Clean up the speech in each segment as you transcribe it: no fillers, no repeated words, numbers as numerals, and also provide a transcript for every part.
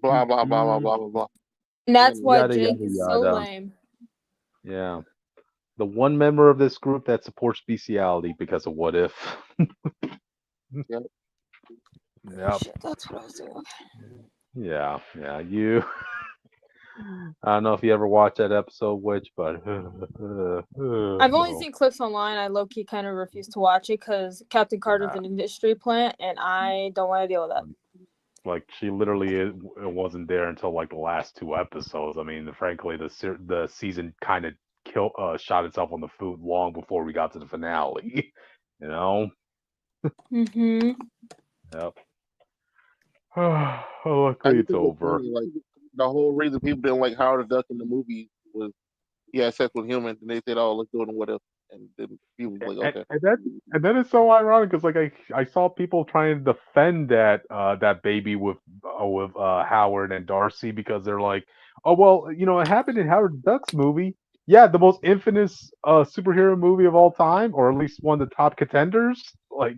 Blah blah blah blah blah blah blah. And that's why Yada Jake yada is so yada. lame. Yeah. The one member of this group that supports bestiality because of What If. Yep. Yep. Shit, that's what I was doing. Yeah. You. I don't know if you ever watched that episode, Witch, but I've only seen clips online. I low-key kind of refuse to watch it because Captain Carter's an industry plant, and I don't want to deal with that. Like she literally it wasn't there until like the last two episodes. I mean, frankly, the season kind of shot itself on the foot long before we got to the finale. You know. Mm-hmm. Yep. Oh, luckily it's over. Funny, like the whole reason people didn't like Howard the Duck in the movie was he had sex with humans, and they said, "Oh, let's do it in What If," and then people was like, "Okay." And then it's so ironic because like I saw people trying to defend that baby with Howard and Darcy because they're like, oh well, it happened in Howard Duck's movie. Yeah, the most infamous superhero movie of all time, or at least one of the top contenders. Like,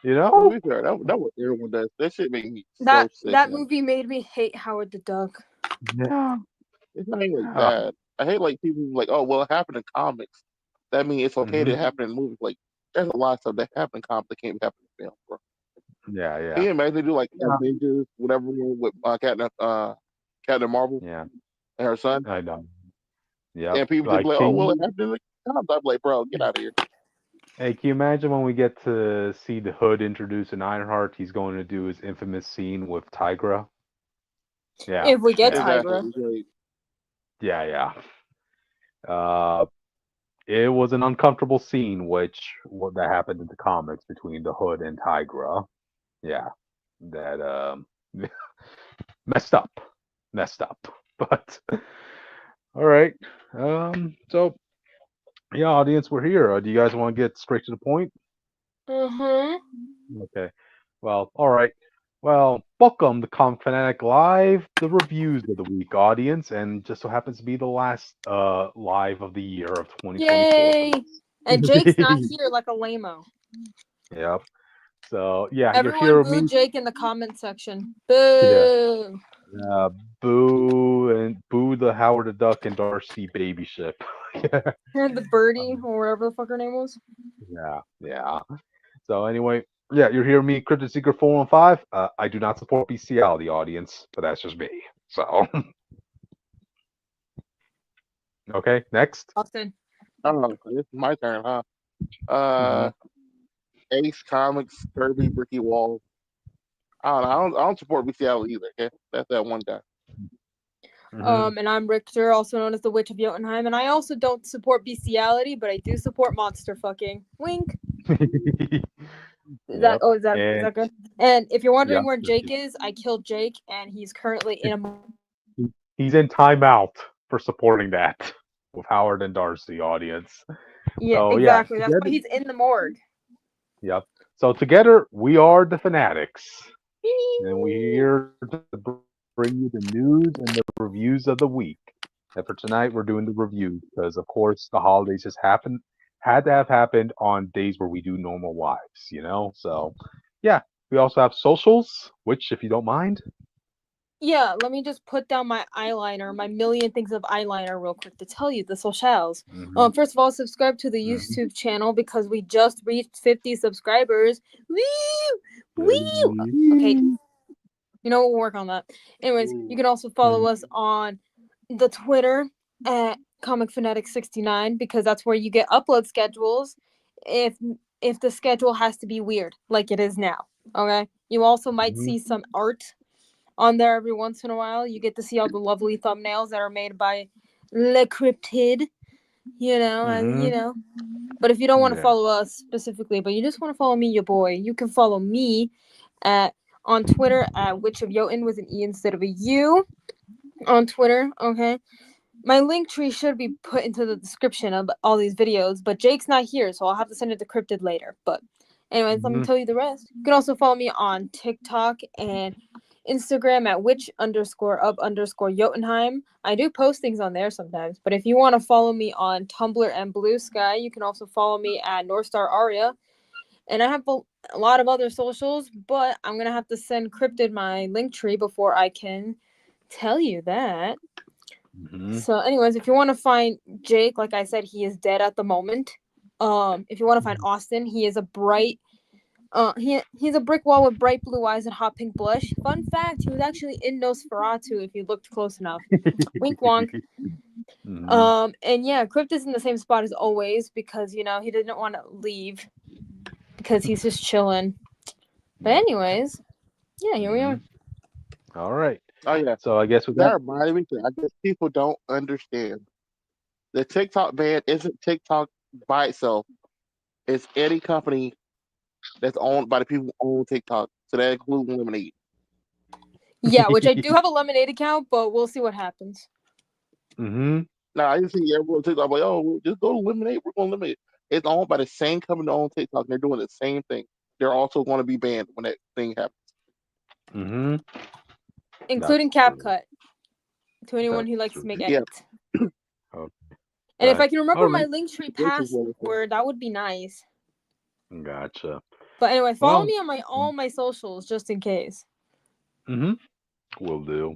To be fair, that what everyone does. That shit made me so sick. That movie made me hate Howard the Duck. Yeah. It's not even like that. I hate like people who like, oh well, it happened in comics. That means it's okay to happen in movies. Like there's a lot of stuff that happened in comics that can't happen in film, bro. Yeah. Can you imagine they do like Avengers, whatever with Captain Marvel Yeah. and her son? I know. Yeah. And people just be like, oh well, it happened in the comics. I'm like, bro, get out of here. Hey, can you imagine when we get to see the Hood introduced in Ironheart? He's going to do his infamous scene with Tigra. Yeah. If we get Exactly. Tigra. Yeah. It was an uncomfortable scene, that happened in the comics between the Hood and Tigra. Yeah, that messed up. But all right. So yeah, audience, we're here. Do you guys want to get straight to the point? Okay. Well, all right. Well, welcome to Phanatic Live, the reviews of the week, audience, and just so happens to be the last live of the year of 2024. Yay! And Jake's not here like a lame-o. Yep. So yeah, everyone you're here boo with me. Jake in the comment section. Boo! Yeah. Boo the Howard the Duck and Darcy baby ship. And the birdie or whatever the fuck her name was. Yeah. So anyway, yeah, you're here with me, Cryptid Secret 415. I do not support bestiality, audience, but that's just me. So okay, next. Austin. Oh, it's my turn, huh? Ace Comics, Kirby, Bricky Wall. I don't support bestiality either. Okay, that's that one guy. And I'm Richter, also known as the Witch of Jotunheim, and I also don't support bestiality, but I do support monster fucking. Wink. Is that good? And if you're wondering where Jake is, I killed Jake, and he's currently in a. He's in timeout for supporting that with Howard and Darcy, audience. Yeah, so, exactly. That's why he's in the morgue. Yep. So together we are the Fanatics, and we're here to bring you the news and the reviews of the week. And for tonight, we're doing the reviews because, of course, the holidays just had to have happened on days where we do normal lives, So, yeah, we also have socials, which, if you don't mind. Yeah, let me just put down my eyeliner, my million things of eyeliner real quick to tell you the socials. First of all, subscribe to the YouTube channel because we just reached 50 subscribers. Woo! Okay. We'll work on that. Anyways, you can also follow us on the Twitter at Comic Fanatic 69 because that's where you get upload schedules if the schedule has to be weird like it is now. Okay? You also might see some art on there every once in a while. You get to see all the lovely thumbnails that are made by Le Cryptid, But if you don't want to follow us specifically, but you just want to follow me, your boy, you can follow me on Twitter at Witch of Jotun with an E instead of a U on Twitter, okay? My link tree should be put into the description of all these videos, but Jake's not here, so I'll have to send it to Cryptid later. But anyways, let me tell you the rest. You can also follow me on TikTok and Instagram at witch_of_Jotunheim. I do post things on there sometimes, but if you want to follow me on Tumblr and Blue Sky, you can also follow me at Northstar Aria. And I have a lot of other socials, but I'm gonna have to send Cryptid my link tree before I can tell you that. So, anyways, if you want to find Jake, like I said, he is dead at the moment. If you want to find Austin, he is a bright. He's a brick wall with bright blue eyes and hot pink blush. Fun fact: he was actually in Nosferatu if you looked close enough. Wink wonk. And yeah, Crypt is in the same spot as always because he didn't want to leave because he's just chilling. But anyways, yeah, here we are. All right. Oh yeah. So I guess we That got. reminded me. I guess people don't understand. The TikTok ban isn't TikTok by itself. It's any company that's owned by the people who own TikTok. So that includes Lemonade. Yeah, which I do have a Lemonade account, but we'll see what happens. Mm-hmm. Now I just see everyone on TikTok like, oh, just go to Lemonade. We're going to Lemonade. It's owned by the same company that owns TikTok. And they're doing the same thing. They're also going to be banned when that thing happens. Mm-hmm. Including CapCut. To anyone who likes to make edits. Yeah. Okay. And if I can remember right. my Linktree password, that would be nice. Gotcha. But anyway, follow me on all my socials just in case. Mm-hmm. Will do.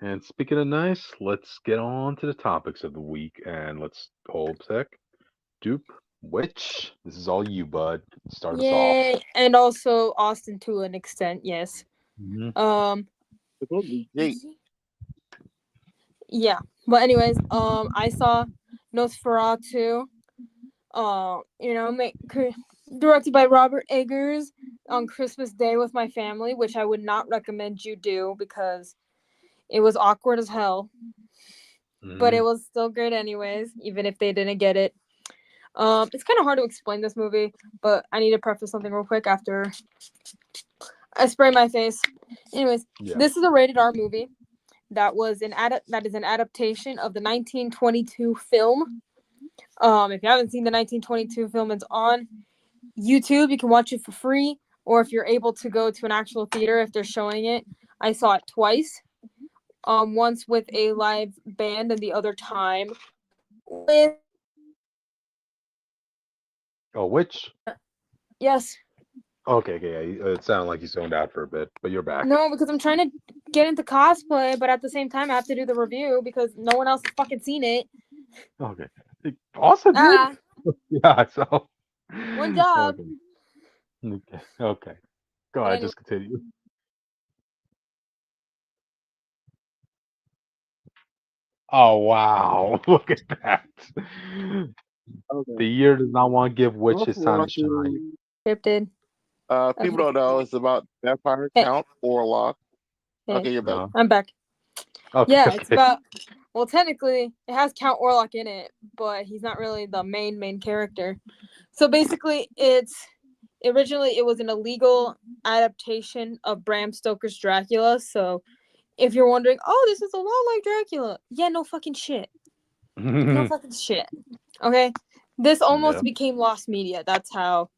And speaking of nice, let's get on to the topics of the week. And let's hold sec. Dupe. Which this is all you, bud. Start us off. Yay! And also Austin to an extent, yes. Supposed to be Jake. Yeah. But anyways, I saw Nosferatu. Directed by Robert Eggers on Christmas Day with my family, which I would not recommend you do because it was awkward as hell. But it was still great anyways, even if they didn't get it. It's kind of hard to explain this movie, but I need to preface something real quick after I spray my face. Anyways, This is a rated R movie that is an adaptation of the 1922 film. If you haven't seen the 1922 film, it's on YouTube. You can watch it for free, or if you're able to go to an actual theater if they're showing it. I saw it twice. Once with a live band, and the other time with. Oh, which? Yes. Okay. It sounded like you zoned out for a bit, but you're back. No, because I'm trying to get into cosplay, but at the same time, I have to do the review because no one else has fucking seen it. Okay. Awesome, dude. Yeah. So. One job. Okay. Go ahead. Just continue. Oh wow! Look at that. Okay. The year does not want to give Witch his time to shine. Scripted. People don't know it's about vampire Count Orlok. Okay, you're back. I'm back. Okay, yeah, it's about. Well, technically, it has Count Orlok in it, but he's not really the main character. So basically, originally it was an illegal adaptation of Bram Stoker's Dracula. So if you're wondering, oh, this is a lot like Dracula. Yeah, no fucking shit. No fucking shit. Okay? This almost became lost media. That's how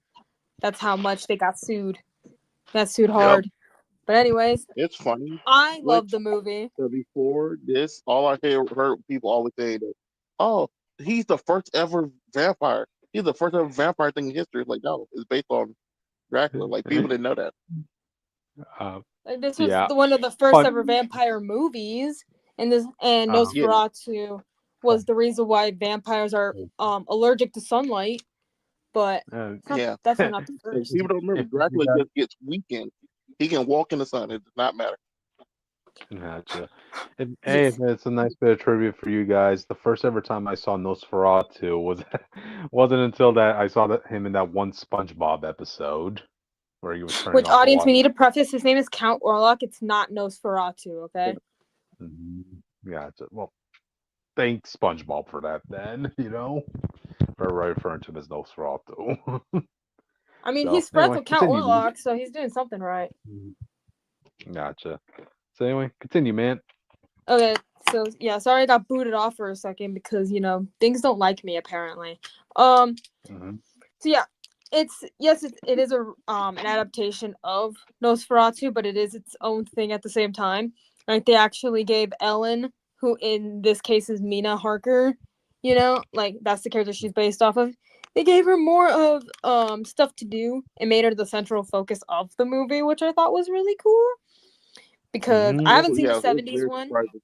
much they got sued. Got sued hard. Yep. But anyways. It's funny. I love the movie. So before this, all I heard people always say that, oh, he's the first ever vampire. He's the first ever vampire thing in history. It's like, no, it's based on Dracula. Like, people didn't know that. This was one of the first ever vampire movies, and Nosferatu was the reason why vampires are allergic to sunlight. But definitely not the first. People don't remember Dracula just gets weakened. He can walk in the sun. It does not matter. Gotcha. Hey, it's a nice bit of trivia for you guys. The first ever time I saw Nosferatu wasn't until that I saw him in that one SpongeBob episode where he was turning. Which audience we need to preface? His name is Count Orlok. It's not Nosferatu. Okay. Gotcha. Well, thank SpongeBob for that. Then for referring to him as Nosferatu. I mean, he's friends with Count Orlok, so he's doing something right. Gotcha. So anyway, continue, man. Okay, so yeah, sorry I got booted off for a second because things don't like me apparently. So yeah, it is an adaptation of Nosferatu, but it is its own thing at the same time. Like they actually gave Ellen, who in this case is Mina Harker, like that's the character she's based off of. they gave her more of stuff to do and made her the central focus of the movie, which I thought was really cool. Because I haven't seen the It was 70s very one. surprising.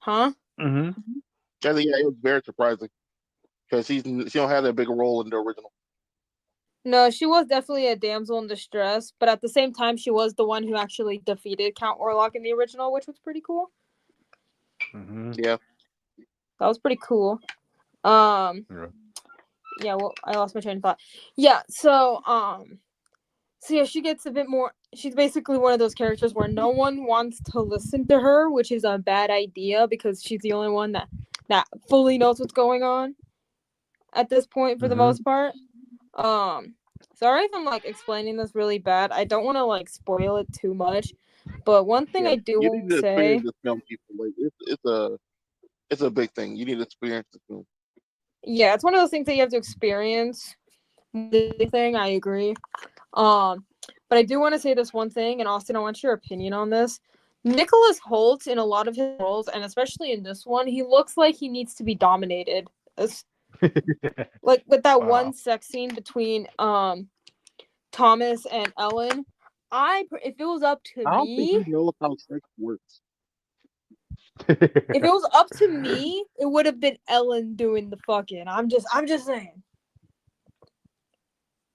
Huh? Mm-hmm. I think it was very surprising because she don't have that big a role in the original. No, she was definitely a damsel in distress, but at the same time, she was the one who actually defeated Count Orlok in the original, which was pretty cool. Mm-hmm. Yeah. That was pretty cool. Yeah, well, I lost my train of thought. Yeah, so yeah, she gets a bit more. She's basically one of those characters where no one wants to listen to her, which is a bad idea because she's the only one that fully knows what's going on at this point for the most part. Sorry if I'm like explaining this really bad. I don't want to like spoil it too much, but one thing I do You need to say, experience this film, people. Like it's a big thing. You need to experience this film. yeah, it's one of those things that you have to experience. The thing I agree. But I do want to say this one thing, and Austin, I want your opinion on this. Nicholas Hoult in a lot of his roles, and especially in this one, he looks like he needs to be dominated. Like with that one sex scene between Thomas and Ellen. If it was up to I don't think me, he knows how sex works. if it was up to me, it would have been Ellen doing the fucking. I'm just saying.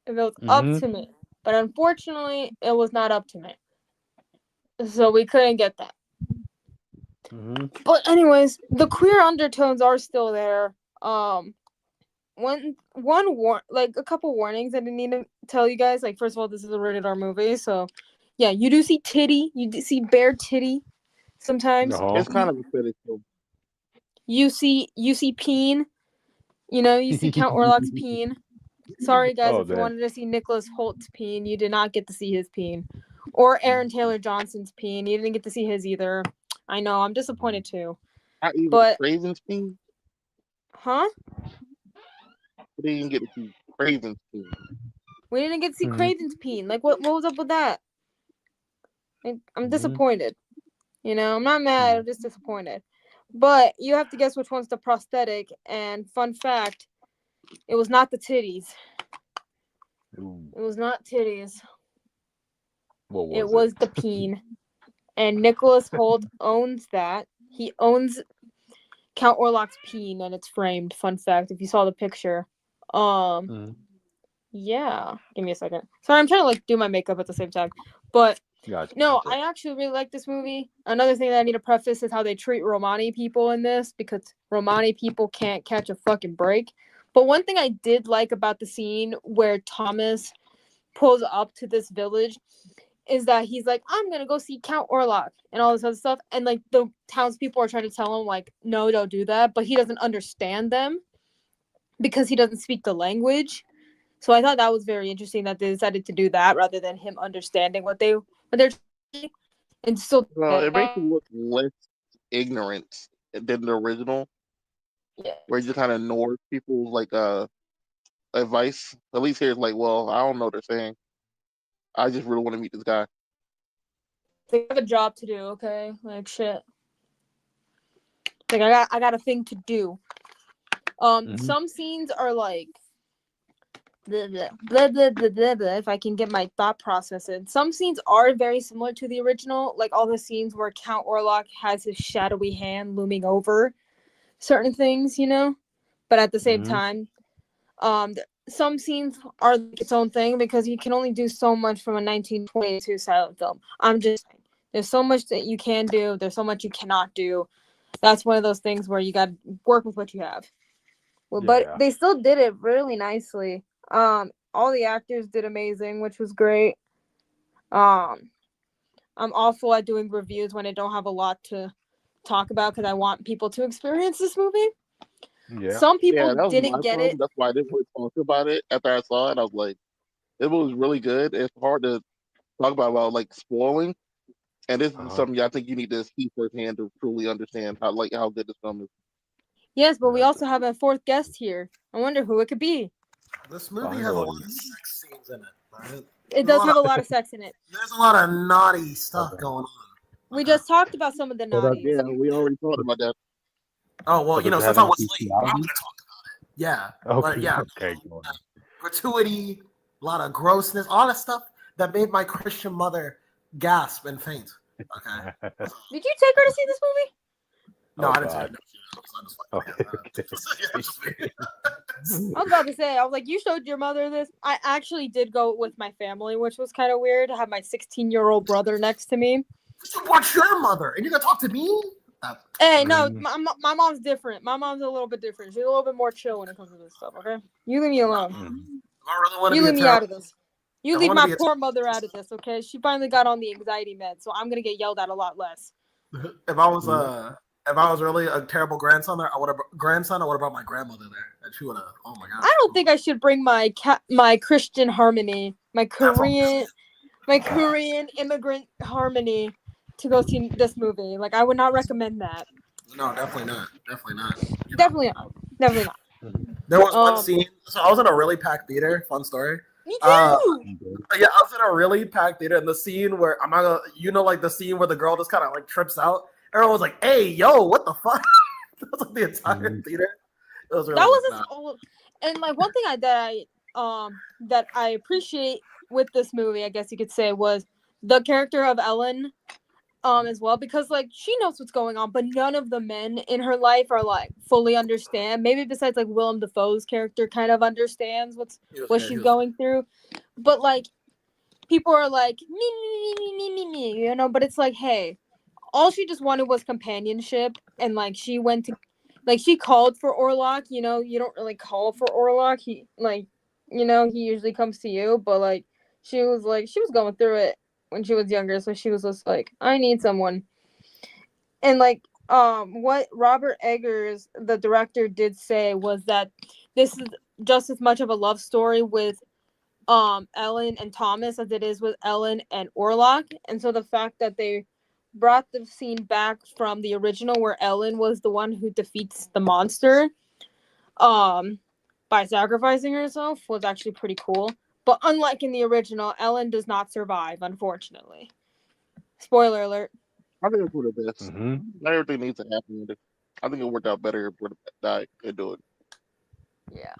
If it was up to me. But unfortunately, it was not up to me. So we couldn't get that. But anyways, the queer undertones are still there. Like a couple warnings I didn't need to tell you guys. Like, first of all, this is a rated R movie, so yeah, you do see titty, you do see bare titty sometimes. It's kind of a fetish film. You see peen. You know, you see Count Orlok's peen. Sorry guys, if you wanted to see Nicholas Holt's peen, you did not get to see his peen. Or Aaron Taylor Johnson's peen. You didn't get to see his either. I know, I'm disappointed too. Not even But Craven's peen? Huh? We didn't get to see Craven's peen. We didn't get to see Craven's peen. Like, what was up with that? I'm disappointed. You know, I'm not mad. I'm just disappointed. But you have to guess which one's the prosthetic. And fun fact, it was not the titties. It was not titties. It was the peen. And Nicholas Hoult owns that. He owns Count Orlok's peen, and it's framed. Fun fact, if you saw the picture. Yeah. Give me a second. Sorry, I'm trying to like do my makeup at the same time. But no, I actually really like this movie. Another thing that I need to preface is how they treat Romani people in this, because Romani people can't catch a fucking break. But one thing I did like about the scene where Thomas pulls up to this village is that he's like, I'm gonna go see Count Orlok and all this other stuff. And like the townspeople are trying to tell him, like, no, don't do that. But he doesn't understand them because he doesn't speak the language. So I thought that was very interesting that they decided to do that rather than him understanding what they're saying. And so it makes him look less ignorant than the original. Yeah. Where he just kind of ignores people's like advice. At least here it's like, well, I don't know what they're saying. I just really want to meet this guy. They have a job to do, okay? Like shit. Like I got a thing to do. Some scenes are like blah blah blah blah blah blah blah, if I can get my thought process in. Some scenes are very similar to the original, like all the scenes where Count Orlok has his shadowy hand looming over certain things, you know? But at the same time, some scenes are like its own thing because you can only do so much from a 1922 silent film. I'm just saying, there's so much that you can do, there's so much you cannot do. That's one of those things where you got to work with what you have. Well, but they still did it really nicely. All the actors did amazing, which was great. I'm awful at doing reviews when I don't have a lot to talk about because I want people to experience this movie. Yeah. Some people didn't get it. That's why I didn't really talk about it. After I saw it, I was like, it was really good. It's hard to talk about like spoiling. And this is something I think you need to see firsthand to truly understand how good this film is. Yes, but we also have a fourth guest here. I wonder who it could be. This movie has a lot of sex scenes in it, right? It does have a lot of sex in it. There's a lot of naughty stuff going on. We just talked about some of the naughties. Yeah, we already talked about that. Oh, well, since I was late, I'm going to talk about it. Yeah, Okay, but yeah, okay. Go on. gratuity, a lot of grossness, all that stuff that made my Christian mother gasp and faint. Okay. Did you take her to see this movie? No, Oh, I didn't say God. that. No, Okay, I was about to say, I was like, you showed your mother this? I actually did go with my family, which was kind of weird. I had my 16-year-old brother next to me. You watch your mother, and you're gonna talk to me? Hey, no, my mom's different. My mom's a little bit different. She's a little bit more chill when it comes to this stuff, okay? You leave me alone. If I really want to You be leave a me out terrible, of this. You I leave wanna my be a- poor mother out of this, okay? She finally got on the anxiety med, so I'm gonna get yelled at a lot less. if I was really a terrible grandson, I would have brought my grandmother there, and she would have. Oh my gosh. I don't think I should bring my Christian harmony, my Korean immigrant harmony to go see this movie. Like, I would not recommend that. No, definitely not. Definitely not. Definitely not. Definitely not. There was one scene. So I was in a really packed theater. Fun story. Me too. Yeah, I was in a really packed theater, and the scene where I'm not gonna, like the scene where the girl just kind of like trips out. Everyone was like, "Hey, yo, what the fuck?" That was like the entire theater. It was really That was his old. And like one thing that I appreciate with this movie, I guess you could say, was the character of Ellen, as well, because like she knows what's going on, but none of the men in her life are like fully understand. Maybe besides like Willem Dafoe's character kind of understands what she's going through, but like people are like me, you know. But it's like, hey, all she just wanted was companionship, and like she went to, like she called for Orlok. You know, you don't really call for Orlok. He like, you know, he usually comes to you, but like she was going through it when she was younger, so she was just like, I need someone. And like what Robert Eggers, the director, did say was that this is just as much of a love story with Ellen and Thomas as it is with Ellen and Orlok. And so the fact that they brought the scene back from the original where Ellen was the one who defeats the monster by sacrificing herself was actually pretty cool. But unlike in the original, Ellen does not survive, unfortunately. Spoiler alert. I think it's for the best. Not everything needs to happen. I think it worked out better for the guy could do it. Yeah.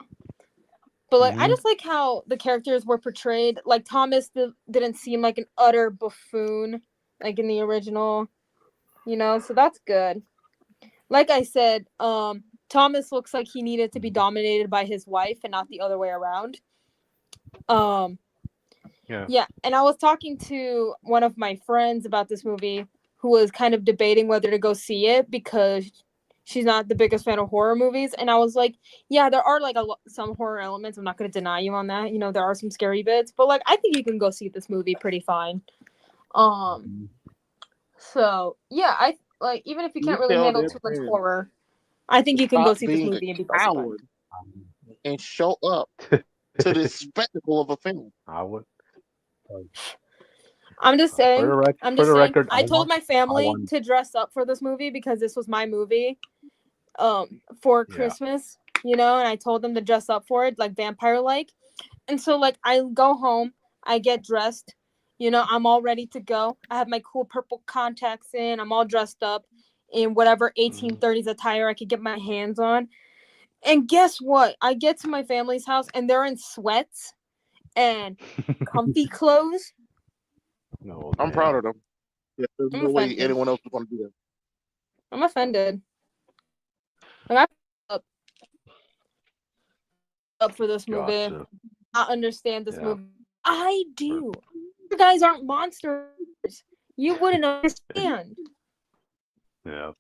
But like, I just like how the characters were portrayed. Like Thomas didn't seem like an utter buffoon, like in the original, you know. So that's good. Like I said, Thomas looks like he needed to be dominated by his wife and not the other way around. Yeah. And I was talking to one of my friends about this movie, who was kind of debating whether to go see it because she's not the biggest fan of horror movies. And I was like, yeah, there are like some horror elements. I'm not going to deny you on that. You know, there are some scary bits, but like, I think you can go see this movie pretty fine. So yeah, I like, even if you can't really handle too much horror, I think you can go see this movie and be coward and show up to this spectacle of a film. I would. I'm just saying. Record, I told my family to dress up for this movie because this was my movie, for Christmas, you know, and I told them to dress up for it, like vampire-like. And so, like, I go home, I get dressed, you know, I'm all ready to go. I have my cool purple contacts in. I'm all dressed up in whatever 1830s attire I could get my hands on. And guess what? I get to my family's house and they're in sweats and comfy clothes. No, I'm proud of them. Yeah, there's no way anyone else is going to do that. I'm offended. Like, I up for this movie. Gotcha. I understand this movie. I do. You guys aren't monsters. You wouldn't understand. Yeah.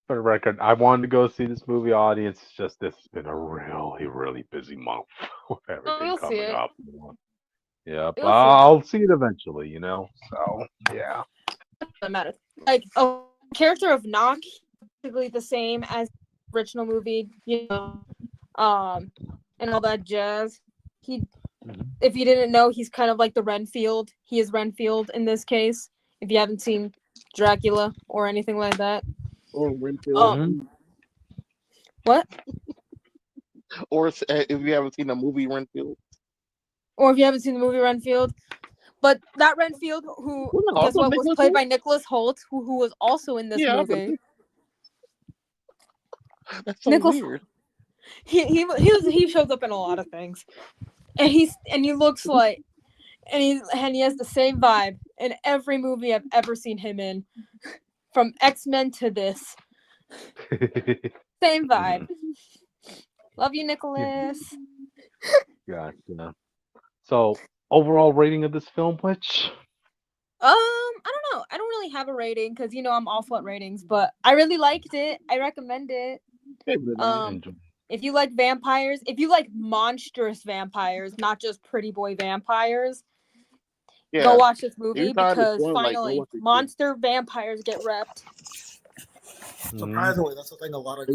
For the record, I wanted to go see this movie, audience. It's just this has been a really, really busy month with everything coming up. Yeah, but I'll see it eventually, you know. So yeah. Doesn't matter. Like a character of Knock, basically the same as the original movie, you know, and all that jazz. If you didn't know, he's kind of like the Renfield. He is Renfield in this case. If you haven't seen Dracula or anything like that. Or Renfield. What? Or if you haven't seen the movie Renfield. Or if you haven't seen the movie Renfield. But that Renfield, who guess what, was played by Nicholas Hoult, who was also in this movie. That's so weird. He shows up in a lot of things, and he looks like, and he has the same vibe in every movie I've ever seen him in, from X-Men to this. Same vibe. Love you, Nicholas. Gotcha. So, overall rating of this film, which? I don't know. I don't really have a rating because I'm awful at ratings, but I really liked it. I recommend it. If you like vampires, if you like monstrous vampires, not just pretty boy vampires, go watch this movie because finally monster vampires get repped. Surprisingly, that's the thing a lot of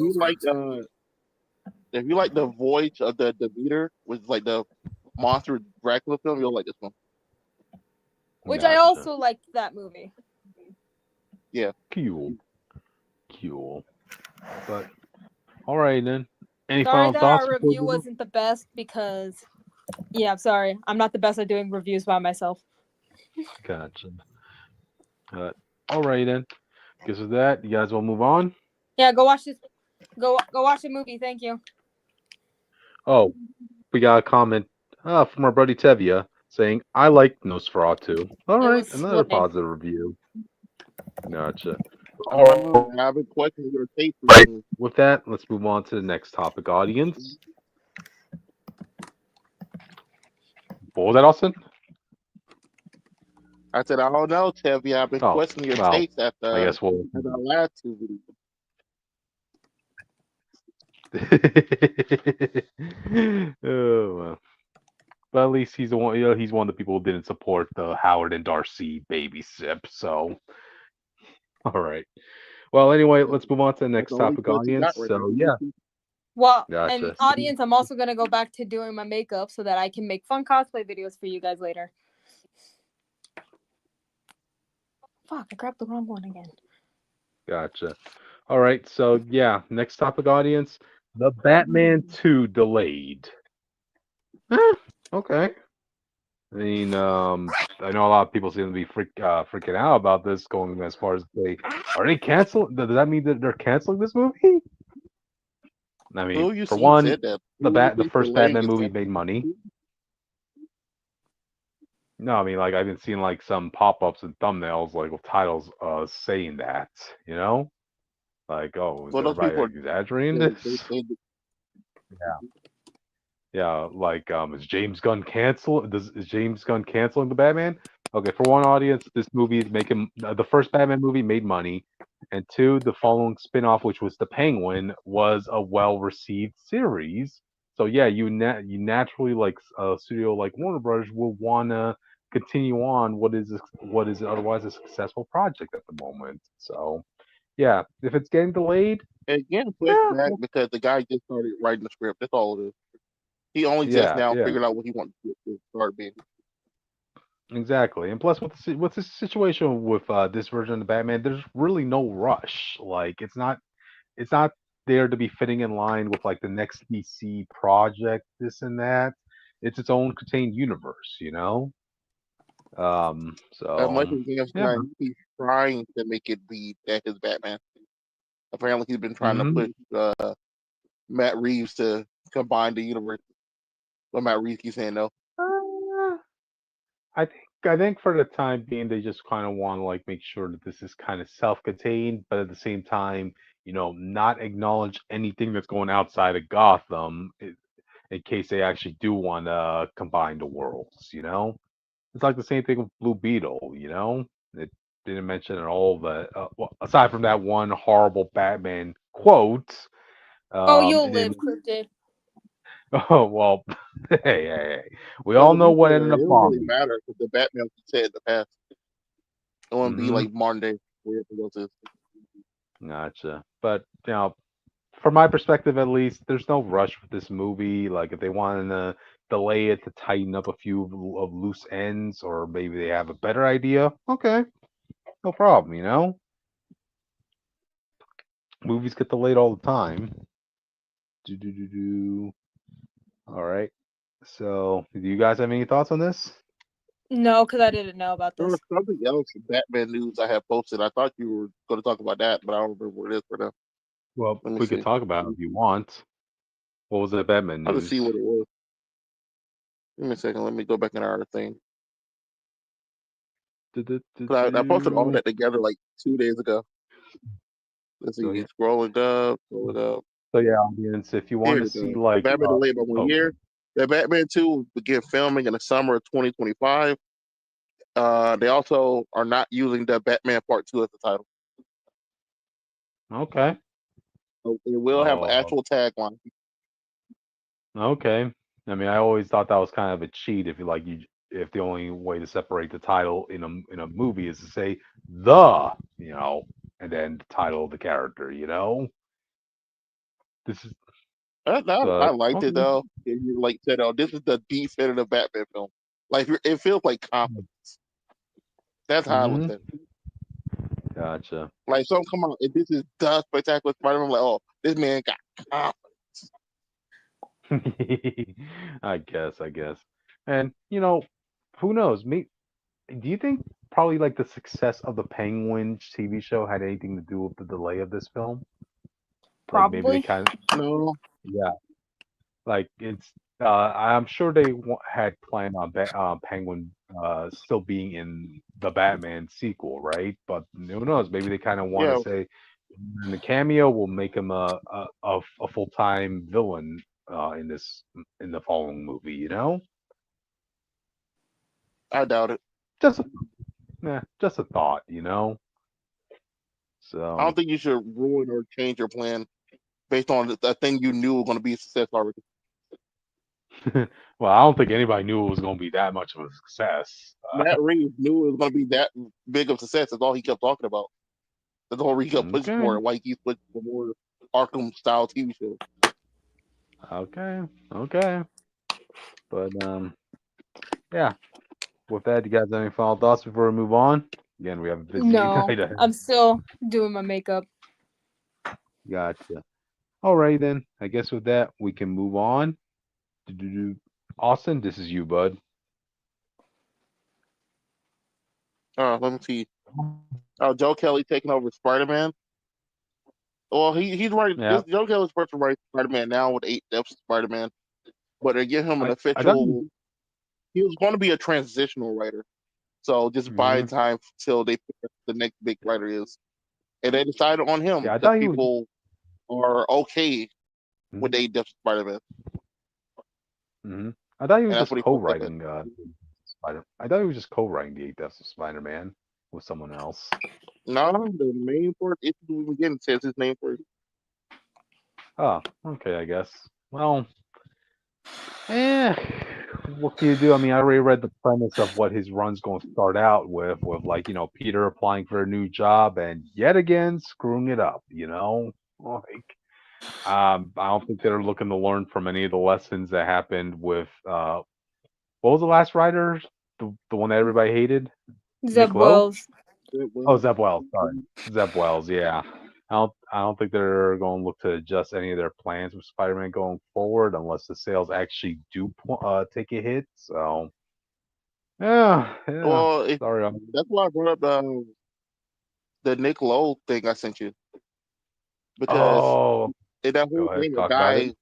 If you like the voice of the Demeter, which is like the monster Dracula film, you'll like this one. Which I also liked that movie. Yeah. Cool. But all right then. Any sorry final that thoughts? Our review wasn't the best because, I'm sorry, I'm not the best at doing reviews by myself. Gotcha. All right then. Because of that, you guys will move on. Yeah, go watch this. Go watch the movie. Thank you. Oh, we got a comment from our buddy Tevia saying, "I like Nosferatu." All right, another positive review. Gotcha. All right. I've been questioning your taste. With that, let's move on to the next topic, audience. What was that, Austin? I said, I don't know, Tevia. I've been questioning your taste after I guess we'll. the last two videos. Oh, well. But at least he's the one. He's one of the people who didn't support the Howard and Darcy baby sip. So, all right. Well, anyway, let's move on to the next topic, audience. So, yeah. Well, and audience, I'm also gonna go back to doing my makeup so that I can make fun cosplay videos for you guys later. Fuck, I grabbed the wrong one again. Gotcha. All right, so yeah, next topic, audience. The Batman 2 delayed. Okay. I mean, I know a lot of people seem to be freaking out about this, going as far as are they canceling? Does that mean that they're canceling this movie? I mean, for one, the first Batman movie made money. No, I mean, like, I've been seeing like some pop-ups and thumbnails like with titles saying that, like, oh, is everybody exaggerating this? Yeah, like, is James Gunn is James Gunn canceling the Batman? Okay, for one, audience, this movie is making the first Batman movie made money, and two, the following spin-off, which was The Penguin, was a well-received series. So yeah, you naturally, like a studio like Warner Brothers, will wanna continue on what is otherwise a successful project at the moment. So yeah, if it's getting delayed, again, pushed back because the guy just started writing the script. That's all it is. He only just now figured out what he wanted to start being. Exactly, and plus with the situation with this version of the Batman, there's really no rush. Like it's not there to be fitting in line with like the next DC project, this and that. It's its own contained universe, So as much as he's trying to make it be that his Batman. Apparently, he's been trying to push Matt Reeves to combine the universe. But Matt Reeves keeps saying no. I think for the time being, they just kind of want to like make sure that this is kind of self-contained, but at the same time, not acknowledge anything that's going outside of Gotham in case they actually do want to combine the worlds. It's like the same thing with Blue Beetle. It didn't mention at all that aside from that one horrible Batman quote. You'll live, Cryptid. Oh well, hey. We all know what ended up bombing. It doesn't really matter because the Batman said in the past. It wouldn't be like modern day where it goes. Gotcha. But from my perspective at least, there's no rush with this movie. Like if they want to delay it to tighten up a few of loose ends, or maybe they have a better idea, okay, no problem. Movies get delayed all the time. All right. So, do you guys have any thoughts on this? No, because I didn't know about this. There was something else in Batman news I had posted. I thought you were going to talk about that, but I don't remember what it is for now. Well, we could talk about it if you want. What was the Batman I'll just see news? what it was. Give me a second. Let me go back in our thing. 'Cause I posted all that together like 2 days ago. Let's So see. yeah, Scrolling up, scrolling up. so yeah, audience, if you want Here to it see goes. like, Batman delayed by 1 year. The Batman 2 will begin filming in the summer of 2025. They also are not using the Batman Part 2 as the title. okay, So it will have an oh, actual tagline. okay. I mean, I always thought that was kind of a cheat. If you like, if the only way to separate the title in a movie is to say the, and then the title of the character. This is I liked it okay. though. You like said, "Oh, this is the definitive Batman film." Like it feels like confidence. That's how I looked Hmm. at it. Gotcha. Like some come out, if this is the spectacular Spider-Man, I'm like, oh, this man got confidence. I guess. And who knows? Me, do you think probably like the success of the Penguin TV show had anything to do with the delay of this film? Like maybe they Probably. kind of, No, yeah, like it's. I'm sure they had planned on Penguin still being in the Batman sequel, right? But who knows? Maybe they kind of want to yeah, say in the cameo, we'll make him a full time villain in the following movie. I doubt it. Just just a thought. I So, don't think you should ruin or change your plan based on the thing you knew was going to be a success already. well, I don't think anybody knew it was going to be that much of a success. Matt Reeves knew it was going to be that big of a success. That's all he kept talking about. That's all he kept pushing Okay, for. Why he keeps pushing for more Arkham style TV shows. okay. But yeah. With that, you guys have any final thoughts before we move on? Again, we have a busy No, night ahead. I'm still doing my makeup. Gotcha. All right, then. I guess with that, we can move on. Do-do-do. Austin, this is you, bud. Let me see. Joe Kelly taking over Spider-Man. Well, he's writing Yeah, this. Joe Kelly's supposed to write Spider-Man now with 8 Deaths of Spider-Man, but they give him an I thought. official. He was going to be a transitional writer, so just buy Mhm. time till they pick up the next big writer is, and they decided on him Yeah, I because thought he was. people are okay with Mhm. 8 Deaths of Spider-Man, Mhm. I thought he and was that's just what he fucked up at. co-writing Spider. I thought he was just co-writing the Eight Deaths of Spider-Man with someone else. No, the main part, if you begin, says his name first. Oh, okay, I guess. Well, Eh, what can you do? I mean, I already read the premise of what his run's going to start out with like, Peter applying for a new job and yet again screwing it up. Like, I don't think they're looking to learn from any of the lessons that happened with, what was the last writer? The one that everybody hated? Nick Zeb Lowe? Wells. Oh, Well, Zeb Wells. Sorry, Zeb Wells. Yeah, I don't think they're going to look to adjust any of their plans with Spider-Man going forward unless the sales actually do take a hit. So yeah. well, Sorry. that's why I brought up the Nick Lowe thing I sent you because Oh, in that go whole ahead. thing, a Talk about it. guy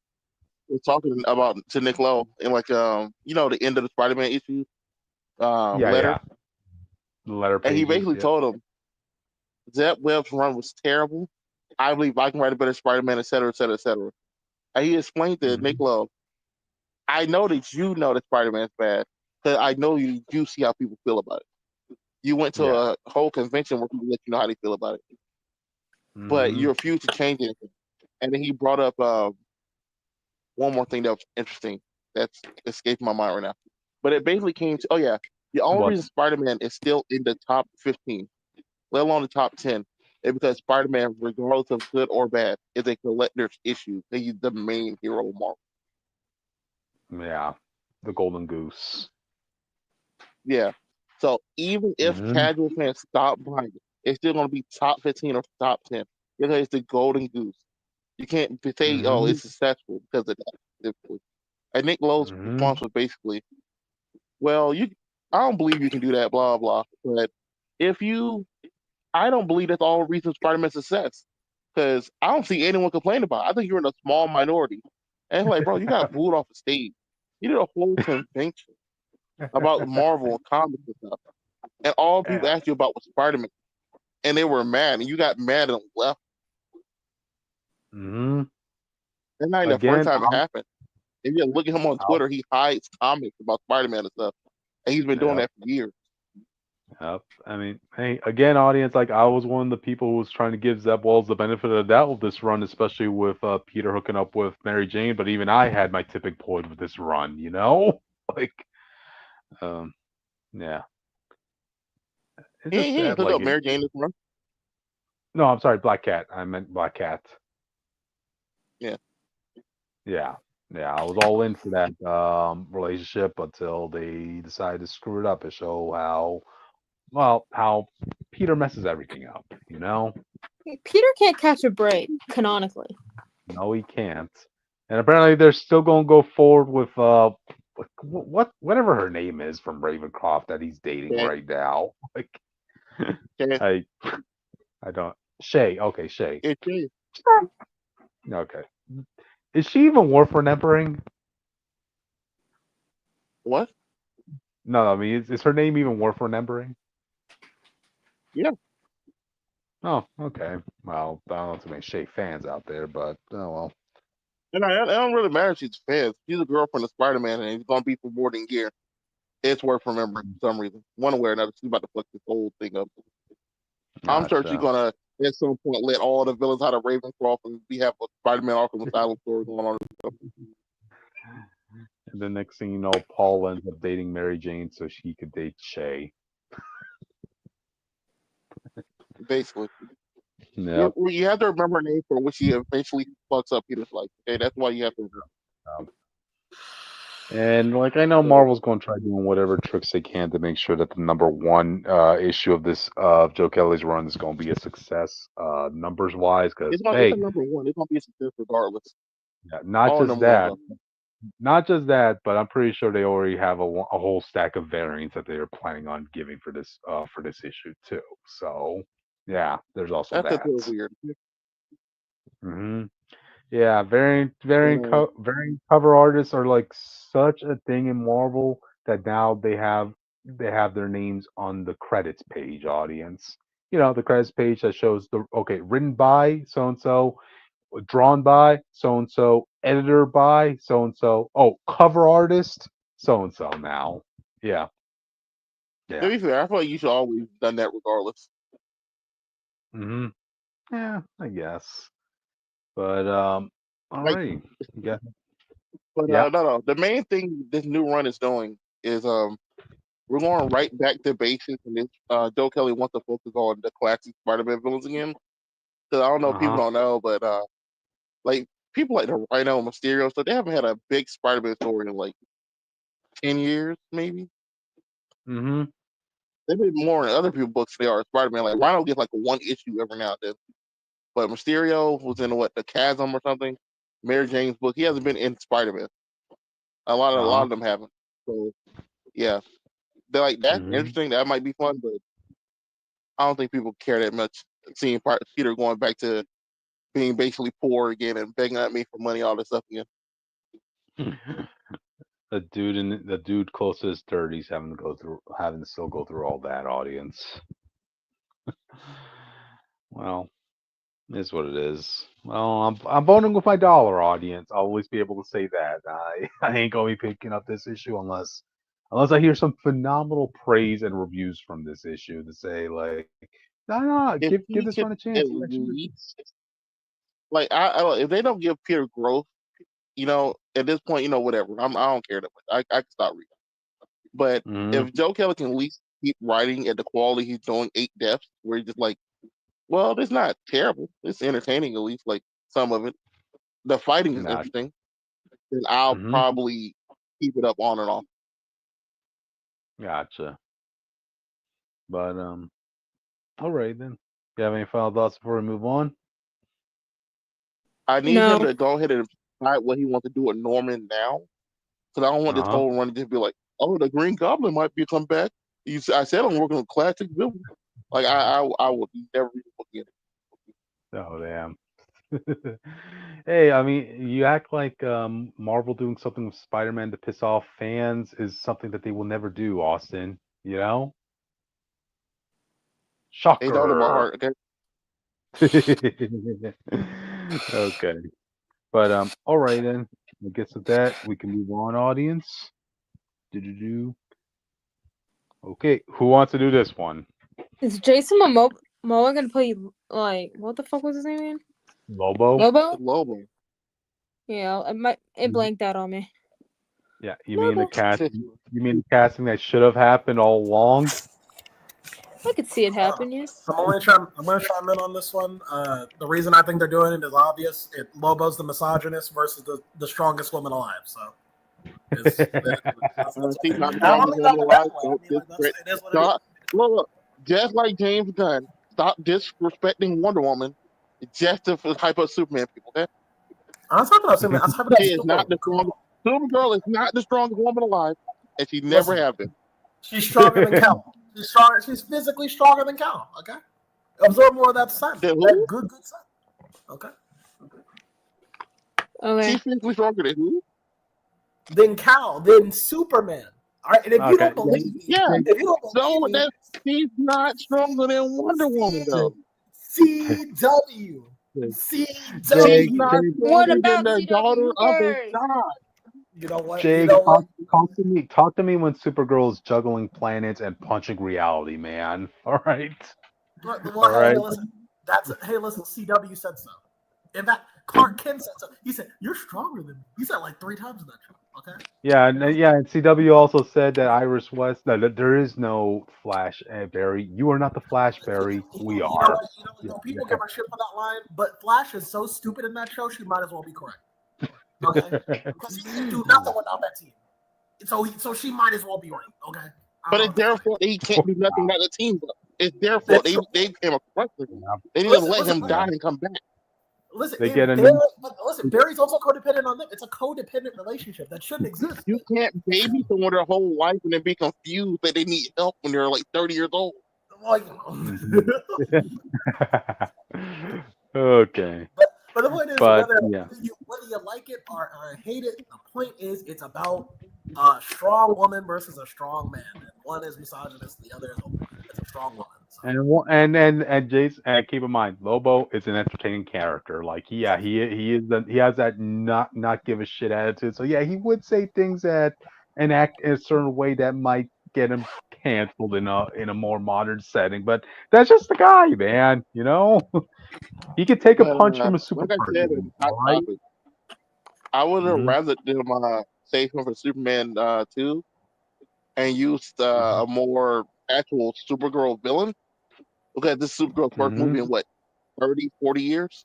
was talking about to Nick Lowe in like the end of the Spider-Man issue Yeah, letter, yeah. The letter and he pages. basically Yep. told him Zeb Webb's run was terrible. I believe I can write a better Spider-Man, et cetera, et cetera, et cetera. And he explained to Nick Hmm. Lowe, I know that you know that Spider-Man's bad because I know you see how people feel about it. You went to Yeah. a whole convention where people let you know how they feel about it, but Hmm. you refuse to change anything. And then he brought up one more thing that was interesting that's escaping my mind right now. But it basically came to, oh yeah, the only What? reason Spider-Man is still in the top 15, let alone the top 10, is because Spider-Man, regardless of good or bad, is a collector's issue. He's the main hero of Marvel. Yeah. The Golden Goose. Yeah. So even if Hmm. casual fans stop buying it, it's still going to be top 15 or top 10 because it's the golden goose. You can't say, oh, Hmm. it's successful because of that. And Nick Lowe's Hmm. response was basically, well, I don't believe you can do that, blah, blah. But if you, I don't believe that's all reason Spider-Man's success because I don't see anyone complain about it. I think you're in a small minority. And it's like, bro, you got booed off the stage. You did a whole convention about Marvel and comics and stuff, and all people Yeah. asked you about was Spider-Man, and they were mad, and you got mad and left. hmm That's not even the first Again, time it happened. If you look at him on I'll, Twitter, he hides comics about Spider-Man and stuff, and he's been doing yep, that for years. yep. I mean, hey, again, audience, like I was one of the people who was trying to give Zeb Wells the benefit of the doubt with this run, especially with Peter hooking up with Mary Jane. But even I had my tipping point with this run, you know? Like, um, yeah, it's just He ain't sad. hook Like, up Mary Jane this month. no, I'm sorry, Black Cat. I meant Black Cat. Yeah, Yeah, yeah, I was all in for that relationship until they decided to screw it up and show how Peter messes everything up. You know, Peter can't catch a break canonically. no, he can't. And apparently, they're still going to go forward with whatever her name is from Ravencroft that he's dating okay, right now. Like, okay. I I don't Shay. Okay, Shay. It's Jay. Okay, is she even worth remembering? What? No, I mean, is her name even worth remembering? Yeah. Oh, okay. Well, I don't know too many Shay fans out there, but oh well. And it don't really matter if she's fast. She's a girlfriend of Spider-Man, and he's gonna be for more than gear. It's worth remembering for some reason. One way or another, she's about to fuck this whole thing up. I'm sure she's Gotcha. gonna at some point let all the villains out of Ravencroft and we have a Spider-Man Arkham Asylum story going on. And the next thing you know, Paul ends up dating Mary Jane so she could date Shay. Basically, Yep. you have to remember her name for which she eventually fucks up Peter's life. Okay, that's why you have to. Um, and like I know So Marvel's going to try doing whatever tricks they can to make sure that the number one issue of this Joe Kelly's run is going to be a success, numbers wise. Because it's hey, a number one. It's gonna be a success regardless. yeah, not All just number ones that, are. but I'm pretty sure they already have a whole stack of variants that they are planning on giving for this issue too. So yeah, there's also That's a that. little weird. hmm Yeah, And variant cover artists are like such a thing in Marvel that now they have their names on the credits page. Audience, you know, the credits page that shows the okay, written by so and so, drawn by so and so, editor by so and so. Oh, cover artist so and so. Now, yeah, to yeah. be fair, I feel like you should always done that regardless. hmm Yeah, I guess. But all Like, right. Yeah, but yeah. no. The main thing this new run is doing is we're going right back to basics, and this Joe Kelly wants to focus on the classic Spider-Man villains again. Because I don't know if Uh people huh. don't know, but like people like the Rhino and Mysterio, so they haven't had a big Spider-Man story in like 10 years, maybe. hmm They've been more in other people's books than they are Spider-Man. Like Rhino gets like a one issue every now and then, but Mysterio was in what the Chasm or something. Mary Jane's book, he hasn't been in Spider-Man. A Uh lot huh. of them haven't. So yeah, they're like that's hmm interesting. That might be fun, but I don't think people care that much seeing Peter going back to being basically poor again and begging at me for money, all this stuff again. The dude close to his 30s having to still go through all that audience. Well, is what it is. Well, I'm voting with my dollar audience. I'll always be able to say that. I ain't gonna be picking up this issue unless I hear some phenomenal praise and reviews from this issue to say like, no, If give he this could run a at chance. He actually did least like if they don't give Peter growth, at this point, whatever. I don't care that much. I can stop reading. But good. if Joe Kelly can at least keep writing at the quality he's doing, 8 depths, where he's just like, well, it's not terrible. It's entertaining at least, like some of it. The fighting is Nah. interesting. Then I'll hmm probably keep it up on and off. Gotcha. But all right then. You have any final thoughts before we move on? I need him No. to go ahead and decide what he wants to do with Norman now, because I don't want Uh this huh. whole run to just be like, oh, the Green Goblin might be come back. I said I'm working on classic villain. Like I would never read the book again. Oh damn. Hey, I mean, you act like Marvel doing something with Spider-Man to piss off fans is something that they will never do, Austin. You know? They don't know my Shocker. heart. Okay. Okay. But all right then. I guess with that we can move on, audience. Do. Okay, who wants to do this one? Is Jason Momoa gonna play like what the fuck was his name again? Lobo? Lobo? Lobo. Yeah, it Mhm. blanked out on me. Yeah, you mean the Lobo. cast? You mean the casting that should have happened all along? I could see it happen, yeah. I'm gonna chime in on this one. The reason I think they're doing it is obvious. Lobo's the misogynist versus the strongest woman alive. So She's not the I don't strongest mean that woman in a bad alive. way. I Don't mean like disrespect. it is what it is. Stop. Look, just like James Gunn, stop disrespecting Wonder Woman just to hype up Superman people. Okay? I'm not talking about Superman. I'm talking about She is not the strongest. Supergirl is not the strongest woman alive, and she never Listen, have been. she's stronger than Cal. She's stronger. She's physically stronger than Cal. Okay, absorb more of that sun. Then That who? good sun. Okay. Okay. She's physically stronger than who? Then Cal. Then Superman. All right. And if you Okay. don't believe me, Yeah. if you don't So believe me, that she's not stronger than Wonder Woman, though. CW. She's Jake, CW. not What stronger than about the daughter CW of a first? god. You know what? You Jake, know what? talk to me. Talk to me when Supergirl is juggling planets and punching reality, man. All right. Well, All hey, right. listen. Listen. CW said so. In fact, Clark Kent said so. He said, "You're stronger than me." He said like 3 times in that show. Okay. Yeah, and CW also said that Iris West. No, that there is no Flash, Barry. You are not the Flash, Barry. We You know are. what? No, people give her shit for that line, but Flash is so stupid in that show. She might as well be correct. Okay. Because he can't do nothing without that team. So she might as well be right. Okay. But it's their fault that he can't do nothing without the team. Though. It's their fault. They came across with him. They need to let him die and come back. Listen, They get a new. Barry's also codependent on them. It's a codependent relationship that shouldn't exist. You can't baby someone their whole life and then be confused that they need help when they're like 30 years old. Like, Okay. but the point is, But whether yeah. you like it or hate it, the point is it's about a strong woman versus a strong man. And one is misogynist, the other is a strong woman. So. And Jason, and keep in mind, Lobo is an entertaining character. Like he has that not give a shit attitude. So yeah, he would say things that and act in a certain way that might get him canceled in a more modern setting. But that's just the guy, man. You know, he could take a But punch from a super like I said, it's person. a hot All right. topic. I would have Mhm. rather did save him for Superman 2 and used a more actual Supergirl villain. Look at this Supergirl's first movie in what, 30, 40 years?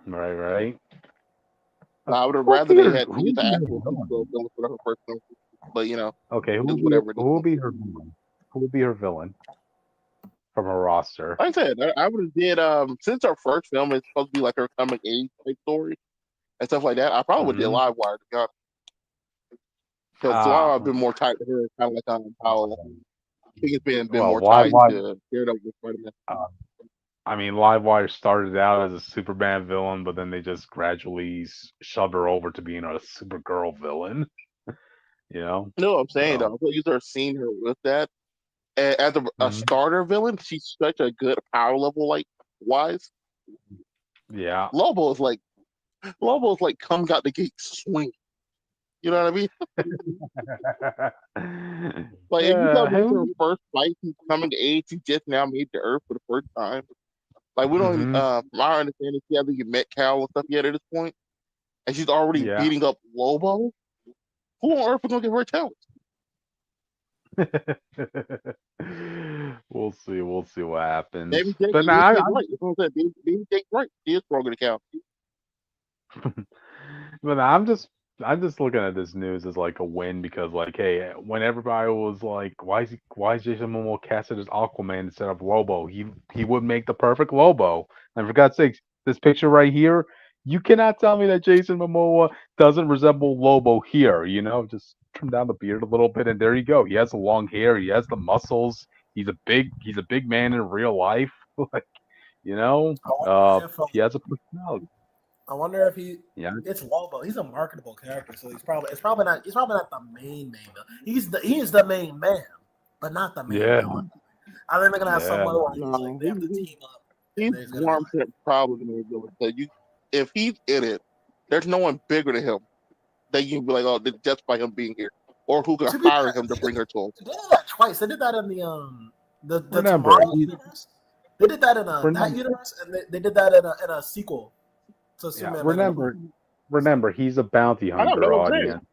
Right. I would have Who rather they would had used the be her actual villain? Supergirl villain for her first movie. But Okay, it's whatever at who this will point. be her villain? Who will be her villain from her roster? Like I said, I would have did since her first film is supposed to be like her coming age type story and stuff like that. I probably would did Mhm. Live Wire to be honest. Because Ah, I've been more tied to her, kind of like how King has been well, more why? tied to Daredevil with Spider-Man. Uh, I mean, Livewire started out as a Superman villain, but then they just gradually shoved her over to being a Supergirl villain. You know, No, I'm saying so though, so you start seeing her with that as a mhm. starter villain. She's such a good power level, like wise. Yeah. Lobo's like comes out the gate swing. You know what I mean? Like if you tell me it's her Who? first fight, she's coming to age. She just now made the Earth for the first time. Like we don't. Hmm. From our understanding, she hasn't even met Cal and stuff yet at this point, and she's already Yeah. beating up Lobo. Who on earth is gonna give her talent? We'll see. We'll see what happens. Maybe Jake, But maybe now, Jake's right. That's what I'm saying. Maybe Jake's right. She is stronger than Cal. but I'm just looking at this news as like a win because like, hey, when everybody was like, why is Jason Momoa casted as Aquaman instead of Lobo? He would make the perfect Lobo. And for God's sakes, this picture right here, you cannot tell me that Jason Momoa doesn't resemble Lobo here. You know, just trim down the beard a little bit, and there you go. He has the long hair. He has the muscles. He's a big man in real life. Like, You know, I wonder if he has a personality. I wonder if he. Yeah, It's Lobo. He's a marketable character, so it's probably not the main villain. He is the main man, but not the main yeah, villain. I think they're gonna have yeah. someone where he's like No, they have to team up, he's and there's gonna be one like percent probably gonna do it. So if he's in it, there's no one bigger than him that you can be like, oh, just by him being here, or who can to be hire fair, him to bring her to him. they did that twice. They did that in the Remember, Tomorrow universe. They did that in that remember, universe, and they did that in a sequel to yeah, Superman Legacy. remember, he's a bounty I don't know hunter what I'm saying. audience.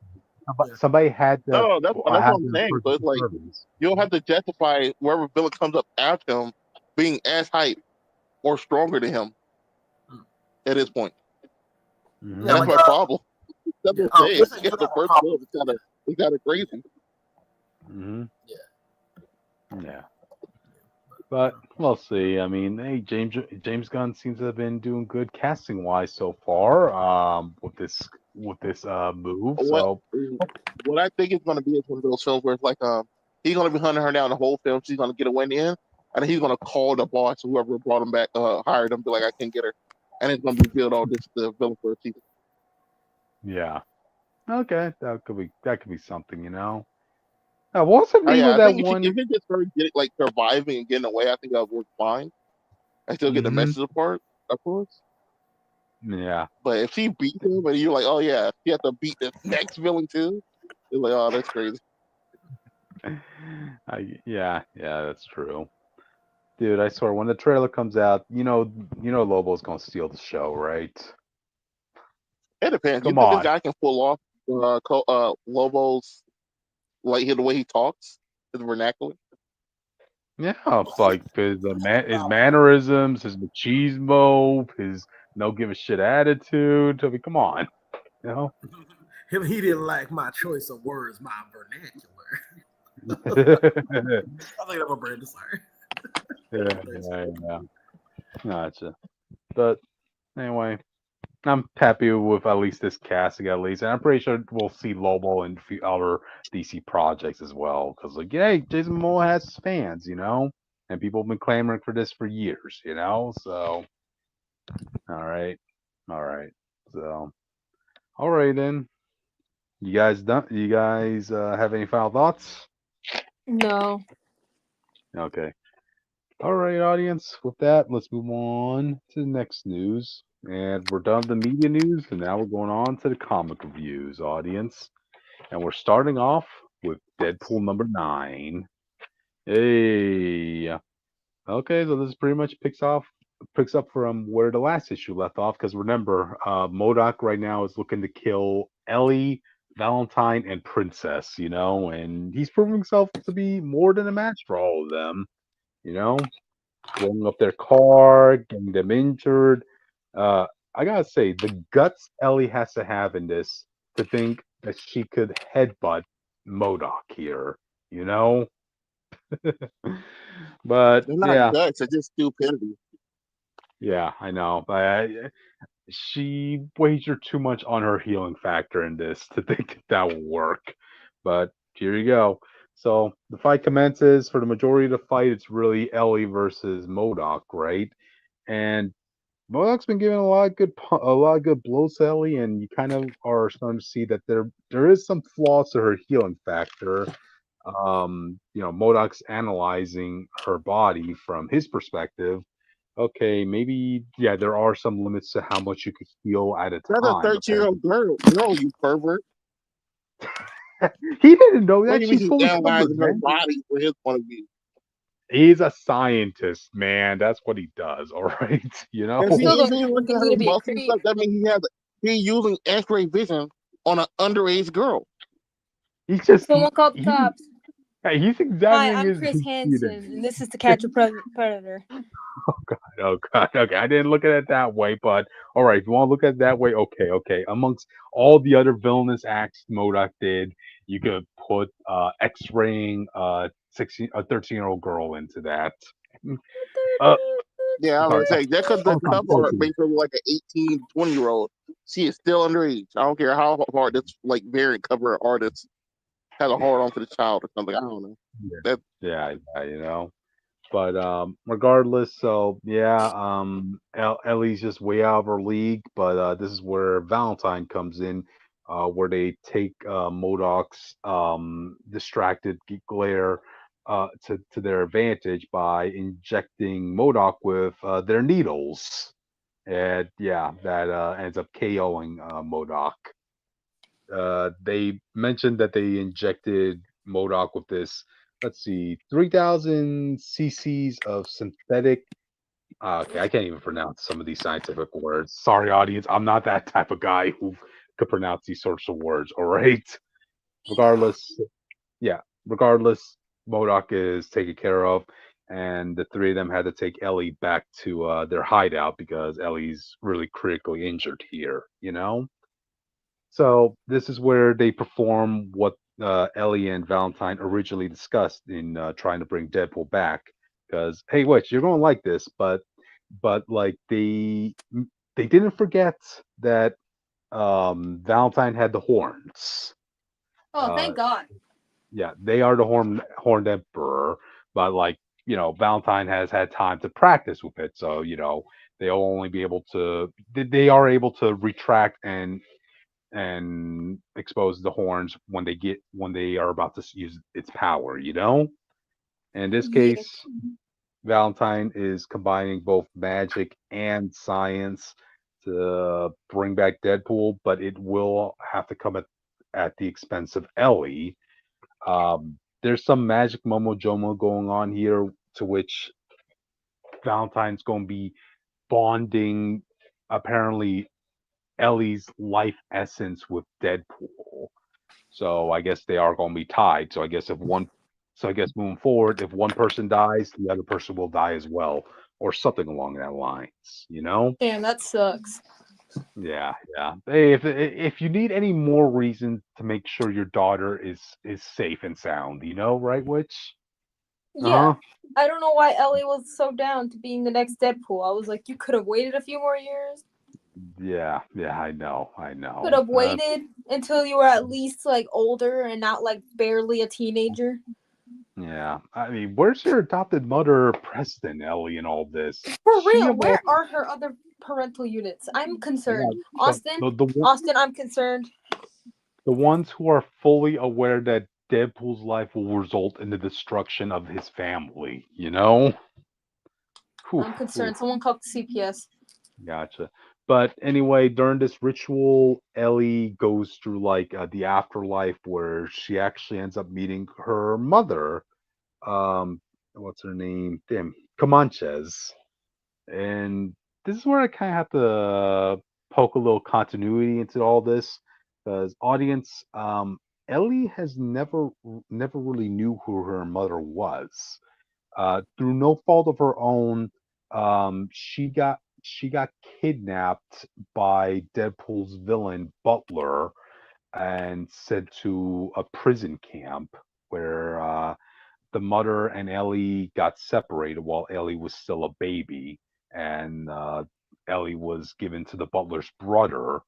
Yeah. Somebody had No, to no, that's what have I'm their saying. So personal it's like servants. you'll have to justify wherever villain comes up after him being as hype or stronger than him Mm. at this point. Hmm. Yeah, That's like my problem. That's yeah. what I'm Oh, saying. you're saying you It's don't the have a first problem. film. It's kind of crazy. Hmm. Yeah. Yeah, but we'll see. I mean, hey, James Gunn seems to have been doing good casting wise so far. With this move. What So what I think is going to be is one of those films where it's like he's going to be hunting her down the whole film. She's going to get a win in, and then he's going to call the boss, whoever brought him back, hired him, be like, I can't get her, and it's going to be revealed all this the villain for a season. yeah, okay, that could be something. Wasn't Oh me yeah, with I that think if one. it just started getting like surviving and getting away, I think that would work fine. I still get the Hmm. message apart, of course. Yeah. But if she beats him, and you're like, oh yeah, she has to beat the next villain too, you're like, oh, that's crazy. Yeah, that's true. Dude, I swear, when the trailer comes out, Lobo's gonna steal the show, right? It depends. You Come think this on. guy can pull off Lobo's like the way he talks, his vernacular? Yeah, like his mannerisms, his machismo, his no give a shit attitude. I mean, come on, you know. He didn't like my choice of words, my vernacular. I think I'm a brand sorry. Yeah. Gotcha. But anyway, I'm happy with at least this casting, at least, and I'm pretty sure we'll see Lobo in other DC projects as well. Because like, hey, Jason Momoa has fans, and people have been clamoring for this for years. So, all right, all right. So, all right then. You guys done? You guys have any final thoughts? No. Okay. All right, audience. With that, let's move on to the next news. And we're done with the media news, and now we're going on to the comic reviews, audience. And we're starting off with Deadpool number 9. Hey. Okay, so this pretty much picks up from where the last issue left off. Because remember, MODOK right now is looking to kill Ellie, Valentine, and Princess. And he's proving himself to be more than a match for all of them. Blowing up their car, getting them injured. I gotta say, the guts Ellie has to have in this to think that she could headbutt MODOK here, you know? But They're not yeah, guts; it's just stupidity. yeah, I know. She wagered too much on her healing factor in this to think that will work. But here you go. So the fight commences. For the majority of the fight, it's really Ellie versus MODOK, right? And MODOK's been giving a lot of good blows to Ellie, and you kind of are starting to see that there is some flaws to her healing factor. MODOK's analyzing her body from his perspective. Okay, maybe yeah, there are some limits to how much you could heal at a That's a time. 13-year-old girl, you pervert. He didn't know What that. do you mean She's he's fully covered, analyzing her man. body for his point of view? He's a scientist, man. That's what he does. All right, you know. If I still if don't he's looking at continue her to be a muscles and creep. stuff, that means he's using X-ray vision on an underage girl. He's just Someone called the he cops. he's Hi, examining I'm his Chris Hansen, students. and this is To Catch a Predator. Oh God, oh God. Okay, I didn't look at it that way, but all right. If you want to look at it that way, okay. Amongst all the other villainous acts MODOK did, you could put X-raying a 13-year-old girl into that. Uh, Yeah, I was sorry. gonna say that because the Okay, cover art okay. makes her look like an 18, 20-year-old. She is still underage. I don't care how hard this like variant cover artist has a hard on for the child or something. I don't know. Yeah, That yeah, you know. But regardless, so yeah, Ellie's just way out of her league. But this is where Valentine comes in, where they take Modoc's distracted glare to their advantage by injecting Modoc with their needles. And yeah, that ends up KOing Modoc. They mentioned that they injected Modoc with this, let's see, 3,000 cc's of synthetic. Okay, I can't even pronounce some of these scientific words. Sorry, audience. I'm not that type of guy who could pronounce these sorts of words. All right. Regardless, yeah, regardless, Modoc is taken care of, and the three of them had to take Ellie back to their hideout because Ellie's really critically injured here, you know? So this is where they perform what Ellie and Valentine originally discussed in trying to bring Deadpool back. Because hey, Witch, you're gonna like this, but like they didn't forget that Valentine had the horns. Oh, Uh, thank God. yeah, they are the horned emperor, but like Valentine has had time to practice with it, so they'll only be able to they are able to retract and expose the horns when they are about to use its power. In this Yeah. case, Valentine is combining both magic and science to bring back Deadpool, but it will have to come at the expense of Ellie. There's some magic momo jomo going on here, to which Valentine's going to be bonding apparently Ellie's life essence with Deadpool. So I guess they are going to be tied. So I guess moving forward, if one person dies, the other person will die as well, or something along that lines. Damn, that sucks. Yeah, yeah. Hey, if you need any more reason to make sure your daughter is safe and sound, right, Witch? Uh Yeah. huh. I don't know why Ellie was so down to being the next Deadpool. I was like, you could have waited a few more years. Yeah, yeah. I Could know. have waited until you were at least like older and not like barely a teenager. Yeah. I mean, where's your adopted mother, Preston, Ellie, in all this? For She real, of all where are her other parental units? I'm Yeah, concerned. the Austin, the the one- Austin, I'm concerned. the ones who are fully aware that Deadpool's life will result in the destruction of his family. Whew, I'm whew. concerned. Someone called CPS. Gotcha. But anyway, during this ritual, Ellie goes through like the afterlife where she actually ends up meeting her mother. What's her name? Damn, Comanches. And this is where I kind of have to poke a little continuity into all this, because audience, Ellie has never really knew who her mother was. Through no fault of her own, she got kidnapped by Deadpool's villain Butler and sent to a prison camp where the mother and Ellie got separated while Ellie was still a baby, and Ellie was given to the butler's brother,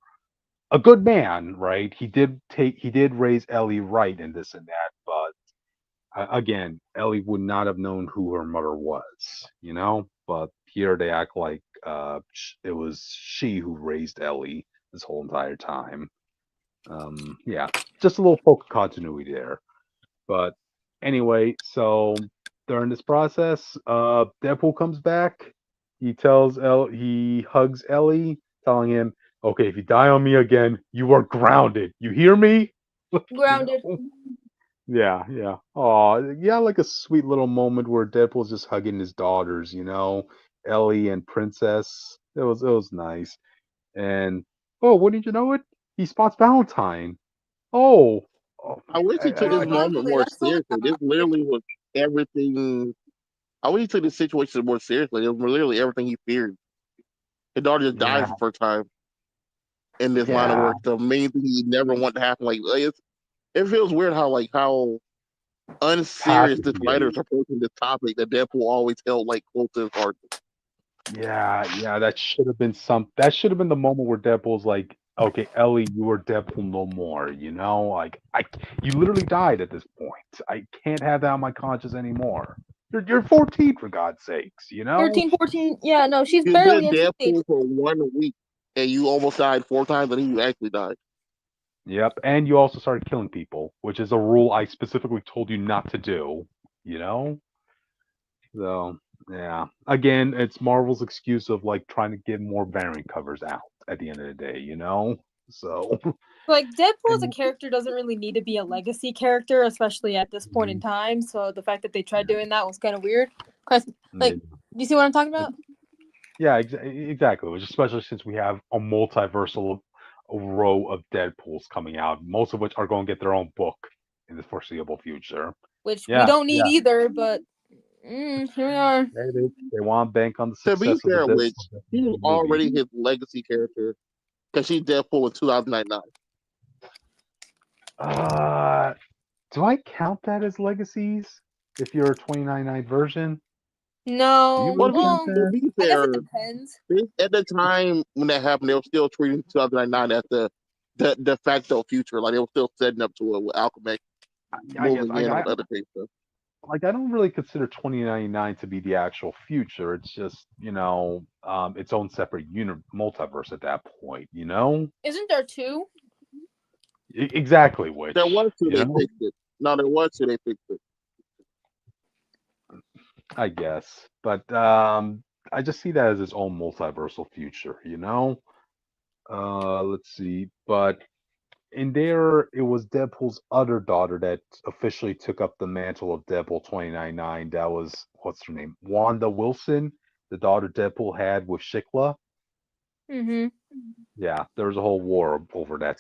a good man, right? He did raise Ellie right and this and that, but again, Ellie would not have known who her mother was. But here they act like it was she who raised Ellie this whole entire time. Yeah, just a little poke of continuity there. But anyway, so during this process, Deadpool comes back. He hugs Ellie, telling him, "Okay, if you die on me again, you are grounded. You hear me?" you Grounded. know? Yeah, yeah. Oh, yeah, like a sweet little moment where Deadpool's just hugging his daughters, Ellie and Princess. It was nice. And oh, wouldn't you know it? He spots Valentine. Oh, oh I wish he took I, this I, moment Lovely. more That's so seriously. This literally was everything. I wish he took this situation more seriously. It was literally everything he feared. His daughter just died yeah, for the first time in this line of yeah. work. The main thing he never want to happen. It feels weird how unserious Happy this he writer is. is approaching this topic that Deadpool always held like close to his heart. Yeah, yeah. That should have been That should have been the moment where Deadpool's like, "Okay, Ellie, you are Deadpool no more." Like you literally died at this point. I can't have that on my conscience anymore. You're 14 for God's sakes, 13, 14. Yeah, no, she's You barely did in teenage. Deadpool for 1 week, and you almost died 4 times, and then you actually died. Yep, and you also started killing people, which is a rule I specifically told you not to do. You know, so yeah. Again, it's Marvel's excuse of like trying to get more variant covers out at the end of the day. So Like Deadpool as a and character doesn't really need to be a legacy character, especially at this point in time. So the fact that they tried doing that was kind of weird. Cause like, you see what I'm talking about? yeah, exactly. Which especially since we have a multiversal row of Deadpools coming out, most of which are going to get their own book in the foreseeable future. Which we Yeah, don't need yeah. either, but here we are. They want to bank on the To be success of the fair, Deadpool which he was movie. already his legacy character because she's Deadpool in 2009. Do I count that as legacies? If you're a 2099 version, do you No, really Well, count well, to that? be I guess fair, it depends. at the time when that happened, they were still treating 2009 as the de facto future. Like they were still setting up to it with Alchemist I guess moving in with other things. I don't really consider 2099 to be the actual future. It's just its own separate multiverse at that point. Isn't there two? Exactly, which There was two, you they know fixed it. No, there was two, they fixed it. I guess, but I just see that as its own multiversal future. Let's see, but in there, it was Deadpool's other daughter that officially took up the mantle of Deadpool 2099. That was, what's her name? Wanda Wilson, the daughter Deadpool had with Shikla. Mm-hmm. Yeah, there was a whole war over that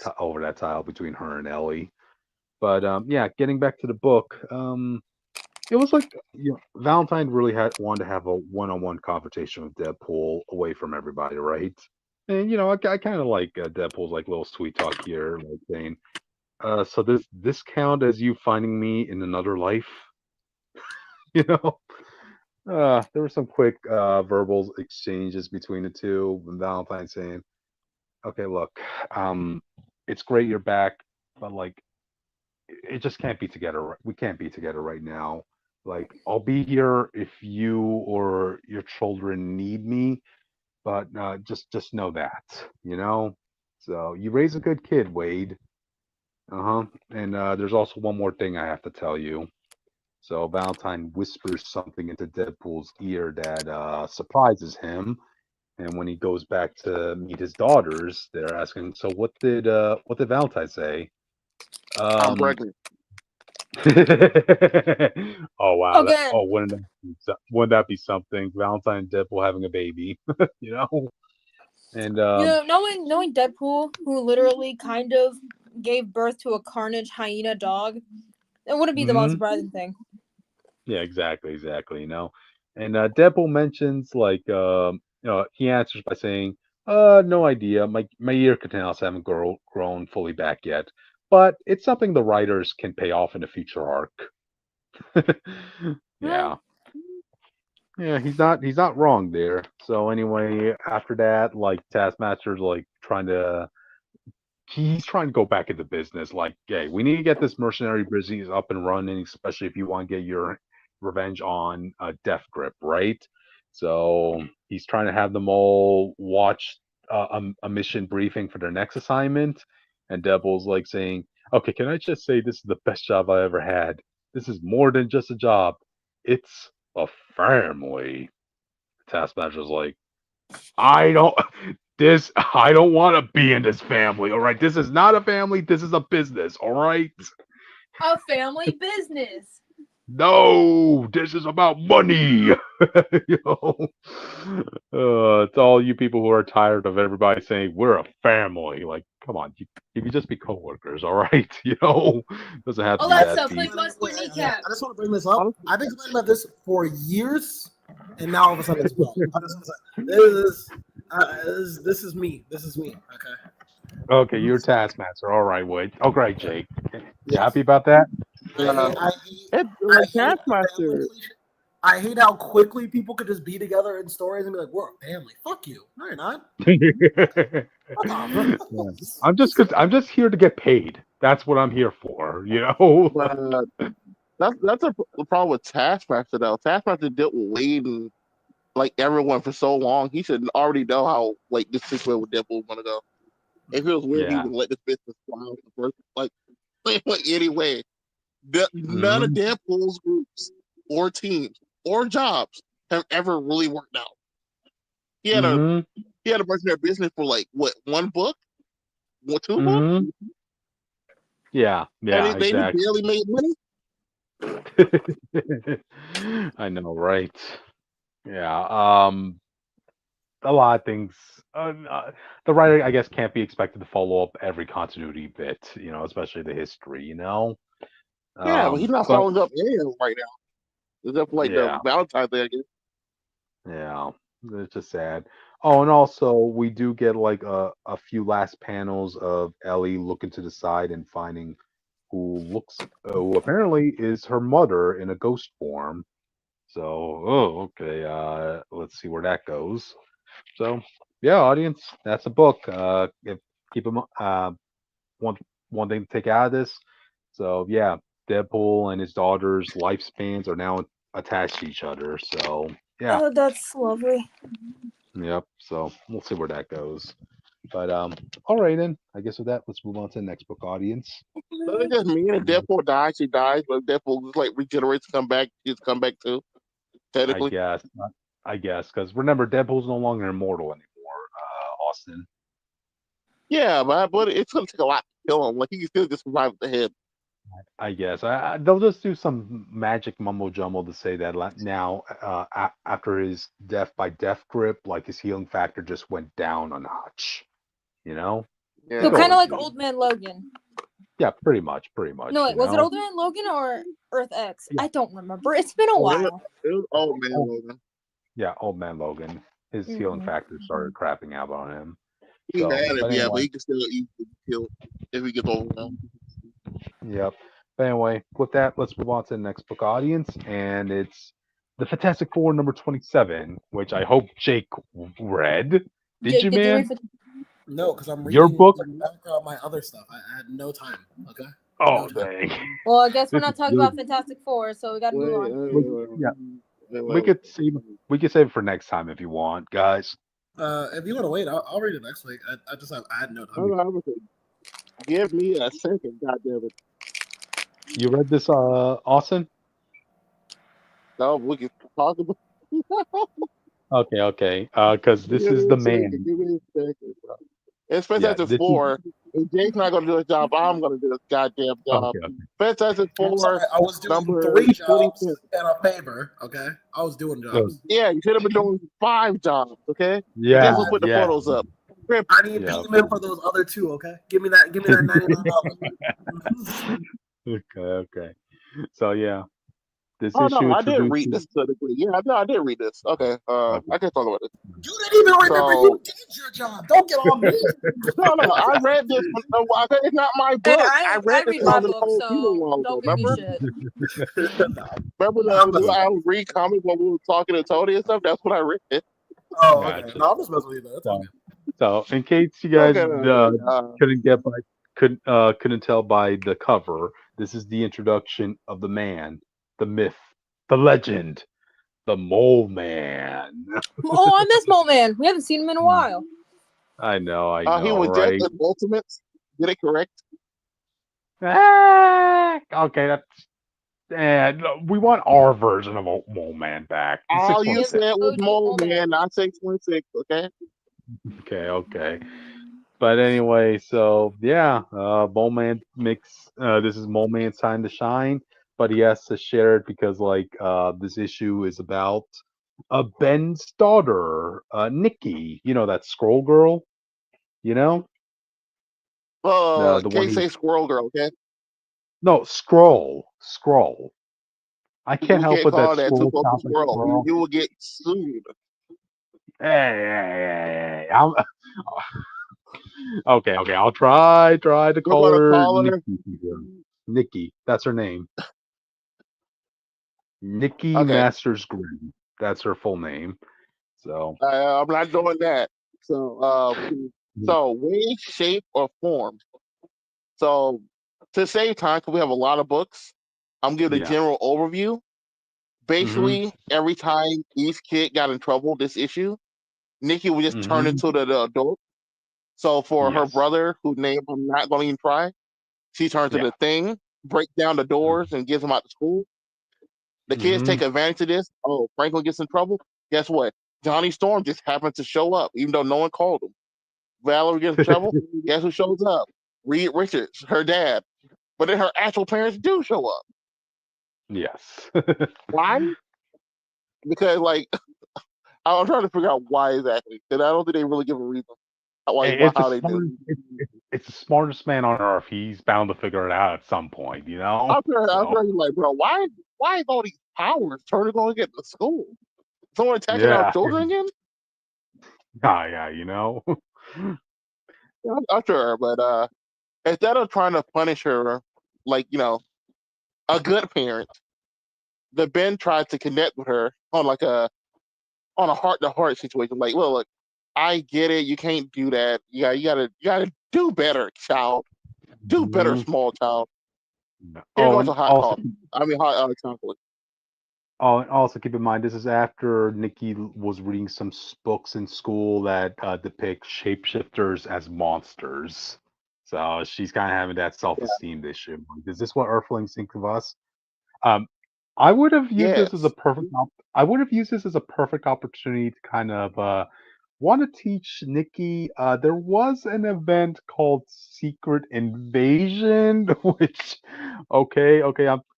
title between her and Ellie. But yeah, getting back to the book, it was like Valentine really wanted to have a one-on-one confrontation with Deadpool away from everybody, right? And I kind of like Deadpool's like little sweet talk here, like saying, so does this count as you finding me in another life? You know, there were some quick verbal exchanges between the two. And Valentine saying, "Okay, look, it's great you're back, but like, it just can't be together. We can't be together right now. Like, I'll be here if you or your children need me, but just know that. So you raise a good kid, Wade. Uh-huh. And there's also one more thing I have to tell you. So Valentine whispers something into Deadpool's ear that surprises him. And when he goes back to meet his daughters, they're asking, "So what did Valentine say?" I'm Um. pregnant. Oh wow! Again, Wouldn't that be something? Valentine and Deadpool having a baby, you know? And knowing Deadpool, who literally kind of gave birth to a carnage hyena dog, it wouldn't be the most mhm. surprising thing. Yeah, exactly. And Deadpool mentions like he answers by saying, no idea. My ear canals haven't grown fully back yet, but it's something the writers can pay off in a future arc." Yeah. Yeah, he's not wrong there. So anyway, after that, like Taskmaster's like he's trying to go back into business. Like, hey, we need to get this mercenary business up and running, especially if you want to get your revenge on Death Grip, right? So he's trying to have them all watch a mission briefing for their next assignment, and Devil's like saying, "Okay, can I just say this is the best job I ever had? This is more than just a job; it's a family." Taskmaster's like, I don't I don't want to be in this family. All right, this is not a family. This is a business. All right. A family business. No, this is about money. you know, it's all you people who are tired of everybody saying we're a family. Like, come on, you can just be coworkers. All right, doesn't have to be that Alexa, play deep. Buster I Kneecap. just want to bring this up. I've been complaining about this for years, and now all of a sudden it's blown. I just want to say, this is me. This is me. Okay. Okay, you're Taskmaster. All right, Wade. Oh, great, Jake. You Yes. happy about that? It's I like hate Taskmaster. I hate how quickly people could just be together in stories and be like, "We're a family." Fuck you. No, you're not. Fuck off, bro. I'm just here to get paid. That's what I'm here for. But that's the problem with Taskmaster though. Taskmaster dealt with Wade and like everyone for so long. He should already know how like this situation with Deadpool want to go. If it was weird, he Yeah. would let this business fly out the first like anyway. None of Mhm. Deadpool's groups or teams or jobs have ever really worked out. He had a Mhm. he had a person in their business for like what, one book, what, two books, Mhm. Yeah. and Yeah. they Exactly. barely made money. I know, right? Yeah. A lot of things. The writer, I guess, can't be expected to follow up every continuity bit. Especially the history. Yeah, but he's not But following up any of them right now. Except for like the yeah. Valentine's Day, I guess. Yeah, it's just sad. Oh, and also we do get like a few last panels of Ellie looking to the side and finding who apparently is her mother in a ghost form. So, oh, okay. Let's see where that goes. So, yeah, audience, that's a book. If keep them one one thing to take out of this. So, yeah, Deadpool and his daughter's lifespans are now attached to each other. So, yeah. Oh, that's lovely. Yep. So we'll see where that goes. But all right then. I guess with that, let's move on to the next book, audience. So it's just me and Deadpool dies, she dies, but Deadpool just like regenerates, come back, he's come back too, I technically. guess. I guess because remember, Deadpool's no longer immortal anymore. Austin. Yeah, but it's gonna take a lot to kill him. Like he can still just survive with the head. I guess they'll just do some magic mumbo jumbo to say that now, after his death by death grip, like his healing factor just went down a notch. You know, Yeah. So Go kind of on, like Pete. Old Man Logan. Yeah, pretty much. No, wait, You was it know. Old Man Logan or Earth X? Yeah. I don't remember. It's been a Oh, while. it was old man Oh, Logan. yeah, old man Logan. His healing Mhm. factor started crapping out on him. He So, mad at but yeah, but anyway. he can still easily be killed if he gets overwhelmed. Yep. But anyway, with that, let's move on to the next book, audience, and it's the Fantastic Four number 27, which I hope Jake read. Did Jake, you, did you man? read? No, because I'm Your reading book? the back of my other stuff. I had no time. Okay, no Oh, time. dang. Well, I guess we're This is not talking your. about Fantastic Four, so we got to move Wait, on. Yeah, wait, we wait, could save. We could save it for next time if you want, guys. If you want to wait, I'll read it next week. I had no time. hold on, give me a second, goddamn it. You read this, Austin? No, we can talk about. Okay. Because this Give is me the a second. man. Give me a second. Bro. It's Yeah, Fantastic this is. Four. If Jake's not gonna do his job, I'm gonna do this goddamn job. Okay. Fantastic I'm sorry, Four I was doing number 3 jobs 26. and a favor. Okay, I was doing So, jobs. Yeah, you should have been doing 5 jobs. Okay. Guess who yeah, put the yeah, photos up? Crip. I need yeah. payment for those other 2. Okay, give me that. Give me that $99. Okay. So yeah, this Oh no, issue I did read introduces. this technically. Yeah, I did read this. Okay, Okay. I can talk about this. You didn't even remember you So did your job. Don't get on me. no, I read this. No, it's not my Hey, book. I read I this read when I my was in book, Cold Fever a so while ago. don't give me Remember? shit. Remember I'm the messing. I would read comics when we were talking to Tony and stuff. That's what I read. Oh, okay. Gotcha. No, I'm just messing with you. Though. That's all So, good. in case you guys Okay. couldn't tell by the cover, this is the introduction of the man, the myth, the legend, the Mole Man. Oh, I miss Mole Man. We haven't seen him in a while. I know, He was just right? in Ultimates. Get it correct? Okay, that's. And we want our version of Mole Man back. The All you Give 616. said was OG Mole Mole Man. Man, not 616. Okay. Okay. But anyway, so yeah, Mole Man makes this is Mole Man's time to shine, but he has to share it because this issue is about Ben's daughter, Nikki. You know that scroll girl. You know the one Can't who say Squirrel Girl. Okay. no scroll. I can't We help can't but that call that too scroll close to sounds like Squirrel. squirrel. You will get sued. Hey, okay. I'll try to We're call gonna her call her. Nikki. Nikki, that's her name. Nikki Okay. Masters Green. That's her full name. So, I'm not doing that. So way, shape, or form. So to save time, 'cause we have a lot of books, I'm giving a Yeah. general overview. Basically, every time each kid got in trouble this issue, Nikki would just turn into the adult. So for her Yes. brother, whose name I'm not going to even try, she turns into Yeah. the thing, break down the doors, and gets him out of school. The kids take advantage of this. Oh, Franklin gets in trouble. Guess what? Johnny Storm just happens to show up, even though no one called him. Valerie gets in trouble. Guess who shows up? Reed Richards, her dad. But then her actual parents do show up. Yes. Why? Because like I'm trying to figure out why exactly. And I don't think they really give a reason It's the how they do. smartest. It's the smartest man on earth. He's bound to figure it out at some point, you know. I'm So sure he's like, bro, why is all these powers turning on to get to school? Someone attacking our yeah, children again? yeah, you know. Yeah, I'm sure, but instead of trying to punish her like, a good parent, the Ben tried to connect with her on a heart to heart situation. Like, well, look, I get it, you can't do that. You gotta do better, child. Do better, Mhm. small child. Here Oh, goes a and hot also, coffee. I mean hot chocolate. and also keep in mind this is after Nikki was reading some books in school that depict shapeshifters as monsters. So she's kind of having that Yeah. self-esteem issue. Like, is this what Earthlings think of us? Um, I would have used this as a Yes. perfect. I would have used this as a perfect opportunity to kind of want to teach Nikki. There was an event called Secret Invasion, which, okay,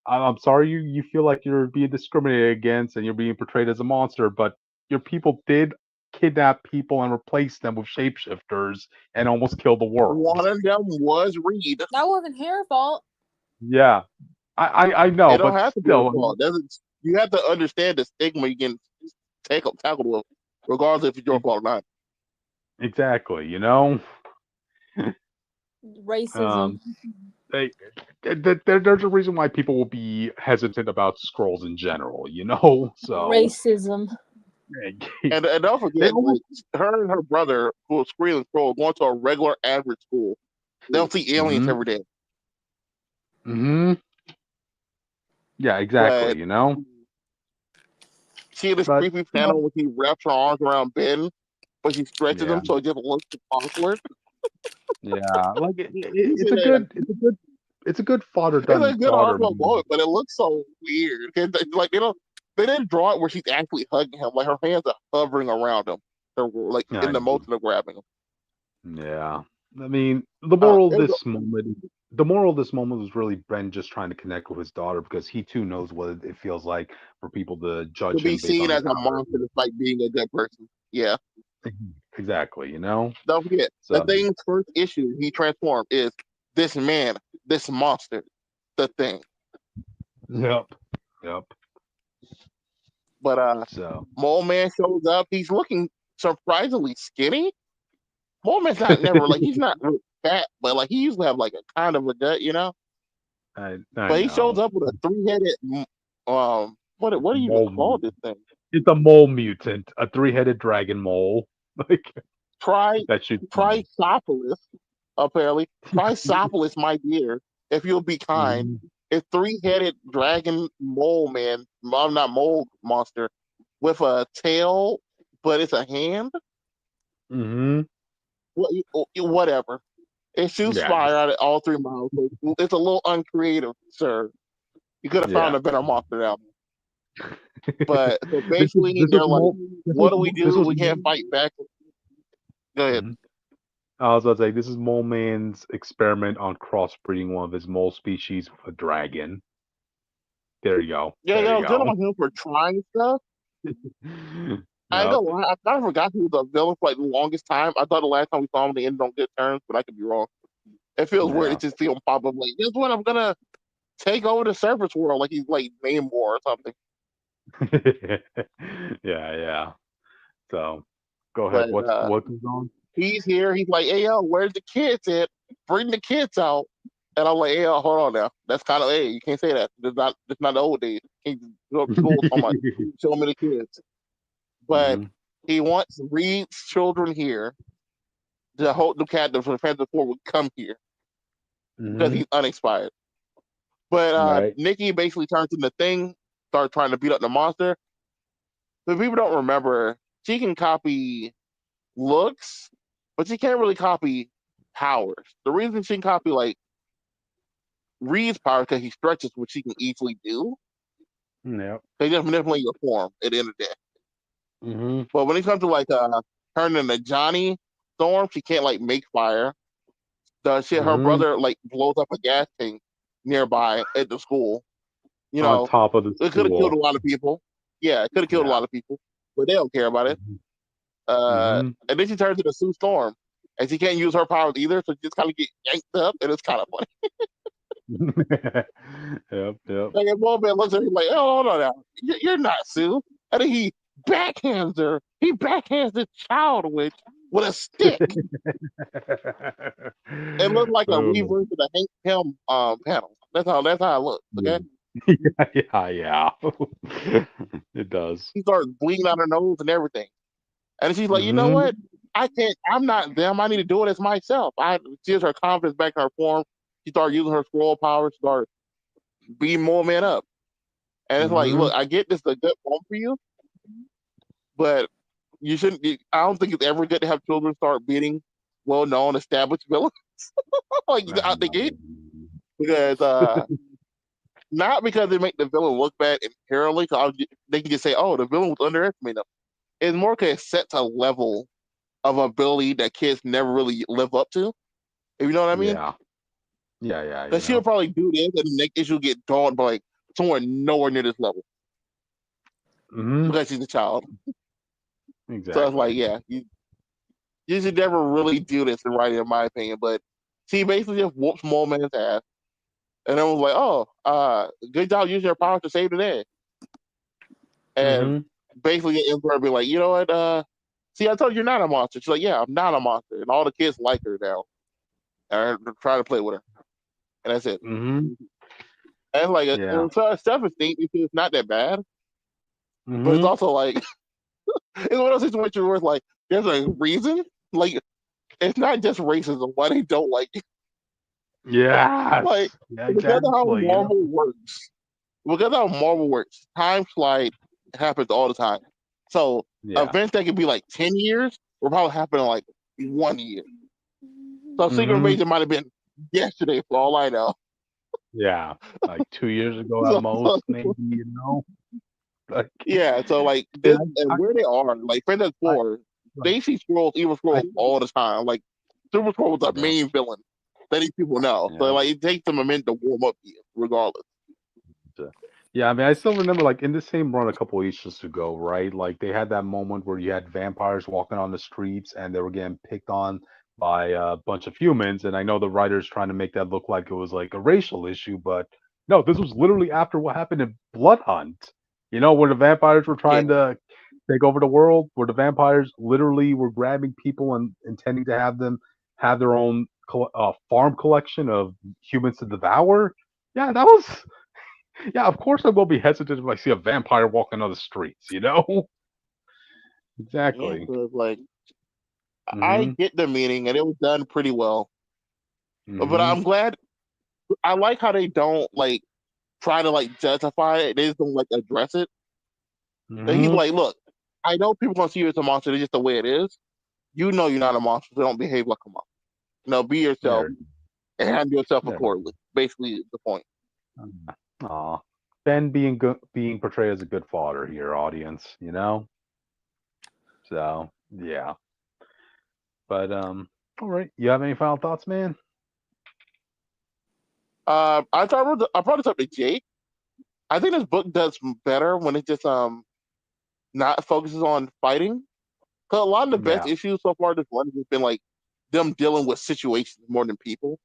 I'm sorry you feel like you're being discriminated against and you're being portrayed as a monster, but your people did kidnap people and replace them with shapeshifters and almost kill the One world. of them was Reed. That wasn't her fault. Yeah, I know, It don't but have to be your still, fault. Doesn't You have to understand the stigma you can tackled with, regardless if it's your fault or not. exactly, you know. Racism. Um, they, there's a reason why people will be hesitant about scrolls in general, you know. So Racism. And don't they forget, almost. like her and her brother, who was Squealing Scroll, going to a regular average school. They don't see aliens Hmm. every day. Hmm. Yeah, exactly. But You know, see this but creepy panel when he wraps her arms around Ben, but she stretches yeah, them so it just looks awkward. yeah. Like You it's see a that? good father It's a done good daughter heartfelt movie. moment, but it looks so weird. Like they didn't draw it where she's actually hugging him. Like her hands are hovering around him. They're like Yeah, in I the know. motion of grabbing him. Yeah. I mean, the moral of this moment was really Ben just trying to connect with his daughter because he too knows what it feels like for people to To judge be him based seen on his as a monster despite being a good person. Yeah. exactly, you know? Don't forget, the So, thing's first issue he transformed is this man, this monster, the thing. yep. Yep. But So, Mole Man shows up. He's looking surprisingly skinny. Mole Man's not never like he's not really fat, but like he usually have like a kind of a gut. I But he shows know. up with a three-headed what do you even Mole call this mutant. thing? It's a mole mutant, a three-headed dragon mole. Like Tri that shoots flames. Trisopolis, apparently. Trisopolis, my dear, if you'll be kind. Mhm. A three-headed dragon mole man, well, not mole monster, with a tail, but it's a hand. Mhm. Whatever. It shoots Yeah. fire out at all 3 miles. So it's a little uncreative, sir. You could have found Yeah. a better monster out. But so basically, This was they're like, mole. "What do we This do? was We can't fight back." Go ahead. Mhm. I was about to say this is Mole Man's experiment on crossbreeding one of his mole species with a dragon. There you go. Yeah, There you good go. on him for trying stuff. I ain't Yep. gonna lie, I kind of forgot he was a villain for like the longest time. I thought the last time we saw him, they ended on good terms, but I could be wrong. It feels weird Yeah. to just see him pop up like, "This one, I'm gonna take over the surface world," like he's like Namor or something. Yeah. Yeah. So, go ahead. But What goes on? he's here. He's like, "Hey, yo, where's the kids at? Bring the kids out." And I'm like, "Hey, yo, hold on now. That's kind of you can't say that. It's not the old days. You can't just go up to school so much. Show me the kids." But Mhm. he wants Reed's children here. The whole the captain for the Fantastic Four would come here because Mhm. he's unexpired. But Right. Nikki basically turns into Thing, starts trying to beat up the monster. But people don't remember she can copy looks, but she can't really copy powers. The reason she can copy like Reed's power because he stretches, which she can easily do. Yep. They just manipulate your form at the end of the day. Mm-hmm. But when it comes to like turning into Johnny Storm, she can't like make fire. The shit her Mm-hmm. brother like blows up a gas tank nearby at the school. You On know, top of the it could have killed a school. lot of people. Yeah, it could have killed a Yeah. lot of people, but they don't care about it. Mm-hmm. And then she turns into Sue Storm, and she can't use her powers either, so she just kind of get yanked up, and it's kind of funny. Yep. Yep. Like, a moment looks at me like, "Oh, hold on now, you're not Sue." And then he backhands her. He backhands the child witch with a stick. It looked like a Oh. reverse of the Hank Pym panel. That's how it looks. Okay, Yeah. It does. she starts bleeding out her nose and everything, and she's like, "You know Mm-hmm. what? I can't. I'm not them. I need to do it as myself." She has her confidence back in her form. She started using her scroll power. She started beating more men up, and it's like, Mm-hmm. look, I get this is a good form for you, but you shouldn't. I don't think it's ever good to have children start beating well-known established villains like out the gate because not because they make the villain look bad inherently. Cause they can just say, "Oh, the villain was underestimated." It's more because it sets a level of ability that kids never really live up to. If you know what I mean? Yeah. Yeah. Because she'll probably do this, and the next issue get dawned by like somewhere nowhere near this level Mm-hmm. because she's a child. So it's like, Exactly. yeah, you should never really do this in writing, in my opinion. But she basically just whoops Moleman's ass, and then was like, "Oh, good job using your powers to save the day." And Mm-hmm. basically, it ends with her being like, "You know what? See, I told you you're not a monster." She's like, "Yeah, I'm not a monster," and all the kids like her now, and they're trying to play with her, and that's it. Mm-hmm. And like, Yeah. self-esteem issue is not that bad, but it's Mm-hmm. also like it's one of those situations where it's like there's a reason. Like, it's not just racism why they don't like you. Yes. Like, Yeah, because of how exactly. Marvel works, time slide happens all the time. So Yeah. events that could be like 10 years will probably happen in like 1 year. So Secret Mm-hmm. Invasion might have been yesterday for all I know. Yeah. Like 2 years ago at So, most, maybe, Like, yeah, so like and this and where they are, like Fantastic I, Four, they see scrolls, evil I, scrolls all the time. Like Super Scroll was the yeah, main villain that these people know. So yeah. like it takes them a minute to warm up to you, regardless. Yeah, I mean, I still remember, like, in the same run a couple issues ago, right? Like, they had that moment where you had vampires walking on the streets and they were getting picked on by a bunch of humans. And I know the writers trying to make that look like it was like a racial issue, but no, this was literally after what happened in Blood Hunt. Where the vampires were Yeah, trying to take over the world, where the vampires literally were grabbing people and intending to have them have their own farm collection of humans to devour. Yeah, that was. Yeah, of course I will be hesitant if I see a vampire walking on the streets. yeah. Exactly. So it's like I Mhm. get the meaning, and it was done pretty well. But Mhm. I'm glad. I like how they don't like try to like justify it. They just don't like address it. And he's Mhm. like, "Look, I know people gonna see you as a monster. It's just the way it is. You know you're not a monster, so don't behave like a monster. Be yourself There. and handle yourself There. accordingly." Basically, is the point. Aw. Ben being portrayed as a good father here, audience. So yeah. But all right. You have any final thoughts, man? I brought this up to Jake. I think this book does better when it just not focuses on fighting. Cause a lot of the best Yeah. issues so far this one has been like them dealing with situations more than people.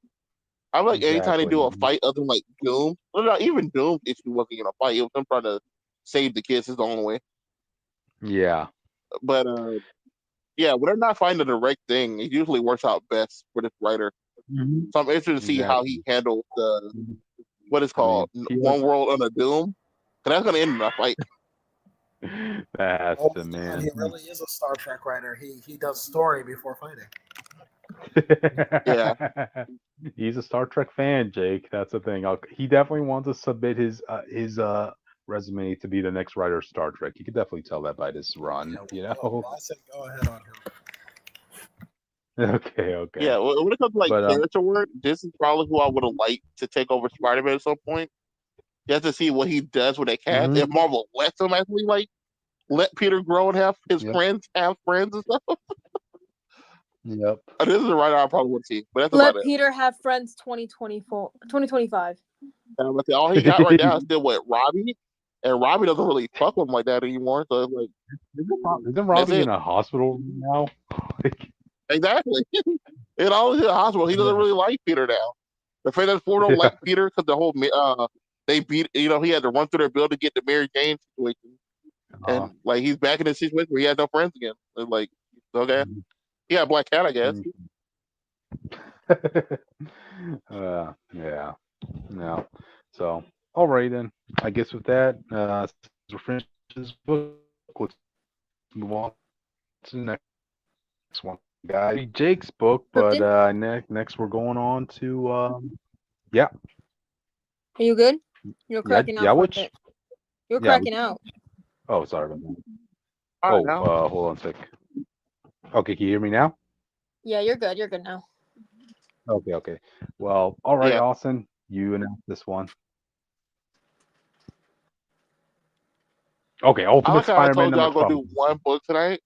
I feel like anytime they Exactly. do a fight other than like Doom, well, not even Doom's issue wasn't even a fight. It was them trying to save the kids his own way. Yeah. But yeah, when they're not finding the direct thing, it usually works out best for this writer. Mhm. So I'm interested to see how he Exactly. handles the what is I called mean, he One World Under Doom. Cause that's gonna end in a fight. that's Oh the my god, man. he really is a Star Trek writer. He does story before fighting. Yeah. He's a Star Trek fan, Jake. That's the thing. He definitely wants to submit his resume to be the next writer of Star Trek. You could definitely tell that by this run, you know. Well, I said go ahead on him. Okay, okay. Yeah, when it comes to like But character work, this is probably who I would have liked to take over Spider-Man at some point, just to see what he does with that cast. mhm, If Marvel lets him actually like let Peter grow and have his yep, friends have friends and stuff. yep. This is the writer I probably would see, but that's about Let it. Peter have friends 2024, 2025. And I'm gonna say all he got right now is still what Robbie, and Robbie doesn't really fuck with him like that anymore. So it's like Isn't that's Robbie in it. a hospital now? Like, Exactly. It always in the hospital. He doesn't yeah, really like Peter now. The Fantastic Four don't yeah. like Peter because the whole they beat he had to run through their building to get the Mary Jane situation, Uh, and like he's back in a situation where he has no friends again. It's like okay, he got Black Cat, I guess. mhm. Yeah. No. So, all right then. I guess with that, since we're finished this book, let's move on to the next one. Guys, Jake's book, but Cryptid, next we're going on to yeah, are you good? You're yeah, cracking yeah. out for a Which bit. You're yeah. cracking out. Oh, sorry about that. All right Oh, now. hold on a sec. Okay, can you hear me now? Yeah, you're good. You're good now. Okay, okay. Well, all right, Yeah, Austin, you announce this one. Okay, I Ultimate like how I Spider-Man told you I number was gonna 12. do one book tonight.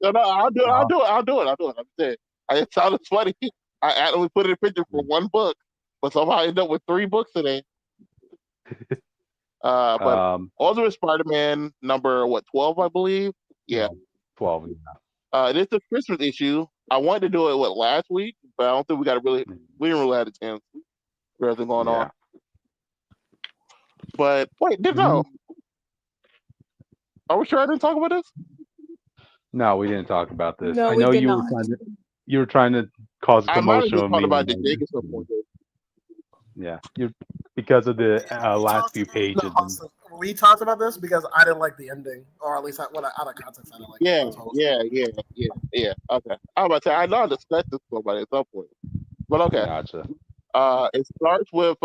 No, I'll do it. I'll Uh-huh. do it. I'll do it. I'll do it. I'm saying. It sounded funny. I actually put in a picture for one book, but somehow I ended up with three books today. But Um, Ultimate Spider-Man number 12, I believe. Yeah. 12. This is a Christmas issue. I wanted to do it last week, but I don't think we didn't really have a chance for everything going on. Yeah. But wait, Mhm. are we sure I didn't talk about this? No, we didn't talk about this. No, I we know did you were not. trying to cause a I might have commotion just with talked me. about the Like, Jake at some point. yeah, you because of the We last talked few about pages. Austin, we talked about this because I didn't like the ending, or at least out of context, I didn't like it. Yeah, That's what I was yeah. Okay. I was about to say I know I discussed this with somebody at some point. But okay. Gotcha. It starts with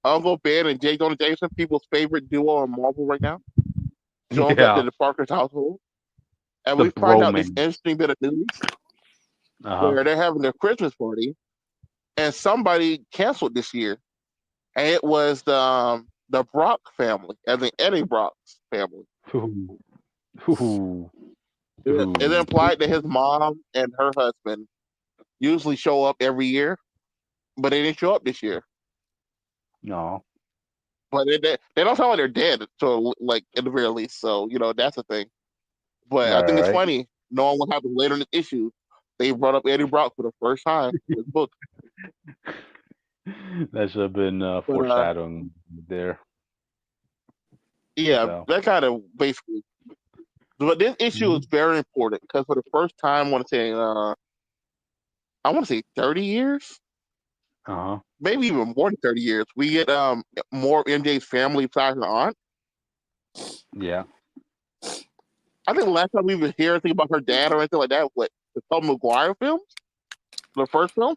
Uncle Ben and J. Jonah Jameson, people's favorite duo in Marvel right now, showing up to Yeah, the Parker's household. And the we find out this bromance. interesting bit of news Uh-huh. where they're having their Christmas party and somebody canceled this year. And it was the Brock family, as in Eddie Brock's family. Ooh. Ooh. It Ooh. implied that his mom and her husband usually show up every year, but they didn't show up this year. No. But they don't sound like they're dead, so like at the very least. So that's the thing. But I think it's Right. funny knowing what happens later in the issue. They brought up Eddie Brock for the first time in this book. That should have been But foreshadowing there. yeah, So. that kind of basically. But this issue is Mhm. very important because for the first time, I want to say 30 years, Uh-huh. maybe even more than 30 years. We get more of MJ's family besides her aunt. Yeah. I think the last time we even hear anything about her dad or anything like that, what the Tom McGuire films, the first film,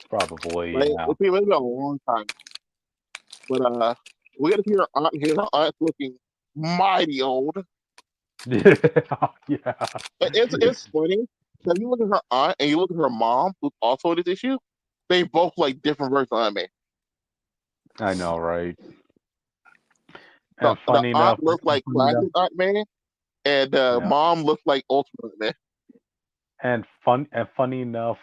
Probably, like yeah. it's been a long time. But we got to hear her aunt here. Her aunt's looking mighty old. Yeah. But it's funny. So you look at her aunt and you look at her mom, who's also in this issue. They both like different versions of Aunt May. I know, right? The, And the funny enough, aunt looks like classic Aunt May, and the yeah. mom looks like ultimate Aunt May. And funny enough,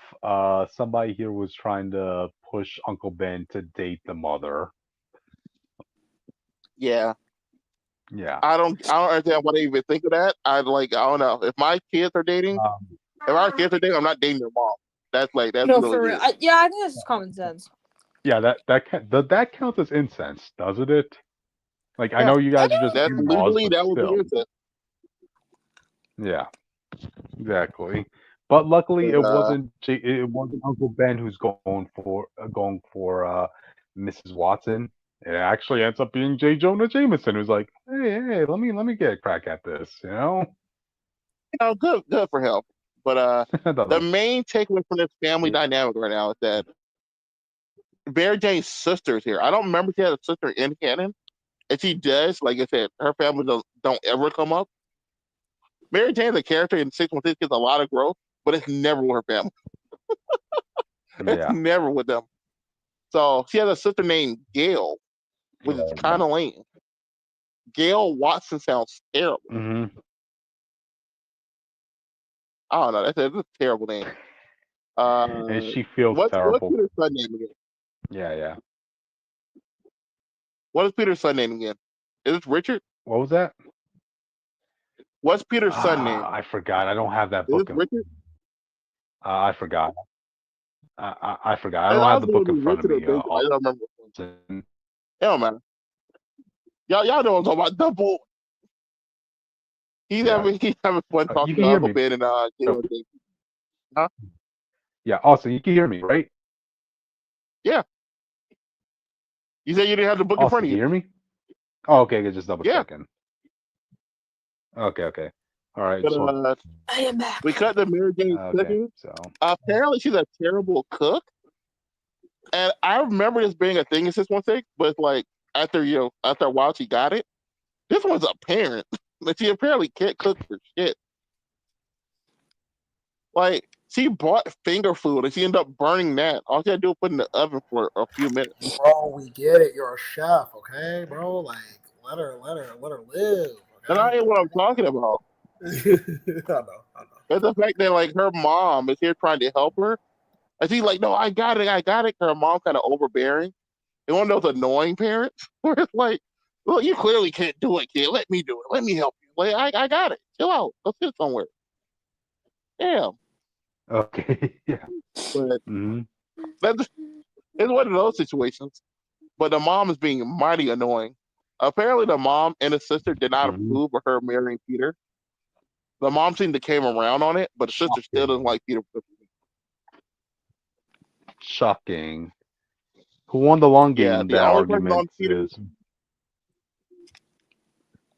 somebody here was trying to push Uncle Ben to date the mother. Yeah, Yeah. I don't understand why they even think of that. I don't know if my kids are dating. Um, If our kids are dating, I'm not dating their mom. That's No, really for real. weird. Yeah, I think that's just common sense. yeah, that counts as incense, doesn't it? Like, I Yeah, know you I guys are just that's think in-laws, legally but that would be still. incest. Yeah, exactly. But luckily, But it wasn't Uncle Ben who's going for Mrs. Watson. It actually ends up being J. Jonah Jameson, who's like, hey, let me get a crack at this, you know? good for him. But the The- main takeaway from this family Yeah. dynamic right now is that Mary Jane's sister is here. I don't remember if she had a sister in canon. If she does, like I said, her family don't ever come up. Mary Jane's a character in 616 gets a lot of growth, but it's never with her family. It's Yeah. never with them. So she has a sister named Gail, which is kind of lame. Gail Watson sounds terrible. Hmm. I don't know. That's a terrible name. And she feels What's terrible. Peter's son name again? Yeah, yeah. What is Peter's son name again? Is it Richard? What was that? What's Peter's son name? I forgot. I don't have that Is book. it Richard? I forgot. I forgot. I don't I have was the book in going to front of Richard or me. Benjamin. I don't remember. Austin. It don't matter. Y'all know what I'm talking about. Double. He's Yeah. having fun You talking can to hear Uncle me. Ben and No. Gail and things. Huh? Yeah. Also, you can hear me, right? Yeah. You said you didn't have the book in Also, front can of you you. hear me? Oh, okay. Good. Just double Yeah. checking. Okay. Okay. All right. But So, I am back. we cut the Mary Jane okay. cooking. So, Apparently, she's a terrible cook. And I remember this being a thing in 616, but it's like after a while she got it. This one's a parent. But she apparently can't cook for shit. Like she bought finger food and she ended up burning that. All she had to do was put it in the oven for a few minutes. Bro, we get it. You're a chef, okay, bro? Like, let her live. And I Okay? ain't what I'm talking about. I know. It's the fact that like her mom is here trying to help her. And she's like, no, I got it. Her mom kind of overbearing. And one of those annoying parents where it's like, well, you clearly can't do it, kid. Let me do it. Let me help you. Like, I got it. Chill out. Go sit somewhere. Damn. okay. Yeah. But Hmm. that's it's one of those situations. But the mom is being mighty annoying. Apparently, the mom and the sister did not Hmm. approve of her marrying Peter. The mom seemed to came around on it, but the sister still doesn't like Peter. Shocking. Who won the long game Yeah, in the that only person on argument Peter. is.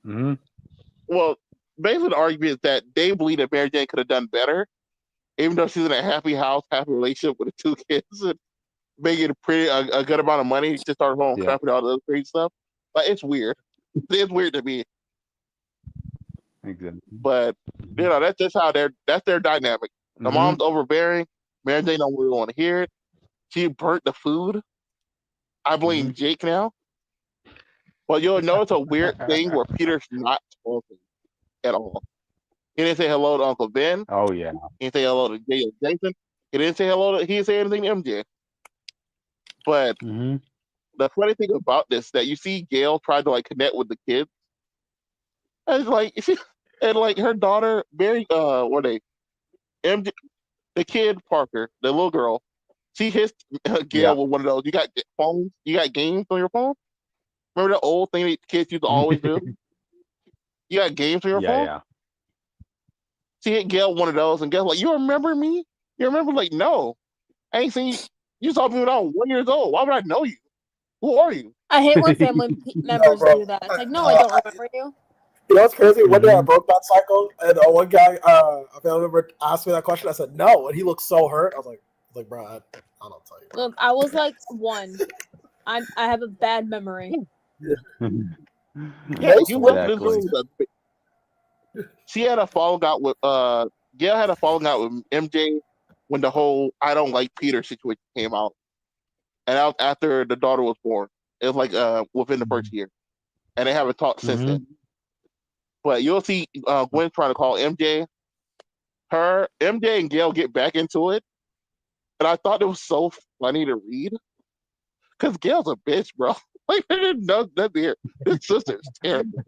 Hmm. Well, basically, the argument is that they believe that Mary Jane could have done better, even though she's in a happy house, happy relationship with the two kids, and making a good amount of money to start her own Yeah. company, all the other crazy stuff. But it's weird. It's weird to me. Exactly. But that's just how that's their dynamic. The Hmm. mom's overbearing. Mary Jane don't really want to hear it. She burnt the food. I blame Jake now. But you'll notice a weird thing where Peter's not talking at all. He didn't say hello to Uncle Ben. Oh yeah. He didn't say hello to Jay or Jason. He didn't say hello to. He didn't say anything to MJ. But Hmm. the funny thing about this that you see Gail try to like connect with the kids, and it's like and like her daughter Mary, what they MJ, the kid Parker, the little girl, she hits Gail Yeah. with one of those. You got phones, you got games on your phone. Remember the old thing that kids used to always do? You got games on your Yeah. phone. Yeah. She hit Gail one of those, and Gail's like, "You remember me? You remember?" Like, no, I ain't seen you. You saw me when I was 1 year old. Why would I know you? Who are you? I hate when family members bro. do that. It's like, no, I don't remember you. You know what's crazy? One day I Mhm. broke that cycle, and one guy, a family member, asked me that question. I said no, and he looked so hurt. I was like, bro, I don't tell you. Look, I was like 1. I have a bad memory. Yeah, Most you went to this Exactly. room with a. She had a falling out with Gail had a falling out with MJ when the whole "I don't like Peter" situation came out, and that was after the daughter was born. It was like within the first year, and they haven't talked since Mhm. then. But you'll see Gwen trying to call MJ. MJ and Gail get back into it, and I thought it was so funny to read because Gail's a bitch, bro. Like, no, that's here. This sister's terrible.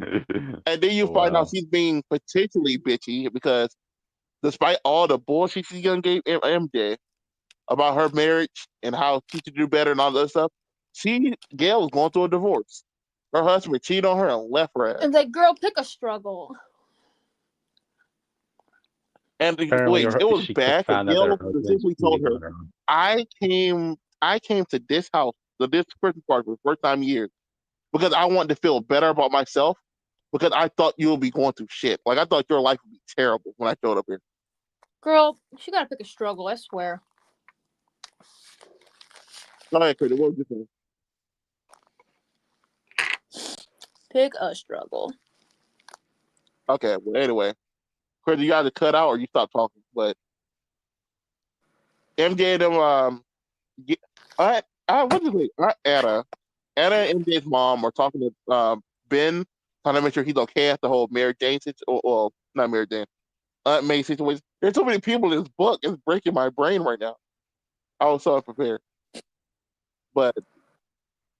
And then you find out Wow. she's being particularly bitchy because despite all the bullshit she done gave MJ about her marriage and how she should do better and all that stuff, Gail was going through a divorce. Her husband cheated on her and left her ass. It's like, girl, pick a struggle. And Apparently, wait, it was she bad because found out that her Gail husband specifically told cheated her, on her. I came to this house, to this Christmas party for the first time in years because I wanted to feel better about myself because I thought you would be going through shit. Like I thought your life would be terrible when I showed up here. Girl, she gotta pick a struggle, I swear. Go ahead, Cody. What was you saying? Pick a struggle. Okay, well, anyway. Chris, you either cut out or you stop talking. But MJ and them, what is it? Anna. Anna and MJ's mom are talking to Ben, trying to make sure he's okay at the whole Mary Jane situation. Well, not Mary Jane. Aunt May situation. There's so many people in this book. It's breaking my brain right now. I was so unprepared. But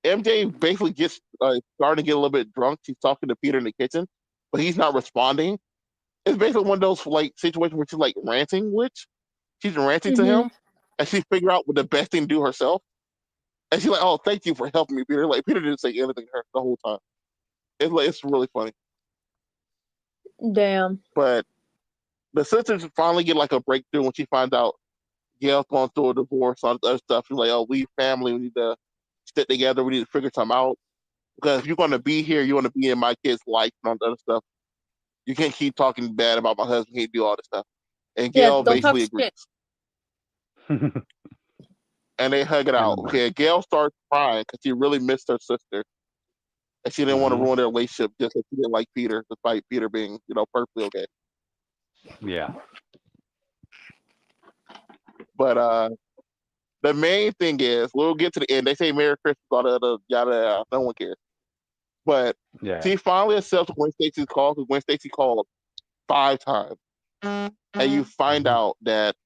MJ basically gets starting to get a little bit drunk. She's talking to Peter in the kitchen, but he's not responding. It's basically one of those like situations where she's like ranting, which she's ranting to him, and she figure out what the best thing to do herself. And she's like, "Oh, thank you for helping me, Peter." Like Peter didn't say anything to her the whole time. It's really funny. Damn. But the sisters finally get like a breakthrough when she finds out Gail's going through a divorce, all this other stuff. She's like, "Oh, we family. We need to stick together. We need to figure something out. Because if you're going to be here, you want to be in my kid's life and all the other stuff. You can't keep talking bad about my husband. He can't do all this stuff." And Gail don't talk basically agrees. shit. And they hug it out. Okay, Gail starts crying because she really missed her sister. And she didn't want to ruin their relationship just because she didn't like Peter, despite Peter being, perfectly okay. Yeah. But the main thing is, we'll get to the end. They say Merry Christmas, all the yada, no one cares. But she finally accepts Gwen Stacy's call because Gwen Stacy called 5 times. And you find out that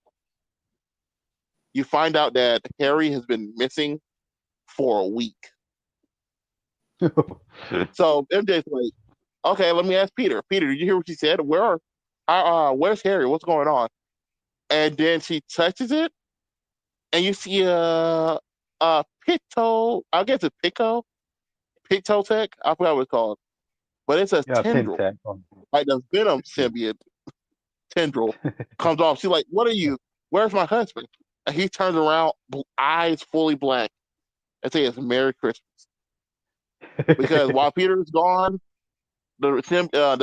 Harry has been missing for a week. So MJ's like, "Okay, let me ask Peter. Peter, did you hear what she said? Where's Harry? What's going on?" And then she touches it, and you see a picto. I guess a picto tech. I forgot what it's called, but it's a tendril, like the Venom symbiote tendril comes off. She's like, "What are you? Where's my husband?" And he turns around, eyes fully blank, and says, "Merry Christmas." Because while Peter is gone, the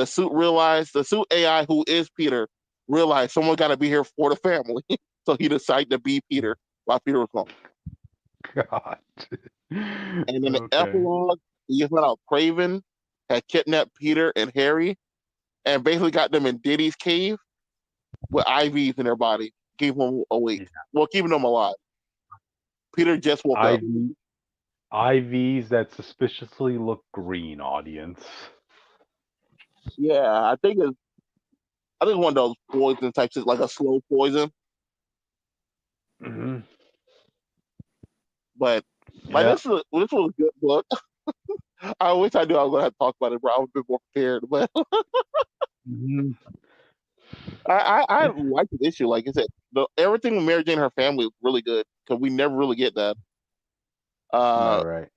suit AI who is Peter realized someone got to be here for the family, so he decided to be Peter while Peter was gone. God. And in the epilogue, you found out Craven had kidnapped Peter and Harry, and basically got them in Diddy's cave with IVs in their body, keeping them awake. Well, keeping them alive. Peter just woke up. IVs that suspiciously look green, audience. Yeah, I think it's one of those poison types, like a slow poison. But this was a good book. I wish I knew I was gonna have to talk about it, bro. I was a bit more prepared, but I like the issue. Like I said, everything with Mary Jane and her family was really good because we never really get that. Right.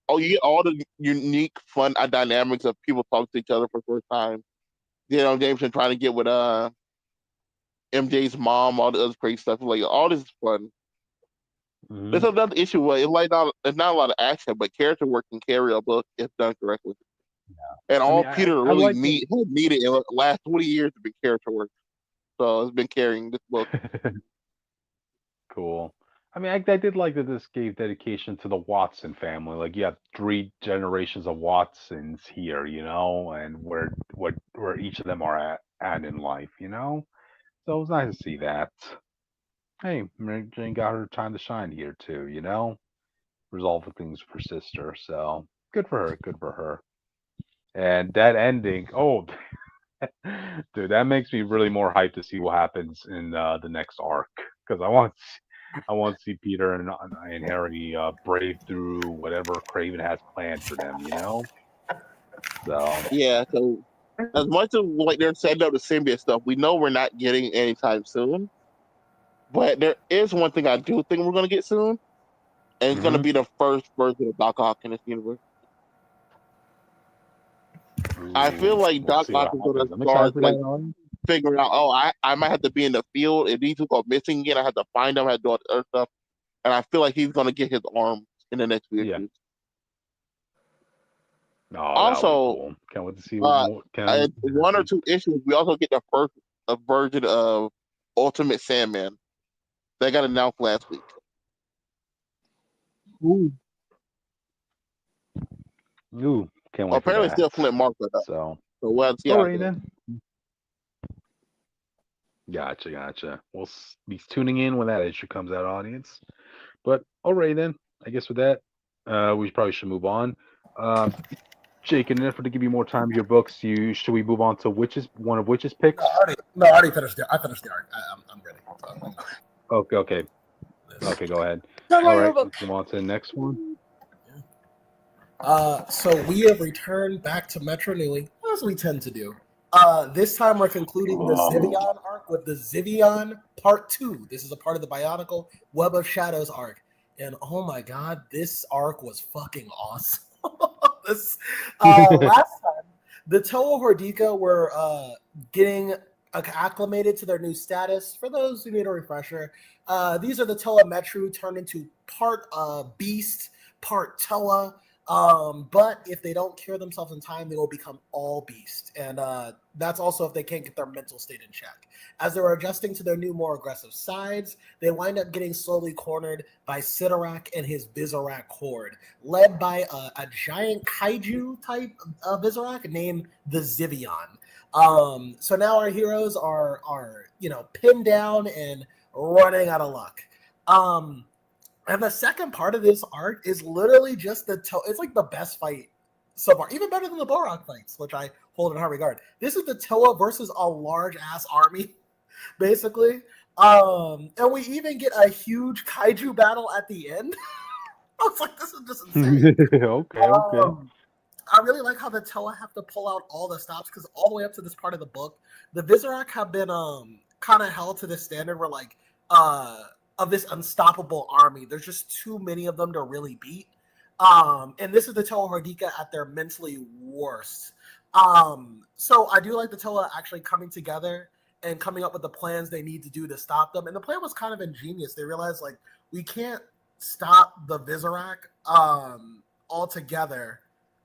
Oh, you get all the unique, fun dynamics of people talking to each other for the first time. Jameson trying to get with MJ's mom, all the other crazy stuff. Like all this is fun. There's another issue where it's not a lot of action, but character work can carry a book if done correctly. Yeah. And Peter really needed in the last 20 years to be character work. So it's been carrying this book. Cool. I mean, I did like that this gave dedication to the Watson family. Like, you have 3 generations of Watsons here, and where each of them are at in life, So it was nice to see that. Hey, Mary Jane got her time to shine here too, resolving things with her sister. So good for her. Good for her. And that ending, dude, that makes me really more hyped to see what happens in the next arc because I want to see Peter and Harry brave through whatever Craven has planned for them, So yeah, so as much as like they're setting up the symbiote stuff, we know we're not getting anytime soon. But there is one thing I do think we're going to get soon, and it's going to be the first version of Doc Ock in this universe. I feel like Doc Ock is going to start figuring out, I might have to be in the field. If these people go missing again, I have to find them, I have to do all the other stuff. And I feel like he's going to get his arm in the next few issues. Oh, that'll be Also, cool. Can't wait to see what uh, more. Can one or two issues, we also get the first version of Ultimate Sandman that got announced last week. ooh, can't wait for Apparently, it's that. still Flint Marko though, So, so we'll see how it alright goes. then. Gotcha. We'll be tuning in when that issue comes out, audience. But alright then. I guess with that, we probably should move on. Um, Jake, in an effort to give you more time with your books, should we move on to one of Witch's picks? I already finished it. I finished the arc. I'm ready. Okay, go ahead. Tell me All your right, book. let's move on to the next one. So we have returned back to Metro Nui, as we tend to do. This time we're concluding the Zivion arc with the Zivion Part 2. This is a part of the Bionicle Web of Shadows arc. And oh my god, this arc was fucking awesome. Last time, the Toa Hordika were getting acclimated to their new status. For those who need a refresher, these are the Toa Metru turned into part beast, part Toa. But if they don't cure themselves in time, they will become all beast. And that's also if they can't get their mental state in check. As they're adjusting to their new, more aggressive sides, they wind up getting slowly cornered by Sidorak and his Vizorak horde, led by a giant kaiju type of Vizorak named the Zivion. So now our heroes are pinned down and running out of luck. And the second part of this arc is literally just it's like the best fight so far, even better than the Borok fights, which I hold in high regard. This is the Toa versus a large ass army, basically. And we even get a huge kaiju battle at the end. I was like, this is just insane. Okay. I really like how the Toa have to pull out all the stops, because all the way up to this part of the book, the Vizorak have been kind of held to this standard where of this unstoppable army. There's just too many of them to really beat. And this is the Toa Hordika at their mentally worst. So I do like the Toa actually coming together and coming up with the plans they need to do to stop them. And the plan was kind of ingenious. They realized, like, we can't stop the Vizorak altogether,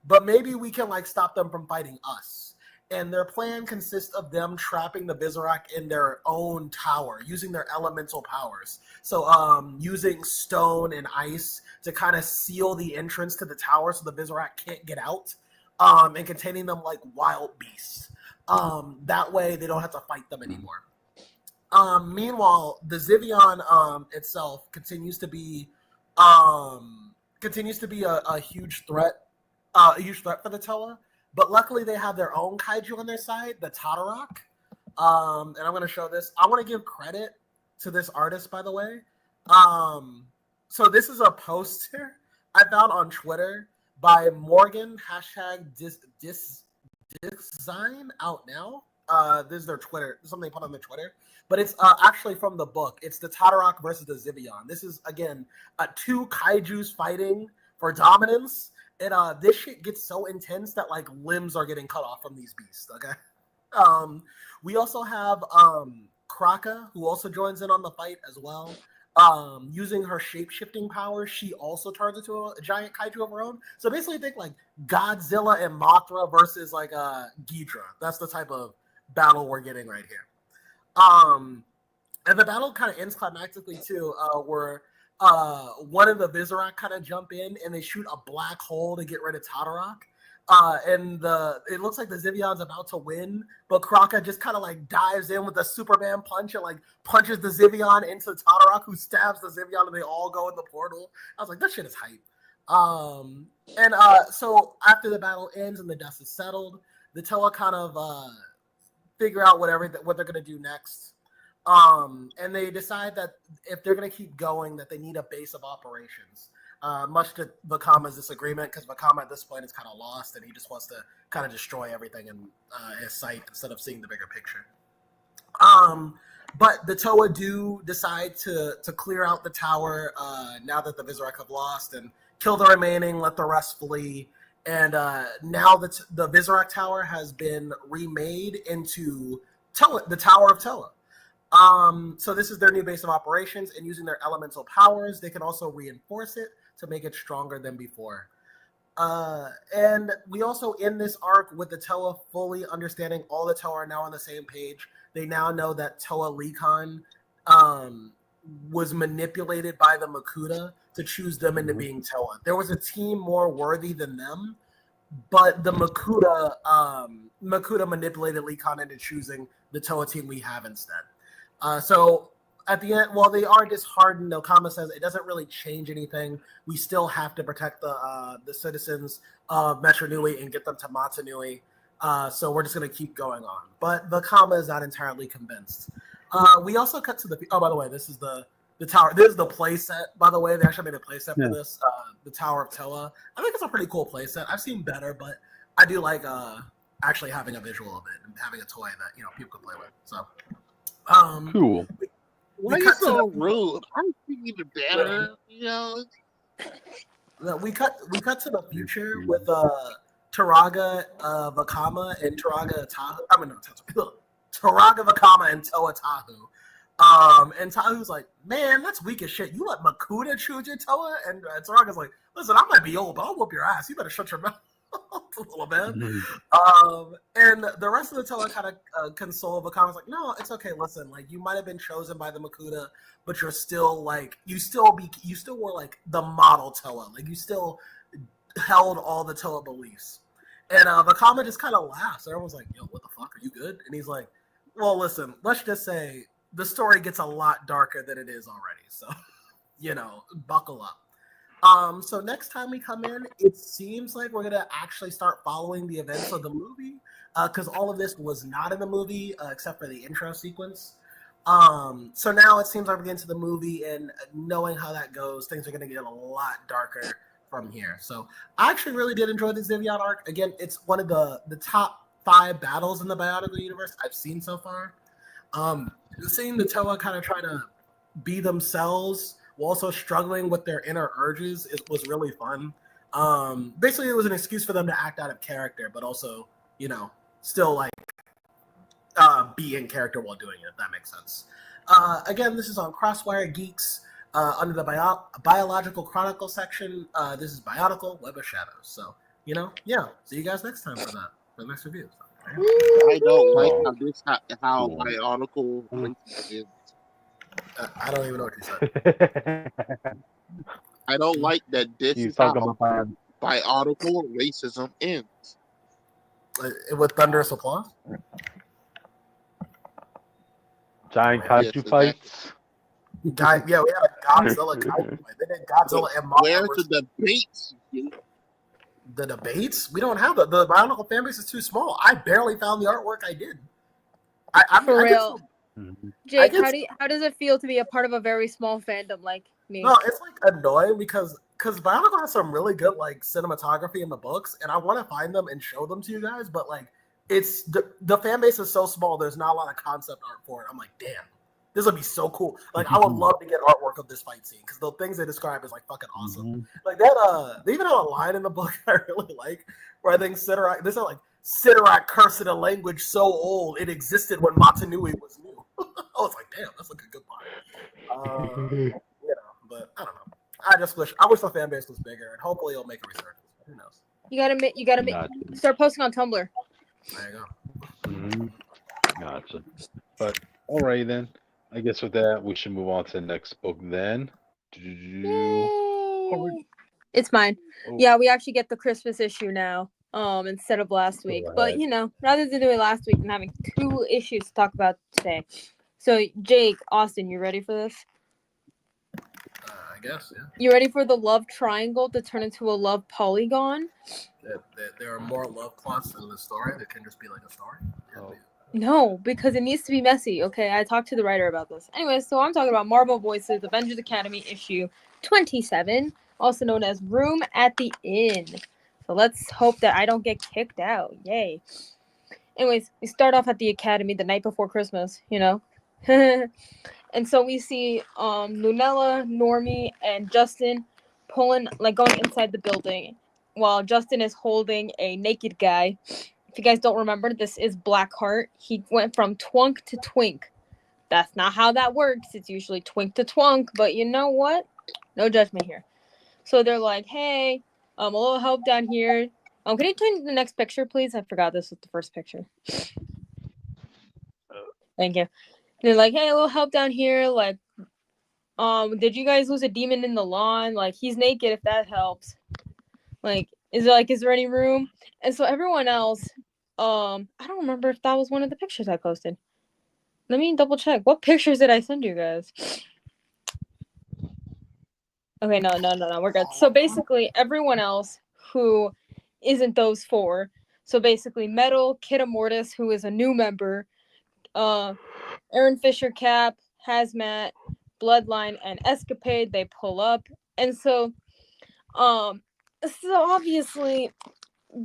but maybe we can, like, stop them from fighting us. And their plan consists of them trapping the Vizorak in their own tower, using their elemental powers. So using stone and ice to kind of seal the entrance to the tower so the Vizorak can't get out, and containing them like wild beasts. That way they don't have to fight them anymore. Meanwhile, the Zivion itself continues to be a huge threat, for the Toa. But luckily, they have their own kaiju on their side, the Todorok. And I'm going to show this. I want to give credit to this artist, by the way. So this is a poster I found on Twitter by Morgan, #Design out now. This is their Twitter, something they put on their Twitter. But it's actually from the book. It's the Todorok versus the Zivion. This is, again, two kaijus fighting for dominance. And this shit gets so intense that, like, limbs are getting cut off from these beasts, okay? We also have Kraka, who also joins in on the fight as well. Using her shape-shifting powers, she also turns into a giant kaiju of her own. So basically think, like, Godzilla and Mothra versus, like, Ghidra. That's the type of battle we're getting right here. And the battle kind of ends climactically, too, where one of the Vizorak kind of jump in and they shoot a black hole to get rid of Todorok. And it looks like the Zivion's about to win, but Kraka just kind of like dives in with a Superman punch and like punches the Zivion into Todorok, who stabs the Zivion, and they all go in the portal. I was like, that shit is hype. So after the battle ends and the dust is settled, the Toa kind of figure out what they're gonna do next. And they decide that if they're going to keep going, that they need a base of operations. Much to Vakama's disagreement, because Vakama at this point is kind of lost, and he just wants to kind of destroy everything in his sight instead of seeing the bigger picture. But the Toa do decide to clear out the tower now that the Vizorak have lost, and kill the remaining, let the rest flee. And now the Vizorak tower has been remade into the Tower of Toa. So this is their new base of operations, and using their elemental powers, they can also reinforce it to make it stronger than before. And we also end this arc with the Toa fully understanding all the Toa are now on the same page. They now know that Toa Recon was manipulated by the Makuta to choose them into being Toa. There was a team more worthy than them, but the Makuta manipulated Recon into choosing the Toa team we have instead. So at the end, while they are disheartened, Okama says it doesn't really change anything. We still have to protect the citizens of Metro Nui and get them to Matanui. So we're just going to keep going on. But the Okama is not entirely convinced. We also cut to the... Oh, by the way, this is the tower. This is the play set, by the way. They actually made a play set for this. The Tower of Toa. I think it's a pretty cool play set. I've seen better, but I do like actually having a visual of it and having a toy that people can play with. So cool. Why are you so rude? I'm thinking better. We cut to the future with Taraga Vakama and Taraga Tahu. I mean, no, Taraga Vakama and Toa Tahu. And Tahu's like, man, that's weak as shit. You let Makuta choose your Toa? And Taraga's like, listen, I might be old, but I'll whoop your ass. You better shut your mouth a little bit. And the rest of the Toa kind of console Vakama's like, no, it's okay. Listen, like, you might have been chosen by the Makuta, but you're still like, you still were like the model Toa. Like, you still held all the Toa beliefs. And Vakama just kind of laughs. Everyone's like, yo, what the fuck? Are you good? And he's like, well, listen, let's just say the story gets a lot darker than it is already. So, buckle up. So next time we come in, it seems like we're going to actually start following the events of the movie, because all of this was not in the movie except for the intro sequence. So now it seems like we're getting to the movie, and knowing how that goes, things are going to get a lot darker from here. So I actually really did enjoy the Zivian arc. Again, it's one of the top 5 battles in the Biotical universe I've seen so far. Seeing the Toa kind of try to be themselves while also struggling with their inner urges, it was really fun. Basically, it was an excuse for them to act out of character, but also, still like be in character while doing it, if that makes sense. Again, this is on Crosswire Geeks under the Biological Chronicle section. This is Biotical Web of Shadows. So, see you guys next time for the next review. So, I don't like how Bionicle is. I don't even know what you said. I don't like that this is how Bionicle racism ends. With thunderous applause? Giant kaiju fights. We had a Godzilla kaiju fight. They did Godzilla and Mothra. Where's the debates? The debates? We don't have the Bionicle fan base is too small. I barely found the artwork I did. For real. Jake, how does it feel to be a part of a very small fandom like me? No, it's like annoying because Bionicle has some really good like cinematography in the books, and I want to find them and show them to you guys, but like it's the fan base is so small, there's not a lot of concept art for it. I'm like, damn, this would be so cool. Like I would love to get artwork of this fight scene because the things they describe is like fucking awesome. Like that they even have a line in the book I really like where I think Sidorak, this is like Sidorak cursed in a language so old it existed when Matanui was new. I was like, damn, that's like a good line. But I don't know. I wish the fan base was bigger, and hopefully it'll make a resurgence. Who knows? You gotta start posting on Tumblr. There you go. Gotcha. But alright then. I guess with that we should move on to the next book then. It's mine. Oh. Yeah, we actually get the Christmas issue now. Instead of last week. But rather than doing last week and having 2 issues to talk about today. So Jake, Austin, you ready for this? I guess, yeah. You ready for the love triangle to turn into a love polygon? There are more love plots in the story that can just be like a story. No, because it needs to be messy. Okay, I talked to the writer about this. Anyway, so I'm talking about Marvel Voices Avengers Academy issue 27, also known as Room at the Inn. So let's hope that I don't get kicked out. Yay. Anyways, we start off at the academy the night before Christmas, And so we see Lunella, Normie, and Justin going inside the building while Justin is holding a naked guy. If you guys don't remember, this is Blackheart. He went from twunk to twink. That's not how that works. It's usually twink to twunk, but you know what? No judgment here. So they're like, hey, A little help down here. Can you turn to the next picture, please? I forgot this was the first picture. Thank you. They're like, hey, a little help down here. Like, did you guys lose a demon in the lawn? Like, he's naked. If that helps. Like, is there any room? And so everyone else, I don't remember if that was one of the pictures I posted. Let me double check. What pictures did I send you guys? Okay, no, we're good. So basically, everyone else who isn't those four. So basically, Metal, Kid Immortus, who is a new member, Aaron Fisher, Cap, Hazmat, Bloodline, and Escapade. They pull up, and so obviously,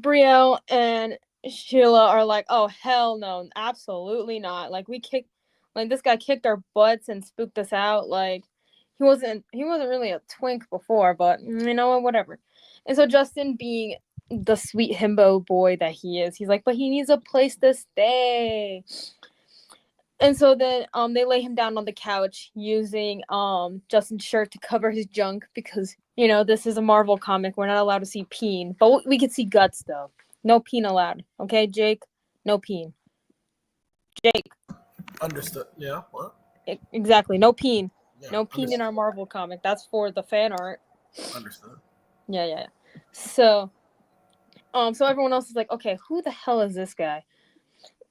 Brielle and Sheila are like, oh hell no, absolutely not. Like this guy kicked our butts and spooked us out. Like he wasn't really a twink before, but you know what, whatever. And so Justin, being the sweet himbo boy that he is, he's like, but he needs a place to stay. And so then they lay him down on the couch using Justin's shirt to cover his junk because, you know, this is a Marvel comic. We're not allowed to see peen. But we can see guts, though. No peen allowed. Okay, Jake? No peen. Jake. Understood. Yeah, what? Exactly. No peen. Yeah, no peen in our Marvel comic. That's for the fan art. Understood. Yeah. So everyone else is like, okay, who the hell is this guy?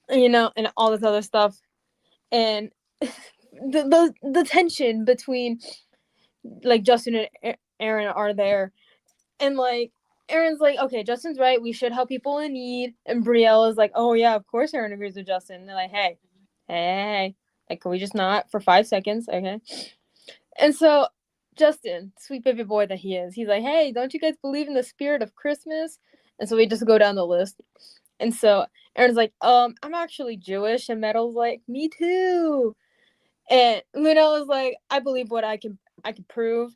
You know, and all this other stuff. And the tension between like Justin and Aaron are there, and like Aaron's like, okay, Justin's right, we should help people in need, and Brielle is like, oh yeah, of course Aaron agrees with Justin. And they're like, hey, like, can we just not for 5 seconds, okay? And so Justin, sweet baby boy that he is, he's like, hey, don't you guys believe in the spirit of Christmas? And so we just go down the list. And so Aaron's like, I'm actually Jewish. And Metal's like, me too. And Lunella's like, I believe what I can prove.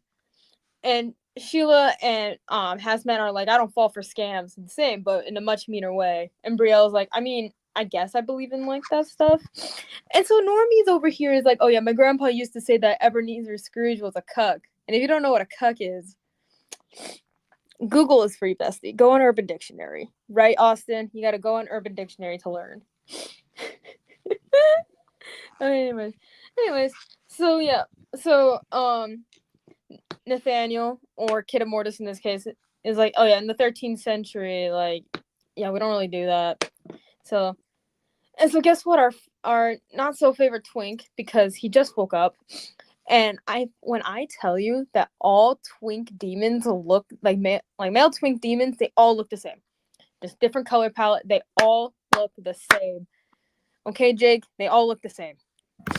And Sheila and Hazmat are like, I don't fall for scams. The same, but in a much meaner way. And Brielle's like, I mean, I guess I believe in like that stuff. And so Normie's over here is like, oh yeah, my grandpa used to say that Ebenezer Scrooge was a cuck. And if you don't know what a cuck is, Google is free, bestie. Go on Urban Dictionary. Right, Austin? You got to go on Urban Dictionary to learn. Anyways. So, yeah. So, Nathaniel, or Kid Immortus in this case, is like, oh, yeah, in the 13th century, like, yeah, we don't really do that. So, and so guess what? Our not-so-favorite twink, because he just woke up, and when I tell you that all twink demons look like male twink demons, they all look the same. Just different color palette. They all look the same. Okay, Jake? They all look the same.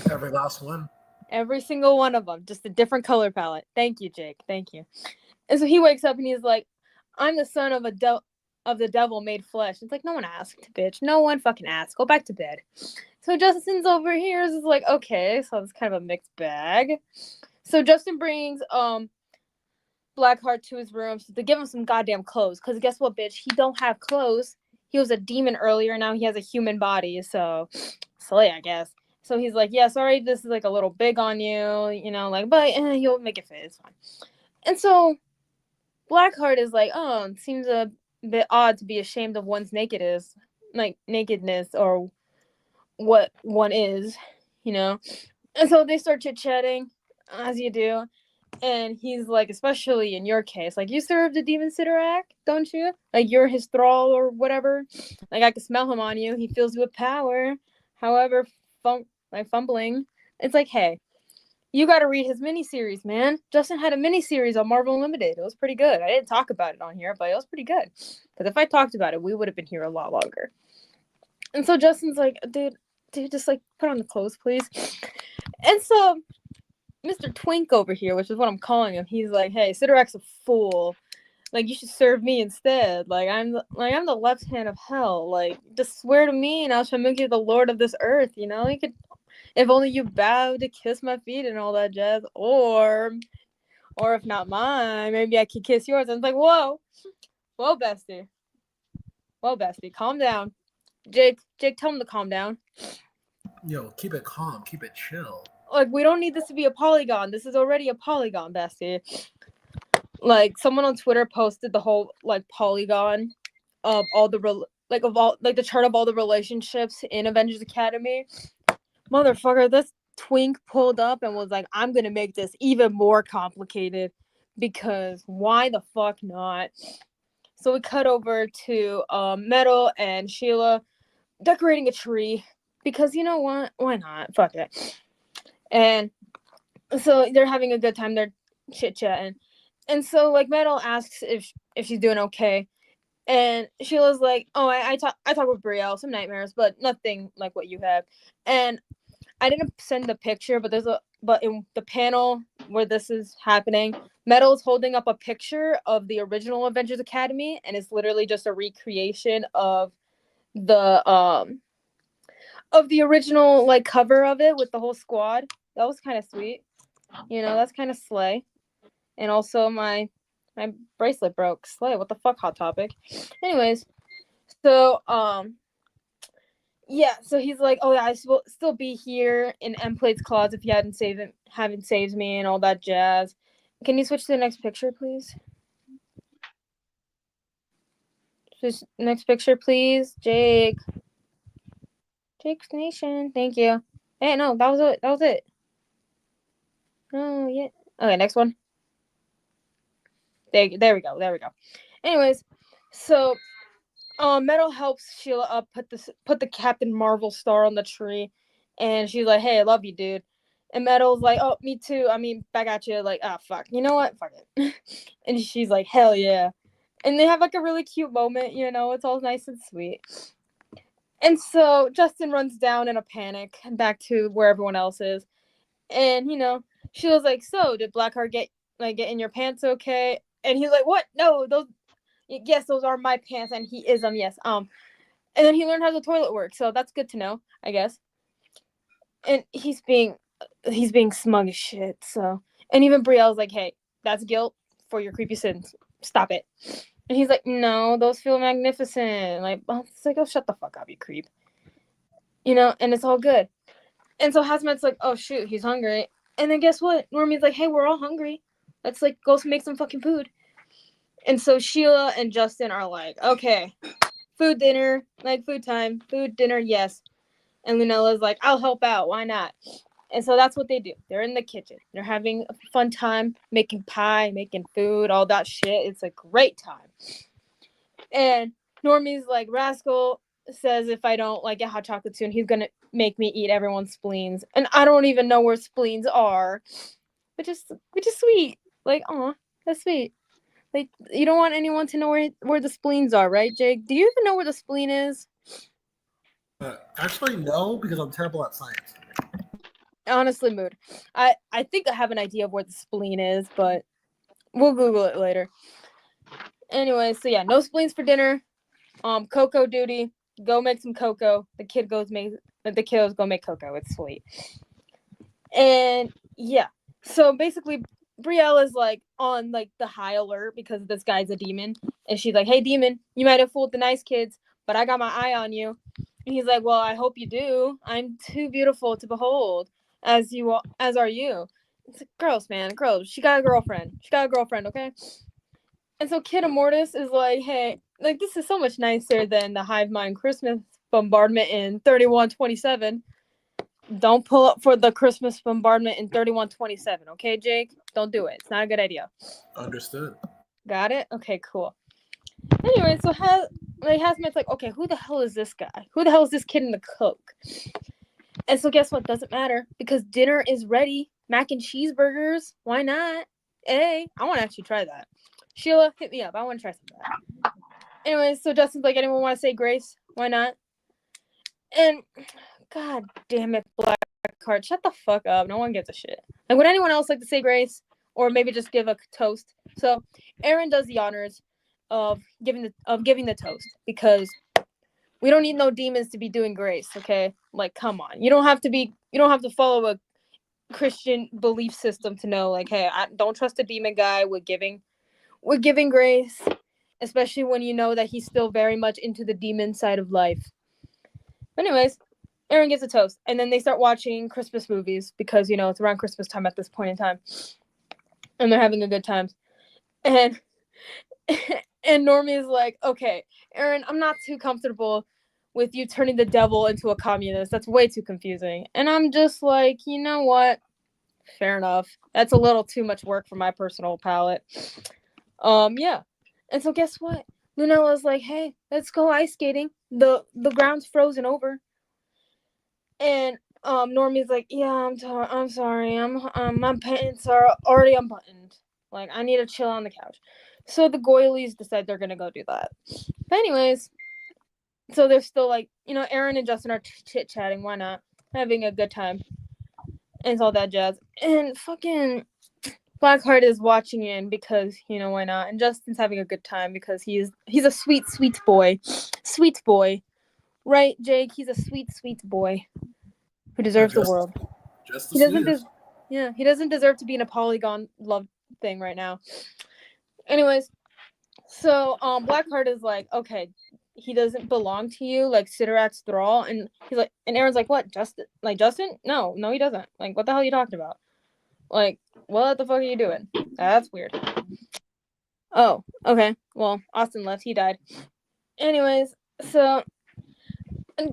Every last one. Every single one of them. Just a different color palette. Thank you, Jake. Thank you. And so he wakes up and he's like, I'm the son of the devil made flesh. It's like, no one asked, bitch. No one fucking asked. Go back to bed. So Justin's over here is like, okay, so it's kind of a mixed bag. So Justin brings Blackheart to his room to give him some goddamn clothes. Because guess what, bitch? He don't have clothes. He was a demon earlier. Now he has a human body. So yeah, I guess. So he's like, yeah, sorry, this is like a little big on you. You know, like, but you'll make it fit. It's fine. And so Blackheart is like, oh, it seems a bit odd to be ashamed of one's nakedness or what one is, you know. And so they start chit-chatting, as you do. And he's like, especially in your case, like, you serve the demon Sidorak, don't you? Like, you're his thrall or whatever. Like, I can smell him on you. He fills you with power. However, fumbling. It's like, hey, you got to read his miniseries, man. Justin had a miniseries on Marvel Unlimited. It was pretty good. I didn't talk about it on here, but it was pretty good. Because if I talked about it, we would have been here a lot longer. And so Justin's like, dude, just like put on the clothes, please. And so Mr. Twink over here, which is what I'm calling him, he's like, hey, Sidorak's a fool. Like, you should serve me instead. Like, I'm the left hand of hell. Like, just swear to me and I shall make you the lord of this earth, you know? You could, if only you bow to kiss my feet and all that jazz. Or if not mine, maybe I could kiss yours. And it's like, whoa, bestie. Whoa, bestie, calm down. Jake, tell him to calm down. Yo, keep it calm, keep it chill. Like, we don't need this to be a polygon. This is already a polygon, bestie. like someone on Twitter posted the whole like polygon of all the the chart of all the relationships in Avengers Academy. Motherfucker, this twink pulled up and was like, I'm gonna make this even more complicated because why the fuck not? So we cut over to Metal and Sheila decorating a tree because you know what? Why not? Fuck it. And so they're having a good time. They're chit chatting, and so like Metal asks if she's doing okay, and Sheila's like, "Oh, I talk with Brielle, some nightmares, but nothing like what you have." And I didn't send the picture, but in the panel where this is happening, Metal's holding up a picture of the original Avengers Academy, and it's literally just a recreation of the original like cover of it with the whole squad. That was kind of sweet. You know, that's kind of slay. And also my bracelet broke. Slay. What the fuck, Hot Topic? Anyways, so yeah, so he's like, oh yeah, I will still be here in M-Plate's claws if you haven't saved me and all that jazz. Can you switch to the next picture, please? Just next picture, please, Jake. Jake's Nation. Thank you. Hey, no, that was it. That was it. Oh yeah. Okay, next one. There we go. There we go. Anyways, so Metal helps Sheila up, put the Captain Marvel star on the tree, and she's like, "Hey, I love you, dude." And Metal's like, "Oh, me too. I mean, back at you." Like, "Ah, fuck. You know what? Fuck it." And she's like, "Hell yeah!" And they have like a really cute moment. You know, it's all nice and sweet. And so Justin runs down in a panic back to where everyone else is, and you know, Sheila's like, "So, did Blackheart get in your pants okay?" And he's like, "What? No, those." Yes, those are my pants, and he is them. Yes. And then he learned how the toilet works, so that's good to know, I guess. And he's being smug as shit. So, and even Brielle's like, "Hey, that's guilt for your creepy sins. Stop it." And he's like, "No, those feel magnificent." Like, it's like, "Oh, shut the fuck up, you creep." You know, and it's all good. And so Hazmat's like, "Oh shoot, he's hungry." And then guess what? Normie's like, "Hey, we're all hungry. Let's like go make some fucking food." And so Sheila and Justin are like, "Okay, food dinner, like food time, food dinner, yes." And Lunella's like, "I'll help out. Why not?" And so that's what they do. They're in the kitchen. They're having a fun time making pie, making food, all that shit. It's a great time. And Normie's like, "Rascal says if I don't like get hot chocolate soon, he's gonna make me eat everyone's spleens." And I don't even know where spleens are, which is sweet. Like, oh, that's sweet. Like, you don't want anyone to know where the spleens are, right, Jake? Do you even know where the spleen is? Actually, no, because I'm terrible at science. Honestly, mood. I think I have an idea of where the spleen is, but we'll Google it later. Anyway, so yeah, no spleens for dinner. Cocoa duty. Go make some cocoa. The kiddos go make cocoa. It's sweet. And yeah, so basically, Brielle is like on like the high alert because this guy's a demon, and she's like, "Hey, demon, you might have fooled the nice kids, but I got my eye on you." And he's like, "Well, I hope you do. I'm too beautiful to behold, as are you." It's like, gross, man, gross. She got a girlfriend. Okay. And so Kid Immortus is like, "Hey, like this is so much nicer than the Hive Mind Christmas bombardment in 3127. Don't pull up for the Christmas bombardment in 3127, okay, Jake? Don't do it. It's not a good idea." Understood. Got it? Okay, cool. Anyway, so Hazmat's like, "Okay, who the hell is this guy? Who the hell is this kid in the Coke?" And so guess what? Doesn't matter because dinner is ready. Mac and cheeseburgers. Why not? Hey, I want to actually try that. Sheila, hit me up. I want to try some of that. Anyway, so Justin's like, "Anyone want to say grace? Why not?" And God damn it, Blackheart, shut the fuck up. No one gives a shit. Like, would anyone else like to say grace? Or maybe just give a toast? So Aaron does the honors of giving the toast because we don't need no demons to be doing grace, okay? Like, come on. You don't have to follow a Christian belief system to know, like, hey, I don't trust a demon guy with giving grace, especially when you know that he's still very much into the demon side of life. Anyways, Aaron gets a toast, and then they start watching Christmas movies because, you know, it's around Christmas time at this point in time, and they're having a good time. And and Normie is like, okay, Aaron, I'm not too comfortable with you turning the devil into a communist. That's way too confusing. And I'm just like, you know what? Fair enough. That's a little too much work for my personal palate. Yeah. And so guess what? Lunella's like, hey, let's go ice skating. The ground's frozen over. And Normie's like, yeah, I'm sorry. My pants are already unbuttoned. Like, I need to chill on the couch. So the Goyleys decide they're gonna go do that. But anyways, so they're still like, Aaron and Justin are chit chatting. Why not? Having a good time. And it's all that jazz. And fucking Blackheart is watching in because, why not? And Justin's having a good time because he's a sweet, sweet boy. Sweet boy. Right, Jake? He's a sweet, sweet boy who deserves the world. Just the He doesn't sweetest. he doesn't deserve to be in a polygon love thing right now. Anyways, so Blackheart is like, okay, he doesn't belong to you, like Sidorak's thrall, and he's like, and Aaron's like, what, Justin? Like, Justin? No, he doesn't. Like, what the hell are you talking about? Like, what the fuck are you doing? That's weird. Oh, okay. Well, Austin left. He died. Anyways, so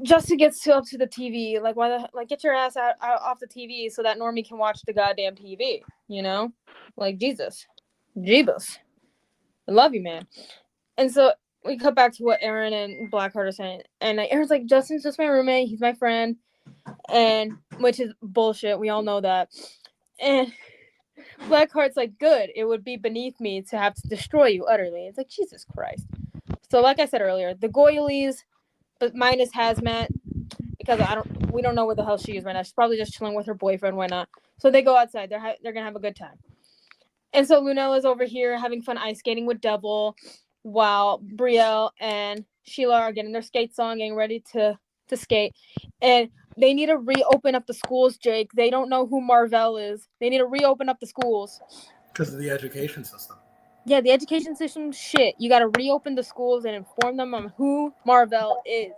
Justin gets up to the TV. Like, why the get your ass out off the TV so that Normie can watch the goddamn TV. Like Jesus, Jeebus. I love you, man. And so we cut back to what Aaron and Blackheart are saying, and Aaron's like, Justin's just my roommate. He's my friend, and which is bullshit. We all know that. And Blackheart's like, good. It would be beneath me to have to destroy you utterly. It's like, Jesus Christ. So, like I said earlier, the Goyleys, but minus Hazmat, because we don't know where the hell she is right now. She's probably just chilling with her boyfriend. Why not? So they go outside. They're gonna have a good time. And so Lunella's over here having fun ice skating with Devil, while Brielle and Sheila are getting their skate song, getting ready to skate. And they need to reopen up the schools, Jake. They don't know who Marvell is. They need to reopen up the schools. Because of the education system. Yeah, the education system, shit. You got to reopen the schools and inform them on who Marvell is.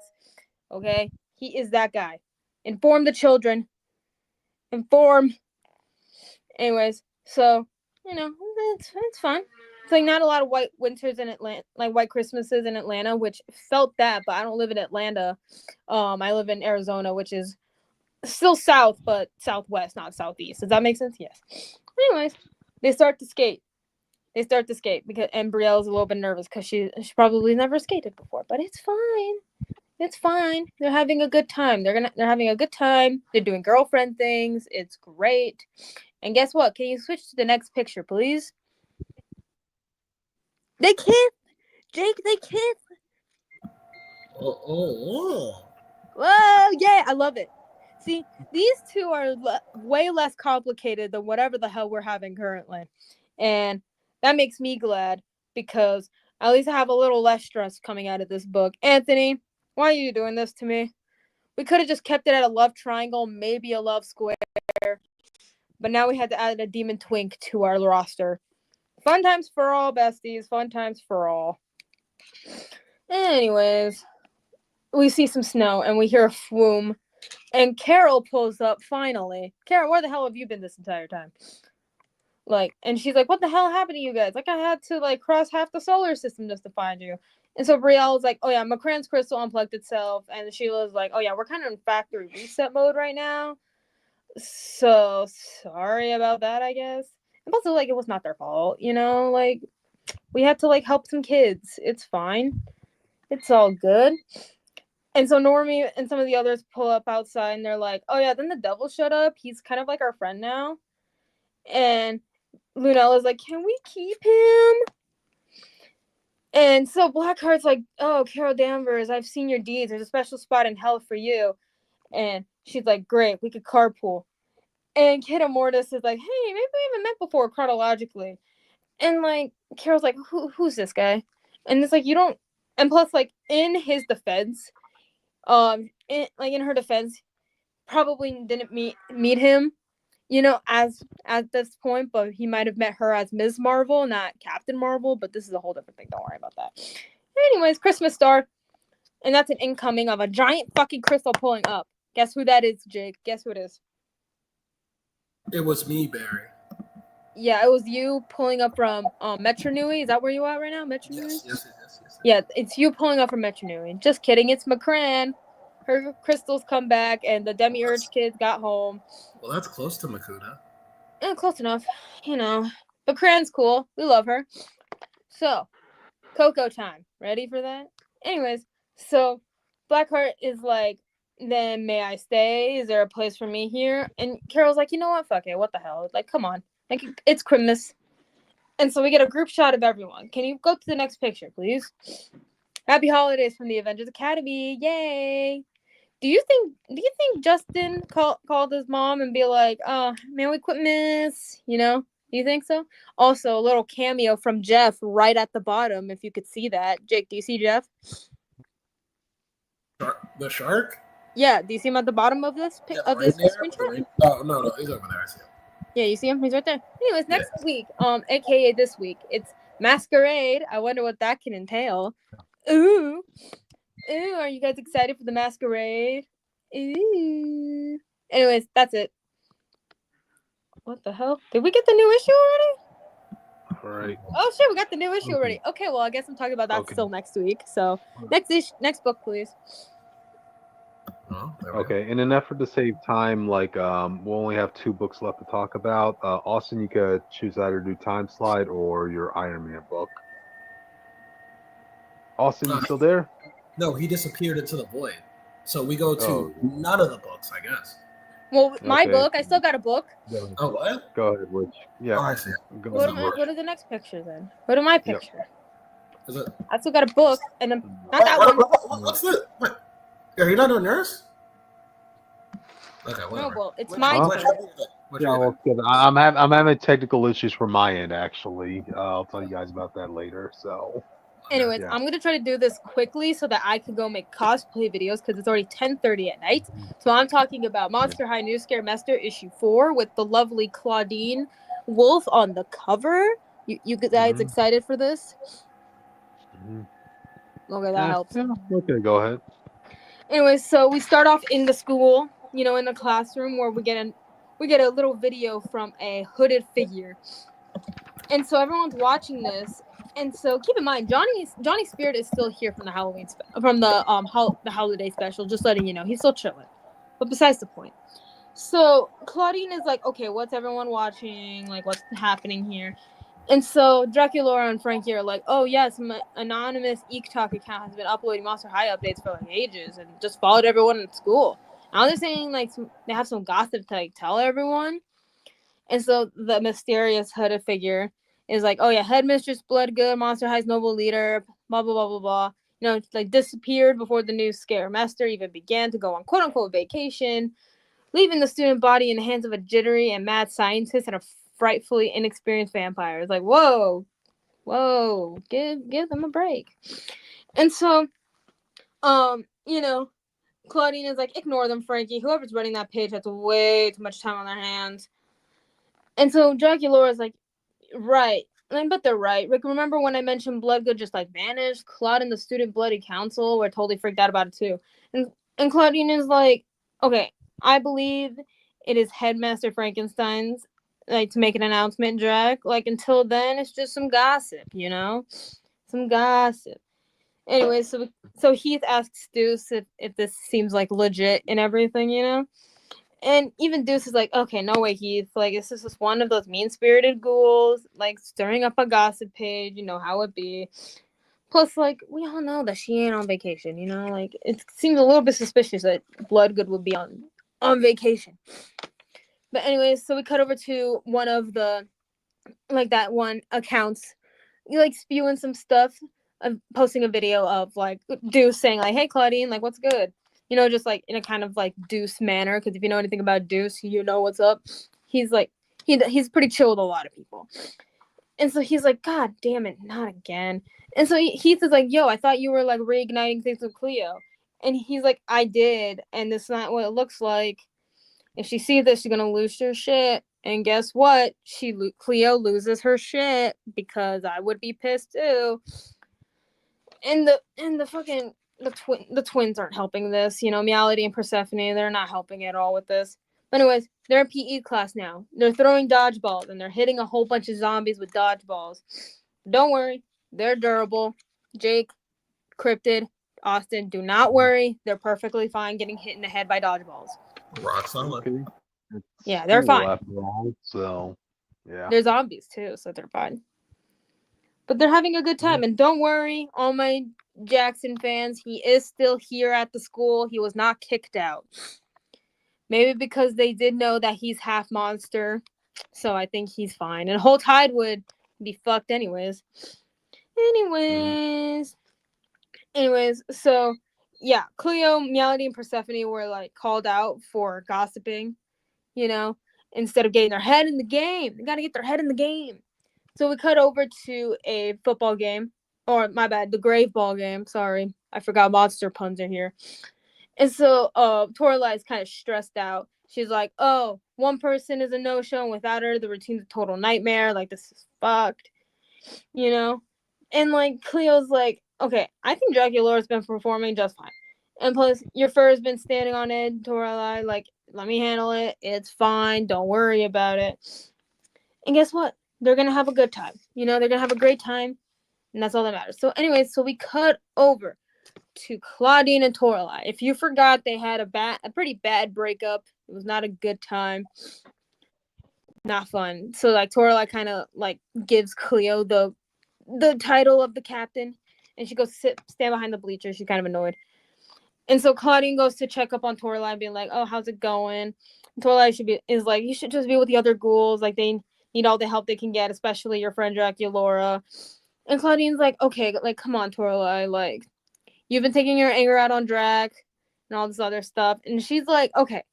Okay? He is that guy. Inform the children. Inform. Anyways, so, it's fun. It's like not a lot of white winters in Atlanta, like white Christmases in Atlanta, which felt that, but I don't live in Atlanta. I live in Arizona, which is still south, but southwest, not southeast. Does that make sense? Yes. Anyways, they start to skate. Because and Brielle's a little bit nervous because she probably never skated before, but it's fine. It's fine. They're having a good time. They're having a good time. They're doing girlfriend things. It's great. And guess what? Can you switch to the next picture, please? They kiss. Jake, they kiss. Oh. Whoa, yeah, I love it. See, these two are way less complicated than whatever the hell we're having currently. And that makes me glad because at least I have a little less stress coming out of this book. Anthony, why are you doing this to me? We could have just kept it at a love triangle, maybe a love square. But now we had to add a demon twink to our roster. Fun times for all, besties. Fun times for all. Anyways, we see some snow and we hear a fwoom. And Carol pulls up finally. Carol, where the hell have you been this entire time? Like, and she's like, what the hell happened to you guys? Like, I had to, like, cross half the solar system just to find you. And so Brielle's like, oh, yeah, Macran's crystal unplugged itself. And Sheila's like, oh, yeah, we're kind of in factory reset mode right now. So, sorry about that, I guess. And also, like, it was not their fault, Like, we had to, like, help some kids. It's fine. It's all good. And so Normie and some of the others pull up outside and they're like, oh, yeah, then the devil showed up. He's kind of like our friend now. And Lunella's like, can we keep him? And so Blackheart's like, oh, Carol Danvers, I've seen your deeds. There's a special spot in hell for you. And she's like, great, we could carpool. And Kid Immortus is like, hey, maybe we haven't met before chronologically. And, like, Carol's like, who's this guy? And it's like, you don't... And plus, like, in his defense, in her defense, probably didn't meet him, as at this point, but he might have met her as Ms. Marvel, not Captain Marvel, but this is a whole different thing. Don't worry about that. Anyways, Christmas star. And that's an incoming of a giant fucking crystal pulling up. Guess who that is, Jake? Guess who it is? It was me, Barry. Yeah, it was you pulling up from Metro Nui. Is that where you are right now, Metro Nui? Yes. Yeah, it's you pulling up from Metro Nui. Just kidding, it's McCran. Her crystals come back, and the Demiurge kids got home. Well, that's close to Makuta. Close enough, you know. But Cran's cool. We love her. So, Coco time. Ready for that? Anyways, so Blackheart is like, then may I stay? Is there a place for me here? And Carol's like, you know what? Fuck it. What the hell? Like, come on. Like, it's Christmas. And so we get a group shot of everyone. Can you go to the next picture, please? Happy holidays from the Avengers Academy. Yay. Do you think Justin called his mom and be like, oh man, we quit miss, you know? Do you think so? Also, a little cameo from Jeff right at the bottom, if you could see that. Jake, do you see Jeff? The shark? Yeah, do you see him at the bottom of this screenshot? Oh no, he's over there. I see him. Yeah, you see him? He's right there. Anyways, next week, aka this week, it's Masquerade. I wonder what that can entail. Ooh, are you guys excited for the Masquerade? Ooh. Anyways, that's it. What the hell? Did we get the new issue already? All right. Oh shit, we got the new issue already. Okay, well, I guess I'm talking about that still next week. So next book, please. Oh, okay, in an effort to save time, like we'll only have 2 books left to talk about. Austin, you could choose either do Time Slide or your Iron Man book. Austin, you still there? No, he disappeared into the void. So we go to none of the books, I guess. Well, my book, I still got a book. Oh, what? Go ahead, Rich. Yeah. Oh, I see. What are the next pictures then? Go to my picture. Is it? I still got a book, and then not that one. What's this? What? Are you not doing yours? Okay, whatever. No, well, it's my turn. Yeah, well, I'm having technical issues from my end, actually. I'll tell you guys about that later. So, anyways, I'm gonna try to do this quickly so that I can go make cosplay videos because it's already 10:30 at night. So I'm talking about Monster High New Scaramester issue 4 with the lovely Claudine Wolf on the cover. You guys excited for this? Okay, that helps. Yeah, okay, go ahead. Anyways, so we start off in the school, in the classroom where we get a little video from a hooded figure, and so everyone's watching this. And so keep in mind, Johnny Spirit is still here from the the holiday special. Just letting you know, he's still chilling. But besides the point. So Claudine is like, okay, what's everyone watching? Like, what's happening here? And so Draculaura and Frankie are like, oh yes, my anonymous EekTalk account has been uploading Monster High updates for like ages and just followed everyone in school. Now they're saying like they have some gossip to like tell everyone. And so the mysterious hooded figure is like, oh yeah, Headmistress Bloodgood, Monster High's noble leader, blah blah blah blah blah. Like disappeared before the new Scaresemester even began to go on quote unquote vacation, leaving the student body in the hands of a jittery and mad scientist and a frightfully inexperienced vampire. It's like, whoa, give them a break. And so, Claudine is like, ignore them, Frankie. Whoever's running that page has way too much time on their hands. And so Draculaura is like, right. But they're right. Rick, remember when I mentioned Bloodgood just like vanished? Claude and the Student Bloody Council were totally freaked out about it too. And Claudine is like, okay, I believe it is Headmaster Frankenstein's like to make an announcement, Drac. Like until then, it's just some gossip, some gossip. Anyway, so Heath asks Deuce if this seems like legit and everything, and even Deuce is like, okay, no way, Heath. Like this is just one of those mean-spirited ghouls, like stirring up a gossip page. You know how it be. Plus, like we all know that she ain't on vacation. Like it seems a little bit suspicious that Bloodgood would be on vacation. But anyways, so we cut over to one of the, like that one accounts, like spewing some stuff, posting a video of like Deuce saying like, hey Claudine, like what's good? Just like in a kind of like Deuce manner, because if you know anything about Deuce, you know what's up. He's like, he's pretty chill with a lot of people. And so he's like, God damn it, not again. And so Heath is like, yo, I thought you were like reigniting things with Cleo. And he's like, I did, and this is not what it looks like. If she sees this, she's gonna lose her shit. And guess what? Cleo loses her shit because I would be pissed too. And the twins aren't helping this. Meowlity and Persephone, they're not helping at all with this. But anyways, they're in PE class now. They're throwing dodgeballs and they're hitting a whole bunch of zombies with dodgeballs. Don't worry, they're durable. Jake, Cryptid, Austin, do not worry. They're perfectly fine getting hit in the head by dodgeballs. Rock solid. Okay. It's Yeah, they're school fine. after all, so yeah. They're zombies too, so they're fine. But they're having a good time. And don't worry, all my Jackson fans, he is still here at the school. He was not kicked out. Maybe because they did know that he's half monster. So I think he's fine. And whole tide would be fucked anyways. Anyways, so yeah, Cleo, Meowdy, and Persephone were like called out for gossiping, instead of getting their head in the game. They gotta get their head in the game. So we cut over to a football game. Or my bad, the grave ball game. Sorry. I forgot monster puns are here. And so Toralei is kind of stressed out. She's like, oh, one person is a no-show, and without her, the routine's a total nightmare. Like, this is fucked. And like Cleo's like, okay, I think Draculaura's been performing just fine. And plus, your fur has been standing on it, Toralei. Like, let me handle it. It's fine. Don't worry about it. And guess what? They're going to have a good time. They're going to have a great time. And that's all that matters. So anyways, so we cut over to Claudine and Toralei. If you forgot, they had a pretty bad breakup. It was not a good time. Not fun. So like Toralei kind of like gives Cleo the title of the captain, and she goes stand behind the bleachers. She's kind of annoyed. And so Claudine goes to check up on Toralei, being like, "Oh, how's it going?" And Toralei is like, "You should just be with the other ghouls. Like they need all the help they can get, especially your friend Draculaura." And Claudine's like, "Okay, like come on, Toralei, like you've been taking your anger out on Drac and all this other stuff." And she's like, "Okay,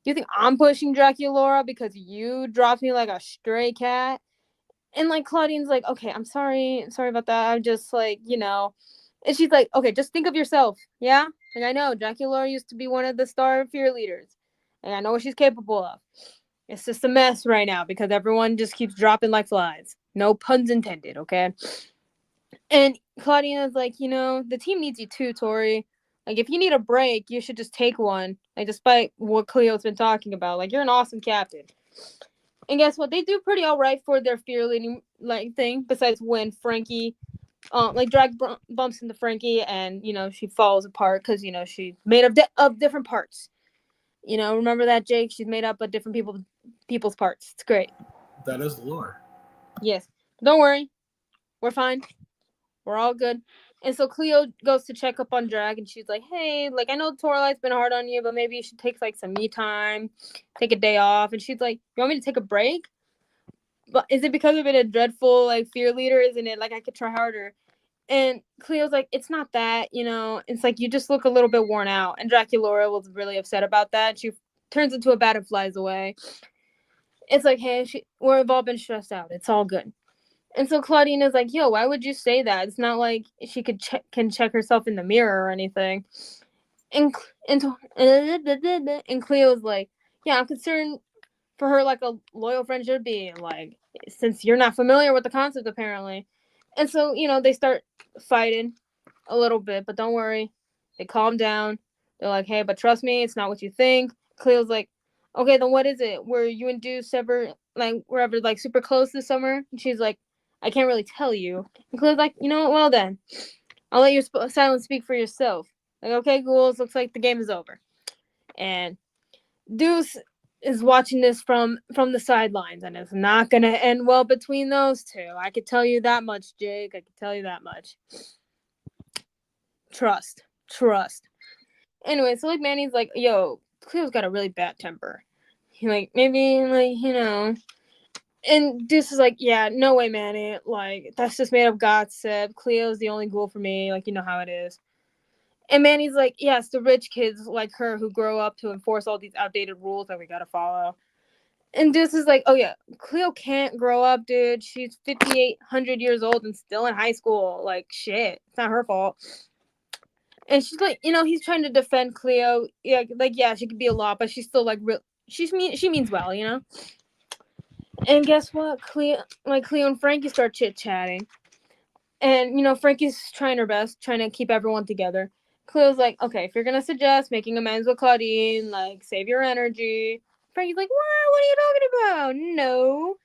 you think I'm pushing Draculaura because you dropped me like a stray cat?" And like Claudine's like, "Okay, I'm sorry about that. I'm just like, And she's like, "Okay, just think of yourself, yeah? Like I know Draculaura used to be one of the star fear leaders, and I know what she's capable of. It's just a mess right now because everyone just keeps dropping like flies. No puns intended, okay?" And Claudina's like, the team needs you too, Tori. Like, if you need a break, you should just take one. Like, despite what Cleo's been talking about, like, you're an awesome captain. And guess what? They do pretty all right for their fear leading like thing. Besides when Frankie, Drag bumps into Frankie, and she falls apart because she's made of different parts. Remember that, Jake? She's made up of different people's parts. It's great. That is the lore. Yes. Don't worry, we're fine. We're all good. And so Cleo goes to check up on Drag, and she's like, "Hey, like I know Toralei's been hard on you, but maybe you should take like some me time, take a day off." And she's like, "You want me to take a break? But is it because I've been a dreadful like fear leader? Isn't it? Like I could try harder." And Cleo's like, "It's not that, It's like you just look a little bit worn out." And Draculaura was really upset about that. She turns into a bat and flies away. It's like, hey, we've all been stressed out. It's all good. And so Claudine is like, "Yo, why would you say that? It's not like she can check herself in the mirror or anything." And Cleo's like, "Yeah, I'm concerned for her like a loyal friend should be. Like, since you're not familiar with the concept apparently." And so they start fighting a little bit, but don't worry, they calm down. They're like, "Hey, but trust me, it's not what you think." Cleo's like, "Okay, then what is it? Were you and Deuce ever like super close this summer?" And she's like, "I can't really tell you." And Cleo's like, "You know what? Well then, I'll let your silence speak for yourself." Like, "Okay, ghouls, looks like the game is over." And Deuce is watching this from the sidelines, and it's not gonna end well between those two. I could tell you that much, Jake. I could tell you that much. Trust. Anyway, so like Manny's like, "Yo, Cleo's got a really bad temper. Like maybe like And Deuce is like, "Yeah, no way, Manny. Like, that's just made up gossip. Cleo's the only ghoul for me. Like, you know how it is." And Manny's like, "Yeah, it's the rich kids like her who grow up to enforce all these outdated rules that we gotta follow." And Deuce is like, "Oh, yeah, Cleo can't grow up, dude. She's 5,800 years old and still in high school. Like, shit. It's not her fault." And she's like, he's trying to defend Cleo. Yeah, like, yeah, she could be a lot, but she's still, like, she means well, And guess what? Cleo and Frankie start chit-chatting. And, Frankie's trying her best, trying to keep everyone together. Cleo's like, "Okay, if you're going to suggest making amends with Claudine, like, save your energy. Frankie's like, what are you talking about? No.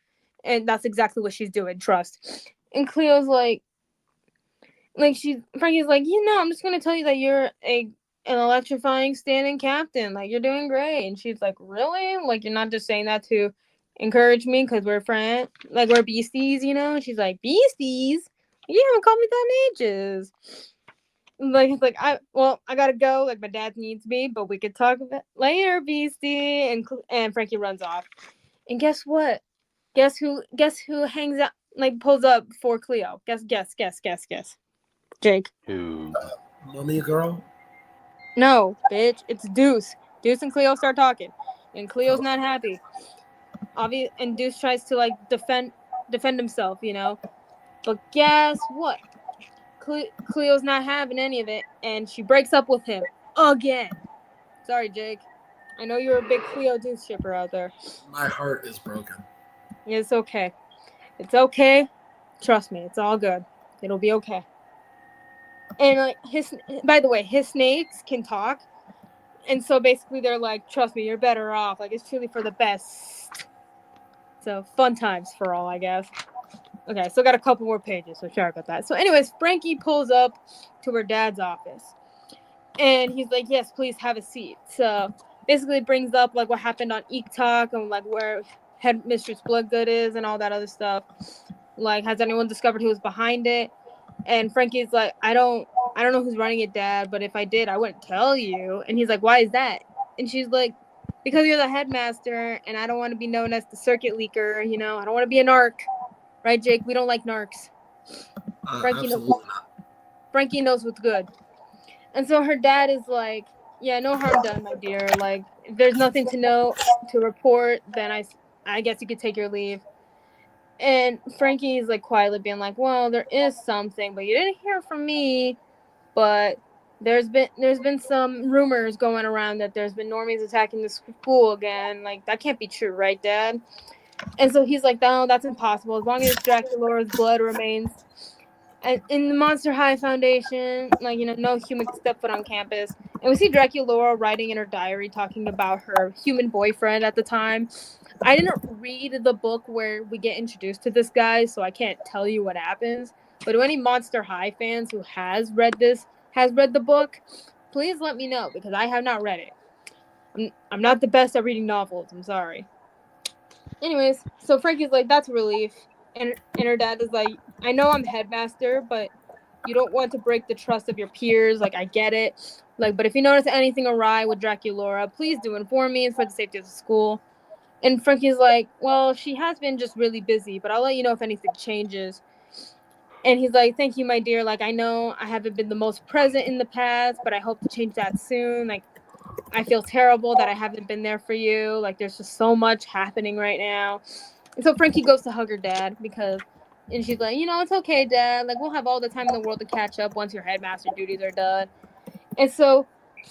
And that's exactly what she's doing, trust. And Cleo's like Frankie's like, I'm just gonna tell you that you're an electrifying standing captain. Like, you're doing great. And she's like, really? Like, you're not just saying that to encourage me because we're friends, like we're beasties, And she's like, beasties? You haven't called me that in ages. Like I gotta go. Like, my dad needs me, but we could talk about it later, beastie. And Frankie runs off. And guess what? Guess who hangs out, like, pulls up for Cleo? Guess. Jake. Who? Mummy girl? No, bitch. It's Deuce. Deuce and Cleo start talking. And Cleo's not happy. And Deuce tries to, like, defend himself, But guess what? Cleo's not having any of it, and she breaks up with him again. Sorry, Jake. I know you're a big Cleo Deuce shipper out there. My heart is broken. It's okay. It's okay. Trust me, it's all good. It'll be okay. And, like, by the way, his snakes can talk. And so basically they're like, trust me, you're better off. Like, it's truly for the best. So fun times for all, I guess. Okay, still got a couple more pages, so sorry about that. So anyways, Frankie pulls up to her dad's office. And he's like, yes, please have a seat. So basically brings up, like, what happened on Eek Talk and, like, where Headmistress Bloodgood is and all that other stuff. Like, has anyone discovered who was behind it? And Frankie's like, I don't know who's running it, Dad, but if I did, I wouldn't tell you. And he's like, why is that? And she's like, because you're the headmaster, and I don't want to be known as the circuit leaker, I don't want to be a narc. Right, Jake? We don't like narcs. Frankie knows what's good. And so her dad is like, yeah, no harm done, my dear. Like, if there's nothing to report, then I guess you could take your leave. And Frankie is, like, quietly being like, well, there is something, but you didn't hear from me. But there's been some rumors going around that there's been normies attacking the school again. Like, that can't be true, right, Dad? And so he's like, no, that's impossible. As long as Draculaura's blood remains in the Monster High Foundation, like, no human can step foot on campus. And we see Draculaura writing in her diary talking about her human boyfriend at the time. I didn't read the book where we get introduced to this guy, so I can't tell you what happens. But to any Monster High fans who has read the book, please let me know, because I have not read it. I'm not the best at reading novels. I'm sorry. Anyways, so Frankie's like, that's a relief. And her dad is like, I know I'm headmaster, but you don't want to break the trust of your peers. Like, I get it. Like, but if you notice anything awry with Draculaura, please do inform me. It's for the safety of the school. And Frankie's like, well, she has been just really busy, but I'll let you know if anything changes. And he's like, thank you, my dear. Like, I know I haven't been the most present in the past, but I hope to change that soon. Like, I feel terrible that I haven't been there for you. Like, there's just so much happening right now. And so Frankie goes to hug her dad and she's like, it's okay, Dad. Like, we'll have all the time in the world to catch up once your headmaster duties are done. And so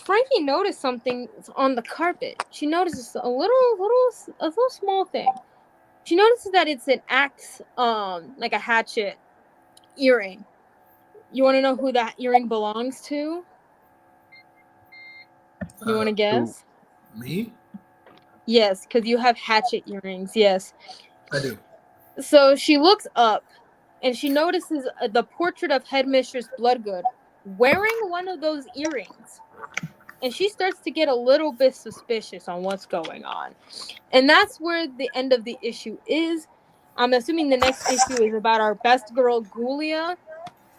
Frankie noticed something on the carpet. She notices a little small thing. She notices that it's an axe, like a hatchet earring. You want to know who that earring belongs to? You want to guess? Me? Yes, because you have hatchet earrings. Yes. I do. So she looks up and she notices the portrait of Headmistress Bloodgood wearing one of those earrings. And she starts to get a little bit suspicious on what's going on. And that's where the end of the issue is. I'm assuming the next issue is about our best girl, Ghoulia.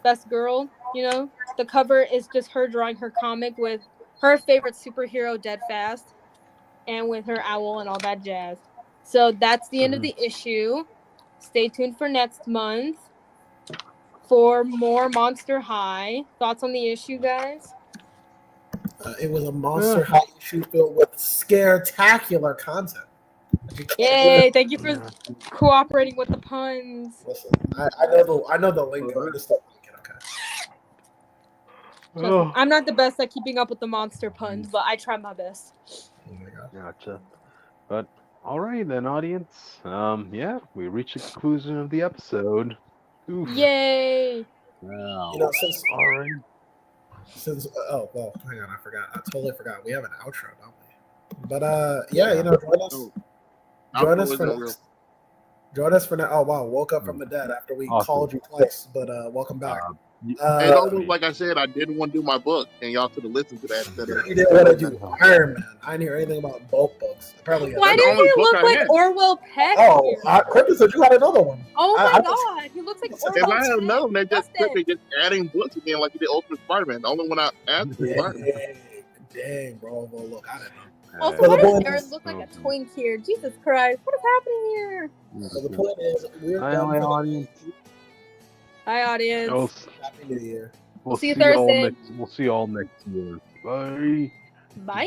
Best girl, The cover is just her drawing her comic with her favorite superhero, Deadfast, and with her owl and all that jazz. So that's the end of the issue. Stay tuned for next month for more Monster High. Thoughts on the issue, guys? It was a Monster High issue filled with scare-tacular content. Yay! Thank you for cooperating with the puns. Listen, I know the lingo. I just don't like it. Okay. I'm not the best at keeping up with the monster puns, but I try my best. Oh my God. Gotcha. But all right then, audience. Yeah, we reached the conclusion of the episode. Oof. Yay! Wow. Since hang on, I forgot. I totally forgot. We have an outro, don't we? But yeah, you know, join us for Alcoholism real. next. Join us for now. Oh wow, woke up from the dead after we Awesome. called you twice. But welcome back. It's almost like I said, I didn't want to do my book, and y'all should have listened to that instead of. You didn't want to do Iron Man. I didn't hear anything about both books. Apparently, Why the does only he book look I like had. Orwell Peck? oh, here? Quentin said you had another one. Oh I- my I- god, he looks like If If Orwell I had another one, they just Justin. took me just adding books again, like you did Ultimate Spider-Man. The only one I asked was Spider-Man. Dang, bro. Well, look, I don't know. Also, Well, why the does point Aaron is- look like a twink here? Jesus Christ, what is happening here? So the point is, we're Hi, done for the audience. day. Hi, audience. Happy New Year. We'll see you see you all Thursday. next. We'll see you all next year. Bye. Bye.